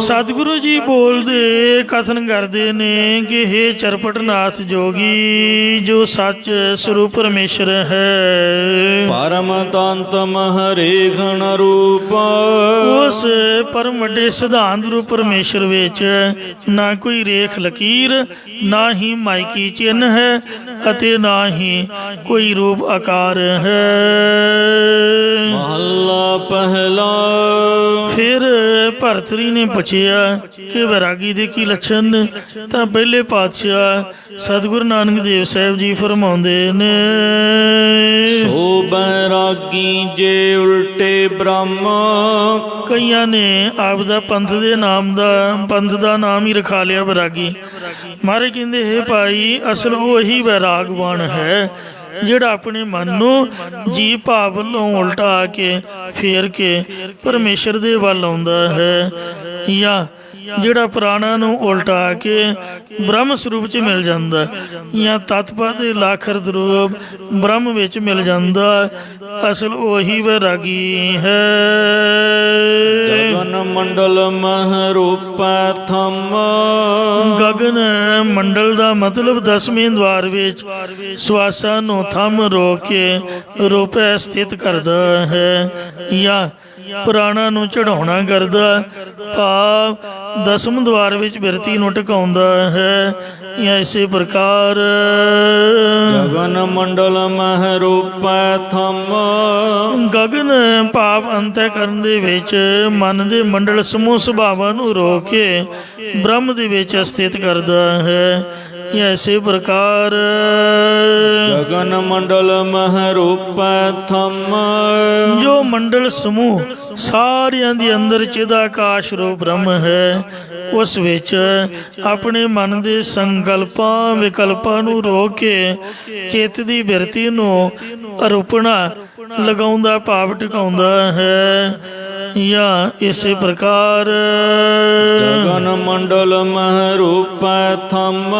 ਸਤਿਗੁਰੂ ਜੀ ਬੋਲਦੇ ਕਥਨ ਕਰਦੇ ਨੇ ਕਿ ਹੇ ਚਰਪਟਨਾਥ ਜੋਗੀ, ਜੋ ਸੱਚ ਸਰੂਪ ਪਰਮੇਸ਼ਰ ਹੈ, ਪਰਮ ਤੰਤ ਮਹਰੇਖ ਨ ਰੂਪ, ਉਸ ਪਰਮ ਵੱਡੇ ਸਿਧਾਂਤ ਰੂਪ ਪਰਮੇਸ਼ਰ ਵਿੱਚ ਨਾ ਕੋਈ ਰੇਖ ਲਕੀਰ, ਨਾ ਹੀ ਮਾਇਕੀ ਚਿੰਨ੍ਹ ਹੈ, ਅਤੇ ਨਾ ਹੀ ਕੋਈ ਰੂਪ ਆਕਾਰ ਹੈ। ਮਹੱਲਾ ਪਹਿਲਾ। ਫਿਰ ਭਰਤਰੀ ਨੇ ਪੁੱਛਿਆ ਕਿ ਵੈਰਾਗੀ ਦੇ ਕੀ ਲੱਛਣ ਨੇ, ਤਾਂ ਪਹਿਲੇ ਪਾਤਸ਼ਾਹ ਸਤਿਗੁਰੂ ਨਾਨਕ ਦੇਵ ਸਾਹਿਬ ਜੀ ਫਰਮਾਉਂਦੇ ਨੇ, ਸੋ ਬੈਰਾਗੀ ਜੇ ਉਲਟੇ ਬ੍ਰਹਮ। ਕਈਆਂ ਨੇ ਆਪ ਦਾ ਪੰਥ ਦਾ ਨਾਮ ਹੀ ਰਖਾ ਲਿਆ ਵੈਰਾਗੀ। ਮਹਾਰਾਜ ਕਹਿੰਦੇ ਹੈ ਭਾਈ, ਅਸਲ ਉਹੀ ਵੈਰਾਗਵਾਨ ਹੈ ਜਿਹੜਾ ਆਪਣੇ ਮਨ ਨੂੰ ਜੀਵ ਭਾਵ ਵੱਲੋਂ ਉਲਟਾ ਕੇ ਫੇਰ ਕੇ ਪਰਮੇਸ਼ਰ ਦੇ ਵੱਲ ਆਉਂਦਾ ਹੈ, ਜਾਂ ਜਿਹੜਾ ਪ੍ਰਾਣਾਂ ਨੂੰ ਉਲਟਾ ਕੇ ਬ੍ਰਹਮ ਸਰੂਪ 'ਚ ਮਿਲ ਜਾਂਦਾ, ਜਾਂ ਤਤਪਦ ਦੇ ਲਾਖਰਤ ਰੂਪ ਬ੍ਰਹਮ ਵਿੱਚ ਮਿਲ ਜਾਂਦਾ, ਅਸਲ ਉਹੀ ਵੈਰਾਗੀ ਹੈ। ਗਗਨ ਮੰਡਲ ਮਹ ਰੂਪੈ ਥੰਮ। ਗਗਨ ਮੰਡਲ ਦਾ ਮਤਲਬ 10ਵੇਂ ਦਵਾਰ ਵਿੱਚ ਸਵਾਸਾਂ ਨੂੰ ਥੰਮ ਰੋਕ ਕੇ ਰੂਪੈ ਸਥਿਤ ਕਰਦਾ ਹੈ, ਜਾਂ ਪ੍ਰਾਣਾਂ ਨੂੰ ਚੜਾਉਣਾ ਕਰਦਾ, ਭਾਵ 10ਵੇਂ ਦਵਾਰ ਵਿੱਚ ਬਿਰਤੀ ਨੂੰ ਟਿਕਾਉਂਦਾ ਹੈ। ਜਾਂ ਇਸੇ ਪ੍ਰਕਾਰ ਗਗਨ ਮੰਡਲ ਮਹ ਰੂਪੈ ਥੰਮ। ਗਗਨ ਭਾਵ ਅੰਤःਕਰਨ ਦੇ ਵਿੱਚ ਮਨ ਦੇ ਮੰਡਲ ਸਮੂਹ ਸੁਭਾਵਾਂ ਨੂੰ ਰੋਕ ਕੇ ਬ੍ਰਹਮ ਦੇ ਵਿੱਚ ਸਥਿਤ ਕਰਦਾ ਹੈ। ਐਸੇ ਪ੍ਰਕਾਰ ਗਗਨ ਮੰਡਲ ਮਹ ਰੂਪੈ ਥੰਮ। ਜੋ ਮੰਡਲ ਸਮੂਹ ਸਾਰਿਆਂ ਦੇ ਅੰਦਰ ਚਿਦਾਕਾਸ਼ ਰੂਪ ਬ੍ਰਹਮ ਹੈ, ਉਸ ਵਿੱਚ ਆਪਣੇ ਮਨ ਦੇ ਸੰਕਲਪਾਂ ਵਿਕਲਪਾਂ ਨੂੰ ਰੋਕ ਕੇ ਚਿੱਤ ਦੀ ਬਿਰਤੀ ਨੂੰ ਅਰੁਪਣਾ ਲਗਾਉਂਦਾ ਭਾਵ ਟਿਕਾਉਂਦਾ ਹੈ। ਜਾਂ ਇਸੇ ਪ੍ਰਕਾਰ ਗਗਨ ਮੰਡਲ ਮਹ ਰੂਪੈ ਥੰਮ।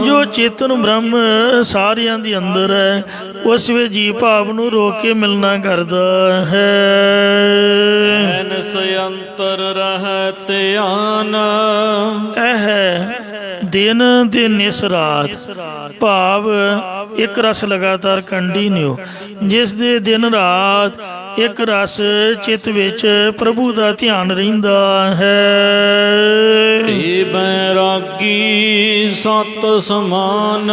ਜੋ ਚੇਤਨ ਬ੍ਰਹਮ ਸਾਰਿਆਂ ਦੇ ਅੰਦਰ ਹੈ, ਉਸ ਵਿੱਚ ਜੀਵ ਭਾਵ ਨੂੰ ਰੋਕ ਕੇ ਮਿਲਣਾ ਕਰਦਾ ਹੈ। ਐਨਸ ਅੰਤਰ ਰਹਿ ਧਿਆਨ। ਇਹ ਦਿਨ ਤੇ ਨਿਸ ਰਾਤ ਭਾਵ ਇੱਕ ਰਸ ਲਗਾਤਾਰ ਕੰਟੀਨਿਊ, ਜਿਸ ਦੇ ਦਿਨ ਰਾਤ ਇੱਕ ਰਸ ਚਿੱਤ ਵਿੱਚ ਪ੍ਰਭੂ ਦਾ ਧਿਆਨ ਰਹਿੰਦਾ ਹੈ। ਤੇ ਬੈਰਾਗੀ ਸਤ ਸਮਾਨ।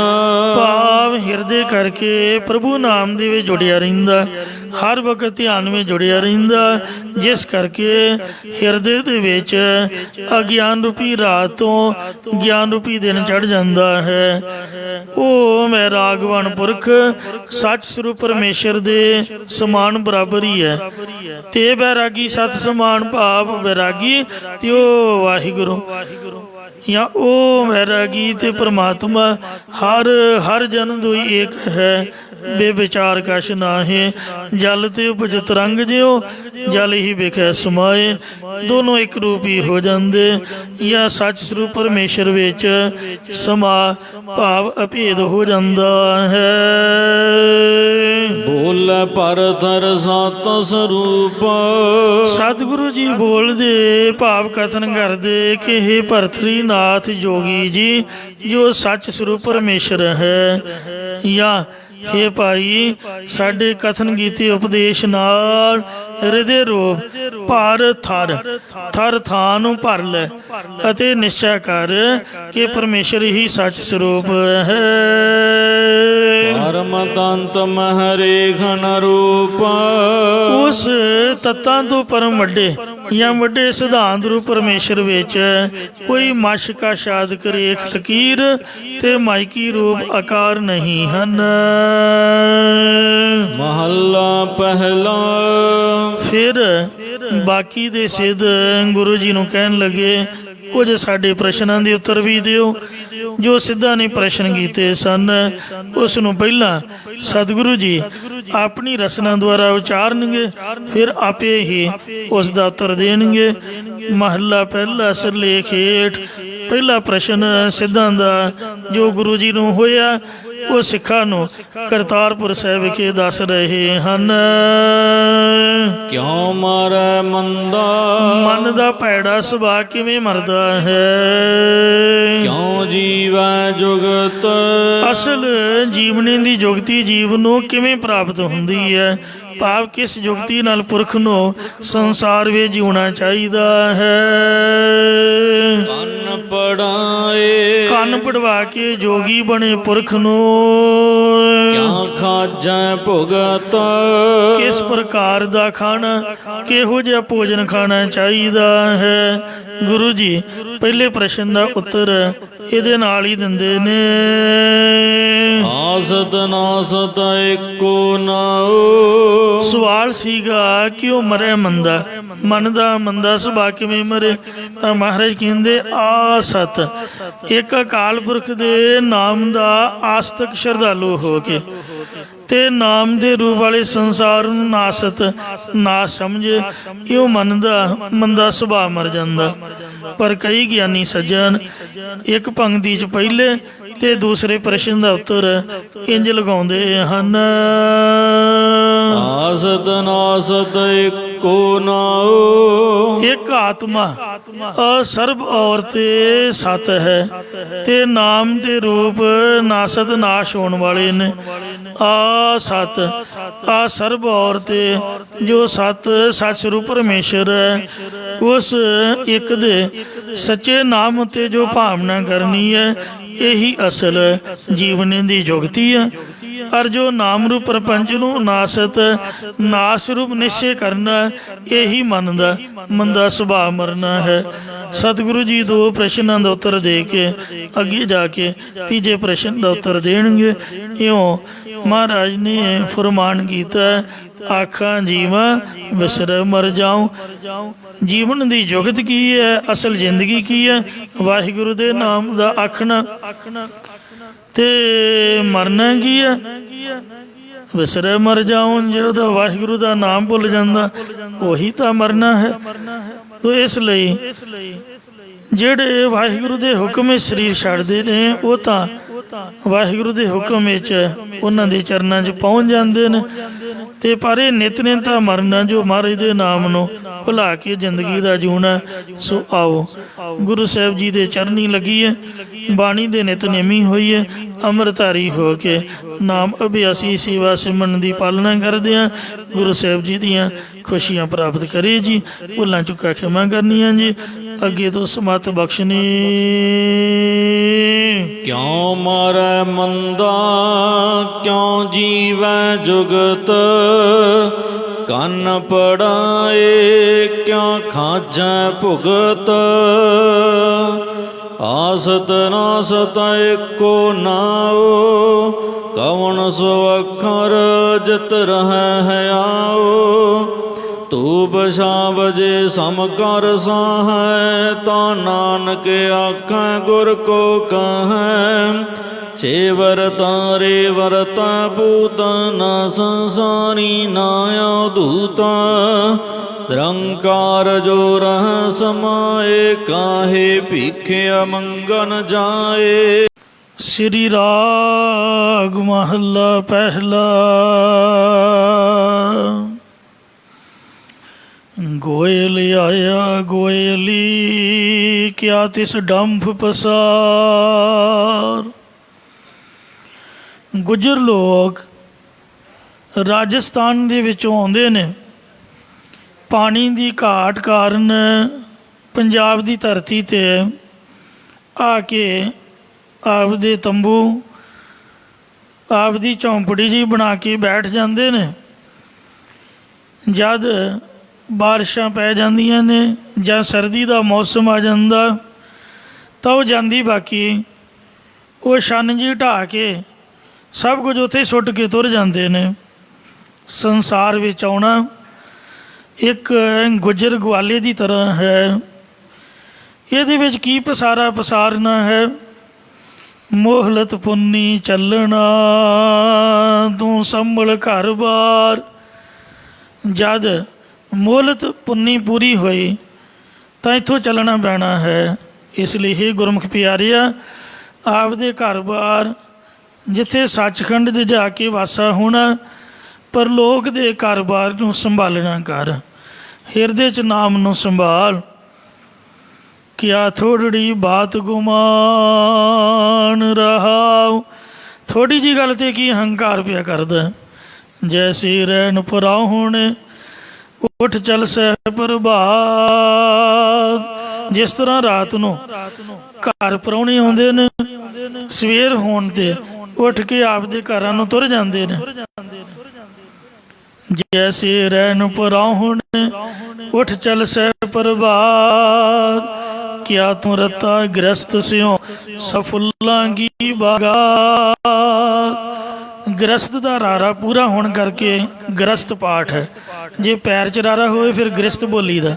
ਭਾਵ ਹਿਰਦੇ ਕਰਕੇ ਪ੍ਰਭੂ ਨਾਮ ਦੇ ਵਿੱਚ ਜੁੜਿਆ ਰਹਿੰਦਾ, ਹਰ ਵਕਤ ਧਿਆਨ ਵਿੱਚ ਜੁੜਿਆ ਰਹਿੰਦਾ, ਜਿਸ ਕਰਕੇ ਹਿਰਦੇ ਦੇ ਵਿੱਚ ਅਗਿਆਨ ਰੂਪੀ ਰਾਤ ਤੋਂ ਗਿਆਨ ਰੂਪੀ ਦਿਨ ਚੜ੍ਹ ਜਾਂਦਾ ਹੈ। ਉਹ ਵੈਰਾਗਵਾਨ ਪੁਰਖ ਸੱਚ ਸਰੂਪ ਪਰਮੇਸ਼ਰ ਦੇ ਸਮਾਨ ਬਰਾਬਰ ਹੀ ਹੈ। ਤੇ ਵੈਰਾਗੀ ਸਤ ਸਮਾਨ ਭਾਵ ਵੈਰਾਗੀ ਤੇ ਉਹ ਵਾਹਿਗੁਰੂ, ਜਾਂ ਉਹ ਵੈਰਾਗੀ ਤੇ ਪ੍ਰਮਾਤਮਾ ਹਰ ਜਨ ਦੋਈ ਏਕ ਹੈ। ਬੇਵਿਚਾਰ ਕਛ ਨਾਹੀ, ਜਲ ਤੇ ਉਪਜ ਤਰੰਗ ਜਿਉ, ਜਲ ਹੀ ਵਿਖੇ ਸਮਾਏ। ਦੋਨੋਂ ਇੱਕ ਰੂਪ ਹੀ ਹੋ ਜਾਂਦੇ, ਜਾਂ ਸੱਚ ਸਰੂਪ ਪਰਮੇਸ਼ਰ ਵਿੱਚ ਸਮਾ ਭਾਵ ਅਭੇਦ ਹੋ ਜਾਂਦਾ ਹੈ। ਬੋਲੇ ਪਰ ਧਰ ਸਤ ਸਰੂਪ। ਸਤਿਗੁਰੂ ਜੀ ਬੋਲਦੇ ਭਾਵ ਕਥਨ ਕਰਦੇ ਕਿ ਹੇ ਭਰਤਰੀ ਨਾਥ ਜੋਗੀ ਜੀ, ਜੋ ਸੱਚ ਸਰੂਪ ਪਰਮੇਸ਼ਰ ਹੈ। ਜਾਂ ਹੇ ਭਾਈ, ਸਾਡੇ ਕਥਨ ਕੀਤੇ ਉਪਦੇਸ਼ ਨਾਲ ਹਿਰਦੇ ਰੂਪ ਭਰ ਥਰ ਥਾਂ ਨੂੰ ਭਰ ਲੈ ਅਤੇ ਨਿਸ਼ਚੈ ਕਰ ਕਿ ਪਰਮੇਸ਼ਰ ਹੀ ਸੱਚ ਸਰੂਪ ਹੈ। ਪਰਮ ਤੰਤ ਮਹਰੇ ਘਨ ਰੂਪ। ਉਸ ਤੱਤਾਂ ਤੋਂ ਪਰਮ ਵੱਡੇ ਜਾਂ ਵੱਡੇ ਸਿਧਾਂਤ ਰੂਪ ਪਰਮੇਸ਼ਰ ਵਿੱਚ ਕੋਈ ਮਸ਼ ਕਾ ਸ਼ਾਦਕ ਰੇਖ ਲਕੀਰ ਤੇ ਮਾਇਕੀ ਰੂਪ ਆਕਾਰ ਨਹੀਂ ਹਨ। ਮਹੱਲਾ ਪਹਿਲਾ। ਫਿਰ ਬਾਕੀ ਦੇ ਸਿੱਧ ਗੁਰੂ ਜੀ ਨੂੰ ਕਹਿਣ ਲੱਗੇ, ਕੁਝ ਸਾਡੇ ਪ੍ਰਸ਼ਨਾਂ ਦੇ ਉੱਤਰ ਵੀ ਦਿਓ। ਜੋ ਸਿੱਧਾਂ ਨੇ ਪ੍ਰਸ਼ਨ ਕੀਤੇ ਸਨ, ਉਸ ਨੂੰ ਪਹਿਲਾਂ ਸਤਿਗੁਰੂ ਜੀ ਆਪਣੀ ਰਸਨਾ ਦੁਆਰਾ ਉਚਾਰਨਗੇ, ਫਿਰ ਆਪੇ ਹੀ ਉਸ ਦਾ ਉੱਤਰ ਦੇਣਗੇ। ਮਹੱਲਾ ਪਹਿਲਾ ਸਿਰਲੇਖ ਹੇਠ ਪਹਿਲਾ ਪ੍ਰਸ਼ਨ ਸਿੱਧਾਂ ਦਾ ਜੋ ਗੁਰੂ ਜੀ ਨੂੰ ਹੋਇਆ, ਉਹ ਸਿੱਖਾਂ ਨੂੰ ਕਰਤਾਰਪੁਰ ਸਾਹਿਬ ਵਿਖੇ ਦੱਸ ਰਹੇ ਹਨ। ਕਿਉਂ ਮਾਰੈ ਮੰਦਾ। ਮਨ ਦਾ ਭੈੜਾ ਸੁਭਾਅ ਕਿਵੇਂ ਮਰਦਾ ਹੈ। ਕਿਉਂ ਜੀਵੈ ਜੁਗਤ। ਅਸਲ ਜੀਵਨੀ ਦੀ ਜੁਗਤੀ ਜੀਵ ਨੂੰ ਕਿਵੇਂ ਪ੍ਰਾਪਤ ਹੁੰਦੀ ਹੈ, ਭਾਵ ਕਿਸ ਜੁਗਤੀ ਨਾਲ ਪੁਰਖ ਨੂੰ ਸੰਸਾਰ ਵਿੱਚ ਜਿਉਣਾ ਚਾਹੀਦਾ ਹੈ। ਕੰਨ ਪੜਾਏ। ਕੰਨ ਪੜਵਾ ਕੇ ਜੋਗੀ ਬਣੇ ਪੁਰਖ ਨੂੰ ਕਿਆ ਖਾਜੈ ਭੁਗਤ ਕਿਸ ਪ੍ਰਕਾਰ ਦਾ ਖਾਣਾ, ਕਿਹੋ ਜਿਹਾ ਭੋਜਨ ਖਾਣਾ ਚਾਹੀਦਾ ਹੈ। ਗੁਰੂ ਜੀ ਪਹਿਲੇ ਪ੍ਰਸ਼ਨ ਦਾ ਉੱਤਰ ਇਹਦੇ ਨਾਲ ਹੀ ਦਿੰਦੇ ਨੇ। ਆਸਤ ਨਾਸਤ ਏਕੋ ਨਾਉ। ਸਵਾਲ ਸੀਗਾ ਕਿ ਉਹ ਮਰੇ ਮੰਦਾ, ਮਨ ਦਾ ਮੰਦਾ ਸੁਭਾਅ ਕਿਵੇਂ ਮਰੇ? ਤਾਂ ਮਹਾਰਾਜ ਕਹਿੰਦੇ ਆ ਸਤ, ਇੱਕ ਅਕਾਲ ਪੁਰਖ ਦੇ ਨਾਮ ਦਾ ਆਸਤਕ ਸ਼ਰਧਾਲੂ ਹੋ ਕੇ ਤੇ ਨਾਮ ਦੇ ਰੂਪ ਵਾਲੇ ਸੰਸਾਰ ਨੂੰ ਨਾਸਤ ਨਾ ਸਮਝੇ, ਇਹ ਮਨ ਦਾ ਮੰਦਾ ਸੁਭਾਅ ਮਰ ਜਾਂਦਾ। ਪਰ ਕਈ ਗਿਆਨੀ ਸੱਜਣ ਇੱਕ ਪੰਕਤੀ 'ਚ ਪਹਿਲੇ ਤੇ ਦੂਸਰੇ ਪ੍ਰਸ਼ਨ ਦਾ ਉੱਤਰ ਇੰਜ ਲਗਾਉਂਦੇ ਹਨ। ਆਸਤ ਨਾਸਤ ਏਕੋ ਨਾਉ। ਇੱਕ ਆਤਮਾ ਸਰਬ ਔਰ ਤੇ ਸਤ ਹੈ ਤੇ ਨਾਮ ਦੇ ਰੂਪ ਨਾਸਤ ਨਾਸ਼ ਹੋਣ ਵਾਲੇ ਨੇ। ਆ ਸਤ, ਆ ਸਰਬ ਔਰ ਤੇ ਜੋ ਸਤ ਸੱਚ ਸਰੂਪ ਪਰਮੇਸ਼ਰ ਹੈ, ਉਸ ਇੱਕ ਦੇ ਸੱਚੇ ਨਾਮ ਤੇ ਜੋ ਭਾਵਨਾ ਕਰਨੀ ਹੈ, ਇਹੀ ਅਸਲ ਜੀਵਨ ਦੀ ਜੁਗਤੀ ਹੈ। ਔਰ ਜੋ ਨਾਮ ਰੂਪ ਪ੍ਰਪੰਚ ਨੂੰ ਨਾਸਤ ਨਾਸ ਰੂਪ ਨਿਸ਼ਚੈ ਕਰਨਾ, ਇਹੀ ਮਨ ਦਾ ਮੰਦਾ ਸੁਭਾਅ ਮਰਨਾ ਹੈ। ਸਤਿਗੁਰੂ ਜੀ ਦੋ ਪ੍ਰਸ਼ਨਾਂ ਦਾ ਉੱਤਰ ਦੇ ਕੇ ਅੱਗੇ ਜਾ ਕੇ ਤੀਜੇ ਪ੍ਰਸ਼ਨ ਦਾ ਉੱਤਰ ਦੇਣਗੇ। ਇਉਂ ਮਹਾਰਾਜ ਨੇ ਫਰਮਾਨ ਕੀਤਾ, ਆਖਾਂ ਜੀਵਾਂ ਵਿਸਰ ਮਰ ਜਾਉ। ਜੀਵਨ ਦੀ ਜੁਗਤ ਕੀ ਹੈ, ਅਸਲ ਜ਼ਿੰਦਗੀ ਕੀ ਹੈ? ਵਾਹਿਗੁਰੂ ਦੇ ਨਾਮ ਦਾ ਆਖਣਾ ਤੇ ਮਰਨਾ ਕੀ ਹੈ? ਵਿਸਰੇ ਮਰ ਜਾਉ। ਜੇ ਉਹਦਾ ਵਾਹਿਗੁਰੂ ਦਾ ਨਾਮ ਭੁੱਲ ਜਾਂਦਾ, ਉਹੀ ਤਾਂ ਮਰਨਾ ਹੈ। ਤੋ ਇਸ ਲਈ ਜਿਹੜੇ ਵਾਹਿਗੁਰੂ ਦੇ ਹੁਕਮ ਵਿੱਚ ਸਰੀਰ ਛੱਡਦੇ ਨੇ, ਉਹ ਤਾਂ ਵਾਹਿਗੁਰੂ ਦੇ ਹੁਕਮ ਵਿੱਚ ਉਹਨਾਂ ਦੇ ਚਰਨਾਂ 'ਚ ਪਹੁੰਚ ਜਾਂਦੇ ਨੇ। ਤੇ ਪਰ ਇਹ ਨਿਤਨੇਮ ਤਾਂ ਮਰਨਾ, ਜੋ ਮਹਾਰਾਜ ਦੇ ਨਾਮ ਨੂੰ ਭੁਲਾ ਕੇ ਜ਼ਿੰਦਗੀ ਦਾ ਜਿਉਣਾ। ਸੋ ਆਓ ਗੁਰੂ ਸਾਹਿਬ ਜੀ ਦੇ ਚਰਨੀ ਲੱਗੀ ਹੈ, ਬਾਣੀ ਦੇ ਨਿਤਨੇਮੀ ਹੋਈ ਹੈ, ਅੰਮ੍ਰਿਤਧਾਰੀ ਹੋ ਕੇ ਨਾਮ ਅਭਿਆਸੀ ਸੇਵਾ ਸਿਮਰਨ ਦੀ ਪਾਲਣਾ ਕਰਦੇ ਹਾਂ। ਗੁਰੂ ਸਾਹਿਬ ਜੀ ਦੀਆਂ ਖੁਸ਼ੀਆਂ ਪ੍ਰਾਪਤ ਕਰੇ ਜੀ। ਭੁੱਲਾਂ ਚੁੱਕਾ ਖਿਮਾ ਕਰਨੀਆਂ ਜੀ, ਅੱਗੇ ਤੋਂ ਸਮਤ ਬਖਸ਼ਣੀ। ਕਿਉ ਮਾਰੈ ਮੰਦਾ ਕਿਉ ਜੀਵੈ ਜੁਗਤ, ਕੰਨ ਪੜਾਏ ਕਿਉ ਖਾਜੈ ਭੁਗਤ। ਆਸਤ ਨਾਸਤ ਏਕੋ ਨਾਉ, ਕਵਣ ਸੋ ਅੱਖਰ ਜਿਤ ਰਹੈ ਹਿਆਉ। ਧੂਪ ਛਾਵਜੇ ਸਮ ਕਰ ਸਾਹੈ, ਤਾ ਨਾਨਕ ਆਖੈ ਗੁਰ ਕੋ ਕਹੈ। ਛੇਵਰ ਤਾਰੇ ਵਰਤਾ ਪੂਤਨ ਸੰਸਾਰੀ ਨਾ ਅਵਧੂਤਾ। ਨਿਰੰਕਾਰ ਜੋ ਰਹਿ ਸਮਾਏ, ਕਾਹੇ ਭੀਖਿਆ ਮੰਗਨ ਜਾਏ। ਸ੍ਰੀ ਰਾਗ ਮਹੱਲਾ ਪਹਿਲਾ। ਗੋਇਲ ਆਇਆ ਗੋਇਲੀ, ਕਿਆ ਤਿਸ ਡੰਭ ਪਸਾਰ। ਗੁੱਜਰ ਲੋਕ ਰਾਜਸਥਾਨ ਦੇ ਵਿੱਚੋਂ ਆਉਂਦੇ ਨੇ। ਪਾਣੀ ਦੀ ਘਾਟ ਕਾਰਨ ਪੰਜਾਬ ਦੀ ਧਰਤੀ 'ਤੇ ਆ ਕੇ ਆਪਦੇ ਤੰਬੂ, ਆਪਦੀ ਝੌਂਪੜੀ ਜਿਹੀ ਬਣਾ ਕੇ ਬੈਠ ਜਾਂਦੇ ਨੇ। ਜਦ ਬਾਰਿਸ਼ਾਂ ਪੈ ਜਾਂਦੀਆਂ ਨੇ ਜਾਂ ਸਰਦੀ ਦਾ ਮੌਸਮ ਆ ਜਾਂਦਾ, ਤਾਂ ਉਹ ਜਾਂਦੀ ਬਾਕੀ ਉਹ ਛੰਨ ਜਿਹੀ ਢਾਹ ਕੇ ਸਭ ਕੁਝ ਉੱਥੇ ਸੁੱਟ ਕੇ ਤੁਰ ਜਾਂਦੇ ਨੇ। ਸੰਸਾਰ ਵਿੱਚ ਆਉਣਾ ਇੱਕ ਗੁੱਜਰ ਗਵਾਲੇ ਦੀ ਤਰ੍ਹਾਂ ਹੈ। ਇਹਦੇ ਵਿੱਚ ਕੀ ਪਸਾਰਾ ਪਸਾਰਨਾ ਹੈ? ਮੋਹਲਤ ਪੁੰਨੀ ਚੱਲਣਾ, ਤੂੰ ਸੰਭਲ ਘਰ ਬਾਰ। ਜਦ ਮੋਹਲਤ ਪੁੰਨੀ ਪੂਰੀ ਹੋਈ ਤਾਂ ਇੱਥੋਂ ਚੱਲਣਾ ਪੈਣਾ ਹੈ। ਇਸ ਲਈ ਹੀ ਗੁਰਮੁਖ ਪਿਆਰਿਆ, ਆਪਦੇ ਘਰ ਬਾਰ ਜਿੱਥੇ ਸੱਚਖੰਡ 'ਚ ਜਾ ਕੇ ਵਾਸਾ ਹੋਣਾ, ਪਰ ਲੋਕ ਦੇ ਘਰ ਬਾਰ ਨੂੰ ਸੰਭਾਲਣਾ ਕਰ। ਹਿਰਦੇ 'ਚ ਨਾਮ ਨੂੰ ਸੰਭਾਲ। ਕਿਆ ਥੋੜੜੀ ਬਾਤ ਗੁਮਾਨ ਰਹਾਉ। ਥੋੜ੍ਹੀ ਜਿਹੀ ਗੱਲ 'ਤੇ ਕੀ ਹੰਕਾਰ ਪਿਆ ਕਰਦਾ। ਜੈਸੇ ਰਹਿਣ ਪਰਾਉ ਹੋਣੇ, ਉੱਠ ਚੱਲ ਸਹਿ ਪ੍ਰਭਾਤ। ਜਿਸ ਤਰ੍ਹਾਂ ਰਾਤ ਨੂੰ ਘਰ ਪ੍ਰਾਹੁਣੇ ਆਉਂਦੇ ਨੇ, ਸਵੇਰ ਹੋਣ 'ਤੇ ਉੱਠ ਕੇ ਆਪਦੇ ਘਰਾਂ ਨੂੰ ਤੁਰ ਜਾਂਦੇ ਨੇ। ਜੈਸੇ ਰਹਿਣ ਪਰਾਹੁਣ ਉੱਠ ਚਲ ਸਹਿ ਪ੍ਰਭਾਤ, ਕਿਆ ਤੂੰ ਰਤਾ ਗ੍ਰਸਤ ਸਿਓ ਸਫੁੱਲਾਂ ਕੀ ਬਾਗਾਤ। ਗ੍ਰਸਤ ਦਾ ਰਾਰਾ ਪੂਰਾ ਹੋਣ ਕਰਕੇ ਗ੍ਰਸਤ ਪਾਠ ਹੈ। ਜੇ ਪੈਰ 'ਚ ਰਾਰਾ ਹੋਵੇ ਫਿਰ ਗ੍ਰਸਤ ਬੋਲੀ ਦਾ।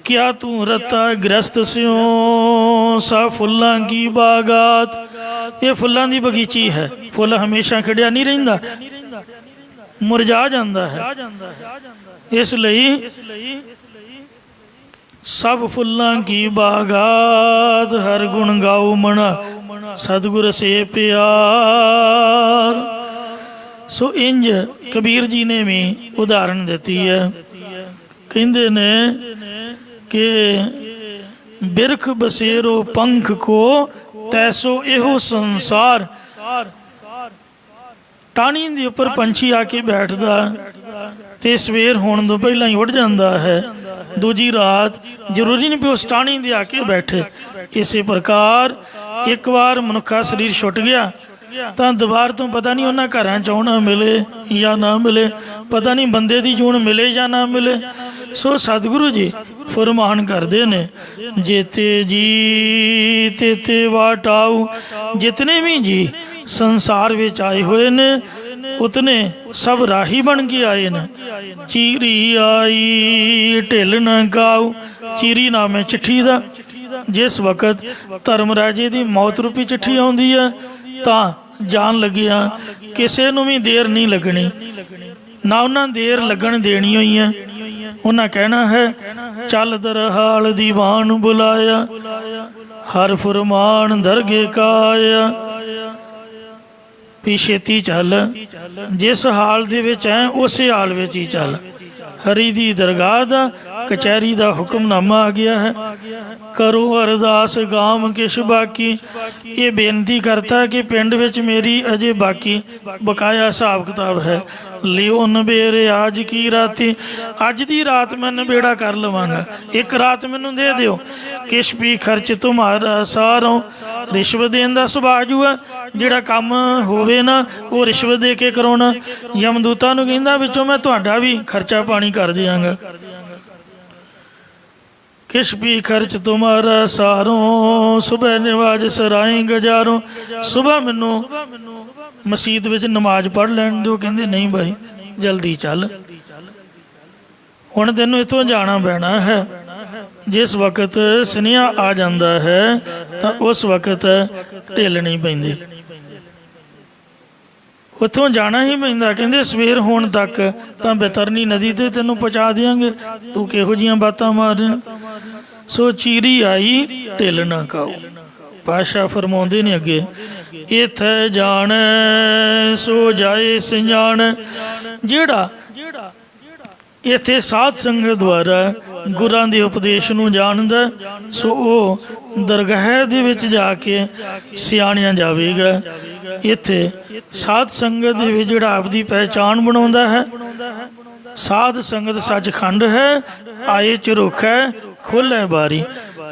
ਕਿਆ ਤੂੰ ਰਤਾ ਗ੍ਰਸਤ ਸਿਓ ਸਾ ਫੁੱਲਾਂ ਕੀ ਬਾਗਾਤ। ਇਹ ਫੁੱਲਾਂ ਦੀ ਬਗੀਚੀ ਹੈ। ਫੁੱਲ ਹਮੇਸ਼ਾ ਖਿੜਿਆ ਨਹੀਂ ਰਹਿੰਦਾ, ਮੁਰਝਾ ਜਾਂਦਾ ਹੈ। ਇਸ ਲਈ ਸਭ ਫੁੱਲਾਂ ਕੀ ਬਾਗਾਤ, ਹਰ ਗੁਣ ਗਾਉ ਮਣਾ ਸਤਿਗੁਰ ਸੇ ਪਿਆਰ। ਸੋ ਇੰਜ ਕਬੀਰ ਜੀ ਨੇ ਵੀ ਉਦਾਹਰਣ ਦਿੱਤੀ ਹੈ। ਕਹਿੰਦੇ ਨੇ ਕਿ ਬਿਰਖ ਬਸੇਰੋ ਪੰਖ ਕੋ ਤੈਸੋ ਇਹੋ ਸੰਸਾਰ। ਟਾਹਣੀ ਦੇ ਉੱਪਰ ਪੰਛੀ ਆ ਕੇ ਬੈਠਦਾ ਤੇ ਸਵੇਰ ਹੋਣ ਤੋਂ ਪਹਿਲਾਂ ਹੀ ਉੱਡ ਜਾਂਦਾ ਹੈ। ਦੂਜੀ ਰਾਤ ਜ਼ਰੂਰੀ ਨਹੀਂ ਵੀ ਉਸ ਟਾਹਣੀ ਦੇ ਆ ਕੇ ਬੈਠੇ। ਇਸੇ ਪ੍ਰਕਾਰ ਇੱਕ ਵਾਰ ਮਨੁੱਖਾ ਸਰੀਰ ਛੁੱਟ ਗਿਆ ਤਾਂ ਦੁਬਾਰ ਤੋਂ ਪਤਾ ਨਹੀਂ ਉਹਨਾਂ ਘਰਾਂ 'ਚ ਆਉਣਾ ਮਿਲੇ ਜਾਂ ਨਾ ਮਿਲੇ, ਪਤਾ ਨਹੀਂ ਬੰਦੇ ਦੀ ਜੂਨ ਮਿਲੇ ਜਾਂ ਨਾ ਮਿਲੇ। ਸੋ ਸਤਿਗੁਰੂ ਜੀ ਫਰਮਾਨ ਕਰਦੇ ਨੇ, ਜੇਤੇ ਜੀ ਤੇਤੇ ਵਾਟ ਆਊ। ਜਿਤਨੇ ਵੀ ਜੀ ਸੰਸਾਰ ਵਿੱਚ ਆਏ ਹੋਏ ਨੇ ਉਤਨੇ ਸਭ ਰਾਹੀ ਬਣ ਕੇ ਆਏ ਨੇ। ਚੀਰੀ ਆਈ ਢਿੱਲ ਨਾ ਗਾਉ। ਚੀਰੀ ਨਾਮ ਹੈ ਚਿੱਠੀ ਦਾ। ਜਿਸ ਵਕਤ ਧਰਮ ਰਾਜੇ ਦੀ ਮੌਤ ਰੂਪੀ ਚਿੱਠੀ ਆਉਂਦੀ ਹੈ ਤਾਂ ਜਾਣ ਲੱਗਿਆ ਕਿਸੇ ਨੂੰ ਵੀ ਦੇਰ ਨਹੀਂ ਲੱਗਣੀ, ਨਾ ਉਹਨਾਂ ਦੇਰ ਲੱਗਣ ਦੇਣੀ ਹੋਈ ਹੈ। ਉਹਨਾਂ ਕਹਿਣਾ ਹੈ, ਚੱਲ ਦਰਹਾਲ ਦੀਵਾਨ ਬੁਲਾਇਆ, ਹਰ ਫਰਮਾਨ ਦਰਗੇ ਕਾਇਆ। ਵੀ ਛੇਤੀ ਚੱਲ, ਜਿਸ ਹਾਲ ਦੇ ਵਿੱਚ ਹੈ ਉਸੇ ਹਾਲ ਵਿੱਚ ਹੀ ਚੱਲ। ਹਰੀ ਦੀ ਦਰਗਾਹ ਦਾ ਕਚਹਿਰੀ ਦਾ ਹੁਕਮਨਾਮਾ ਆ ਗਿਆ ਹੈ। ਕਰੋ ਅਰਦਾਸ ਗਾਮ ਕਿਛ ਬਾਕੀ। ਇਹ ਬੇਨਤੀ ਕਰਤਾ ਕਿ ਪਿੰਡ ਵਿੱਚ ਮੇਰੀ ਅਜੇ ਬਾਕੀ ਬਕਾਇਆ ਹਿਸਾਬ ਕਿਤਾਬ ਹੈ। ਲਿਓ ਨਬੇਰੇ ਅੱਜ ਕੀ ਰਾਤੀ। ਅੱਜ ਦੀ ਰਾਤ ਮੈਂ ਨਬੇੜਾ ਕਰ ਲਵਾਂਗਾ, ਇੱਕ ਰਾਤ ਮੈਨੂੰ ਦੇ ਦਿਓ। ਕਿਛ ਵੀ ਖਰਚ ਤੁਮਾਰਾ ਸਾਰੋਂ। ਰਿਸ਼ਵਤ ਦੇਣ ਦਾ ਸੁਭਾਜੂ ਹੈ। ਜਿਹੜਾ ਕੰਮ ਹੋਵੇ ਨਾ ਉਹ ਰਿਸ਼ਵਤ ਦੇ ਕੇ ਕਰਾਉਣਾ। ਯਮਦੂਤਾਂ ਨੂੰ ਕਹਿੰਦਾ ਵਿੱਚੋਂ ਮੈਂ ਤੁਹਾਡਾ ਵੀ ਖਰਚਾ ਪਾਣੀ ਕਰ ਦਿਆਂਗਾ। ਕਿਛ ਵੀ ਖਰਚ ਤੁਮਾਰਾ ਸਾਰੋਂ, ਸੁਬਹ ਨਿਵਾਜ ਸਰਾਏ ਗਜਾਰੋਂ। ਸੁਬਹ ਮੈਨੂੰ ਮਸਜਿਦ ਵਿੱਚ ਨਮਾਜ਼ ਪੜ੍ਹ ਲੈਣ ਦਿਓ। ਕਹਿੰਦੇ ਨਹੀਂ ਭਾਈ ਜਲਦੀ ਚੱਲ, ਹੁਣ ਤੈਨੂੰ ਇੱਥੋਂ ਜਾਣਾ ਪੈਣਾ ਹੈ। ਜਿਸ ਵਕਤ ਸੁਨੇਹਾ ਆ ਜਾਂਦਾ ਹੈ ਤਾਂ ਉਸ ਵਕਤ ਢਿੱਲ ਨਹੀਂ ਪੈਂਦੀ, ਉੱਥੋਂ ਜਾਣਾ ਹੀ ਪੈਂਦਾ। ਕਹਿੰਦੇ ਸਵੇਰ ਹੋਣ ਤੱਕ ਤਾਂ ਬੈਤਰਨੀ ਨਦੀ ਤੇ ਤੈਨੂੰ ਪਹੁੰਚਾ ਦਿਆਂਗੇ, ਤੂੰ ਕਿਹੋ ਜਿਹੀਆਂ ਬਾਤਾਂ ਮਾਰ ਰਿਹਾ। ਸੋ ਚੀਰੀ ਆਈ ਢਿੱਲ ਨਾ ਕਾਓ। ਪਾਤਸ਼ਾਹ ਫਰਮਾਉਂਦੇ ਨੇ ਅੱਗੇ, ਇੱਥੇ ਜਾਣ ਸੋ ਜਾਏ ਸਿਆਣ। ਜਿਹੜਾ ਇੱਥੇ ਸਾਧ ਸੰਗਤ ਦੁਆਰਾ ਗੁਰਾਂ ਦੇ ਉਪਦੇਸ਼ ਨੂੰ ਜਾਣਦਾ ਸੋ ਉਹ ਦਰਗਾਹ ਦੇ ਵਿੱਚ ਜਾ ਕੇ ਸਿਆਣਿਆ ਜਾਵੇਗਾ। ਇੱਥੇ ਸਾਧ ਸੰਗਤ ਦੇ ਵਿੱਚ ਜਿਹੜਾ ਆਪਦੀ ਪਹਿਚਾਣ ਬਣਾਉਂਦਾ ਹੈ। ਸਾਧ ਸੰਗਤ ਸੱਚਖੰਡ ਹੈ, ਆਏ ਝਰੁਖ ਹੈ, ਖੋਲ੍ਹੇ ਬਾਰੀ।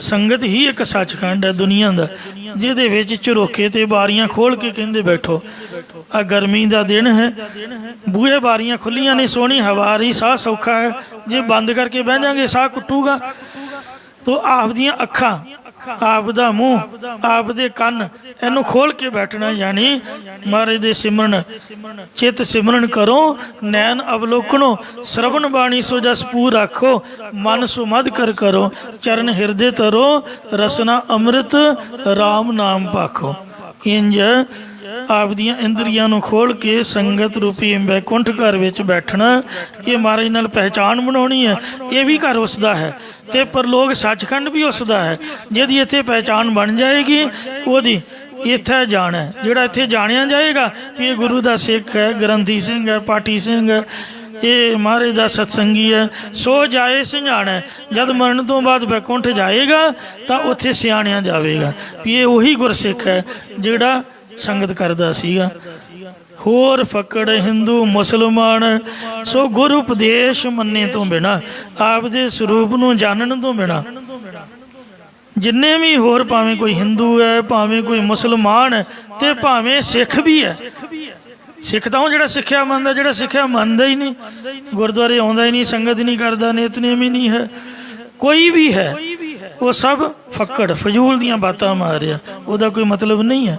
ਸੰਗਤ ਹੀ ਇੱਕ ਸੱਚਖੰਡ ਹੈ ਦੁਨੀਆ ਦਾ, ਜਿਹਦੇ ਵਿੱਚ ਝਰੋਖੇ ਤੇ ਬਾਰੀਆਂ ਖੋਲ੍ਹ ਕੇ ਕਹਿੰਦੇ ਬੈਠੋ। ਆ ਗਰਮੀ ਦਾ ਦਿਨ ਹੈ, ਬੂਹੇ ਬਾਰੀਆਂ ਖੁੱਲੀਆਂ ਨੇ, ਸੋਹਣੀ ਹਵਾ ਰਹੀ, ਸਾਹ ਸੌਖਾ ਹੈ। ਜੇ ਬੰਦ ਕਰਕੇ ਬਹਿ ਜਾਵਾਂਗੇ ਸਾਹ ਕੁੱਟੂਗਾ। ਤੋ ਆਪਦੀਆਂ ਅੱਖਾਂ, ਆਪ ਦਾ ਮੂੰਹ, ਆਪ ਦੇ ਕੰਨ, ਇਹਨੂੰ ਖੋਲ੍ਹ ਕੇ ਬੈਠਣਾ। ਯਾਨੀ ਮਹਾਰਾਜ ਦੇ ਸਿਮਰਨ, ਚਿੱਤ ਸਿਮਰਨ ਕਰੋ, ਨੈਣ ਅਵਲੋਕਣੋ, ਸਰਵਣ ਬਾਣੀ ਸੋ ਜਸ ਪੂਰ ਰੱਖੋ, ਮਨ ਸੁਮਧ ਕਰ ਕਰੋ, ਚਰਨ ਹਿਰਦੇ ਤਰੋ, ਰਸਨਾ ਅੰਮ੍ਰਿਤ ਰਾਮ ਨਾਮ ਭਾਖੋ। ਇੰਜ ਆਪਦੀਆਂ ਇੰਦਰੀਆਂ ਨੂੰ ਖੋਲ੍ਹ ਕੇ ਸੰਗਤ ਰੂਪੀ ਬੈਕੁੰਠ ਘਰ ਵਿੱਚ ਬੈਠਣਾ। ਇਹ ਮਹਾਰਾਜ ਨਾਲ ਪਹਿਚਾਣ ਬਣਾਉਣੀ ਹੈ। ਇਹ ਵੀ ਘਰ ਉਸਦਾ ਹੈ ਤੇ ਪਰਲੋਕ ਸੱਚਖੰਡ ਵੀ ਉਸਦਾ ਹੈ। ਜਿਹਦੀ ਇੱਥੇ ਪਹਿਚਾਣ ਬਣ ਜਾਏਗੀ ਉਹਦੀ ਇੱਥੇ ਜਾਣਾ। ਜਿਹੜਾ ਇੱਥੇ ਜਾਣਿਆ ਜਾਏਗਾ ਵੀ ਇਹ ਗੁਰੂ ਦਾ ਸਿੱਖ ਹੈ, ਗ੍ਰੰਥੀ ਸਿੰਘ ਹੈ, ਪਾਠੀ ਸਿੰਘ ਹੈ, ਇਹ ਮਹਾਰਾਜ ਦਾ ਸਤਸੰਗੀ ਹੈ, ਸੋ ਜਾਏ ਸਿਆਣਾ। ਜਦ ਮਰਨ ਤੋਂ ਬਾਅਦ ਬੈਕੁੰਠ ਜਾਏਗਾ ਤਾਂ ਉੱਥੇ ਸਿਆਣਿਆ ਜਾਵੇਗਾ ਵੀ ਇਹ ਉਹੀ ਗੁਰਸਿੱਖ ਹੈ ਜਿਹੜਾ ਸੰਗਤ ਕਰਦਾ ਸੀਗਾ। ਹੋਰ ਫਕੜ ਹਿੰਦੂ ਮੁਸਲਮਾਨ। ਸੋ ਗੁਰ ਉਪਦੇਸ਼ ਮੰਨੇ ਤੋਂ ਬਿਨਾਂ, ਆਪ ਦੇ ਸਰੂਪ ਨੂੰ ਜਾਣਨ ਤੋਂ ਬਿਨਾਂ ਜਿੰਨੇ ਵੀ ਹੋਰ, ਭਾਵੇਂ ਕੋਈ ਹਿੰਦੂ ਹੈ, ਭਾਵੇਂ ਕੋਈ ਮੁਸਲਮਾਨ ਹੈ, ਤੇ ਭਾਵੇਂ ਸਿੱਖ ਵੀ ਹੈ। ਸਿੱਖ ਤਾਂ ਉਹ ਜਿਹੜਾ ਸਿੱਖਿਆ ਮੰਨਦਾ, ਜਿਹੜਾ ਸਿੱਖਿਆ ਮੰਨਦਾ ਹੀ ਨਹੀਂ, ਗੁਰਦੁਆਰੇ ਆਉਂਦਾ ਹੀ ਨਹੀਂ, ਸੰਗਤ ਹੀ ਨਹੀਂ ਕਰਦਾ, ਨਿਤਨੇਮ ਹੀ ਨਹੀਂ ਹੈ, ਕੋਈ ਵੀ ਹੈ, ਉਹ ਸਭ ਫੱਕੜ ਫਜ਼ੂਲ ਦੀਆਂ ਬਾਤਾਂ ਮਾਰ ਰਿਹਾ, ਉਹਦਾ ਕੋਈ ਮਤਲਬ ਨਹੀਂ ਹੈ।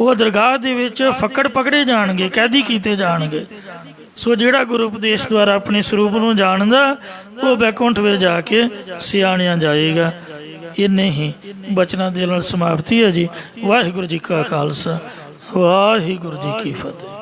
ਉਹ ਦਰਗਾਹ ਦੇ ਵਿੱਚ ਫੱਕੜ ਪਕੜੇ ਜਾਣਗੇ, ਕੈਦੀ ਕੀਤੇ ਜਾਣਗੇ। ਸੋ ਜਿਹੜਾ ਗੁਰੂ ਉਪਦੇਸ਼ ਦੁਆਰਾ ਆਪਣੇ ਸਰੂਪ ਨੂੰ ਜਾਣਦਾ, ਉਹ ਬੈਕੁੰਠ ਵਿੱਚ ਜਾ ਕੇ ਸਿਆਣਿਆ ਜਾਏਗਾ। ਇੰਨੇ ਹੀ ਬਚਨਾਂ ਦੇ ਨਾਲ ਸਮਾਪਤੀ ਹੈ ਜੀ। ਵਾਹਿਗੁਰੂ ਜੀ ਕਾ ਖਾਲਸਾ, ਵਾਹਿਗੁਰੂ ਜੀ ਕੀ ਫਤਿਹ।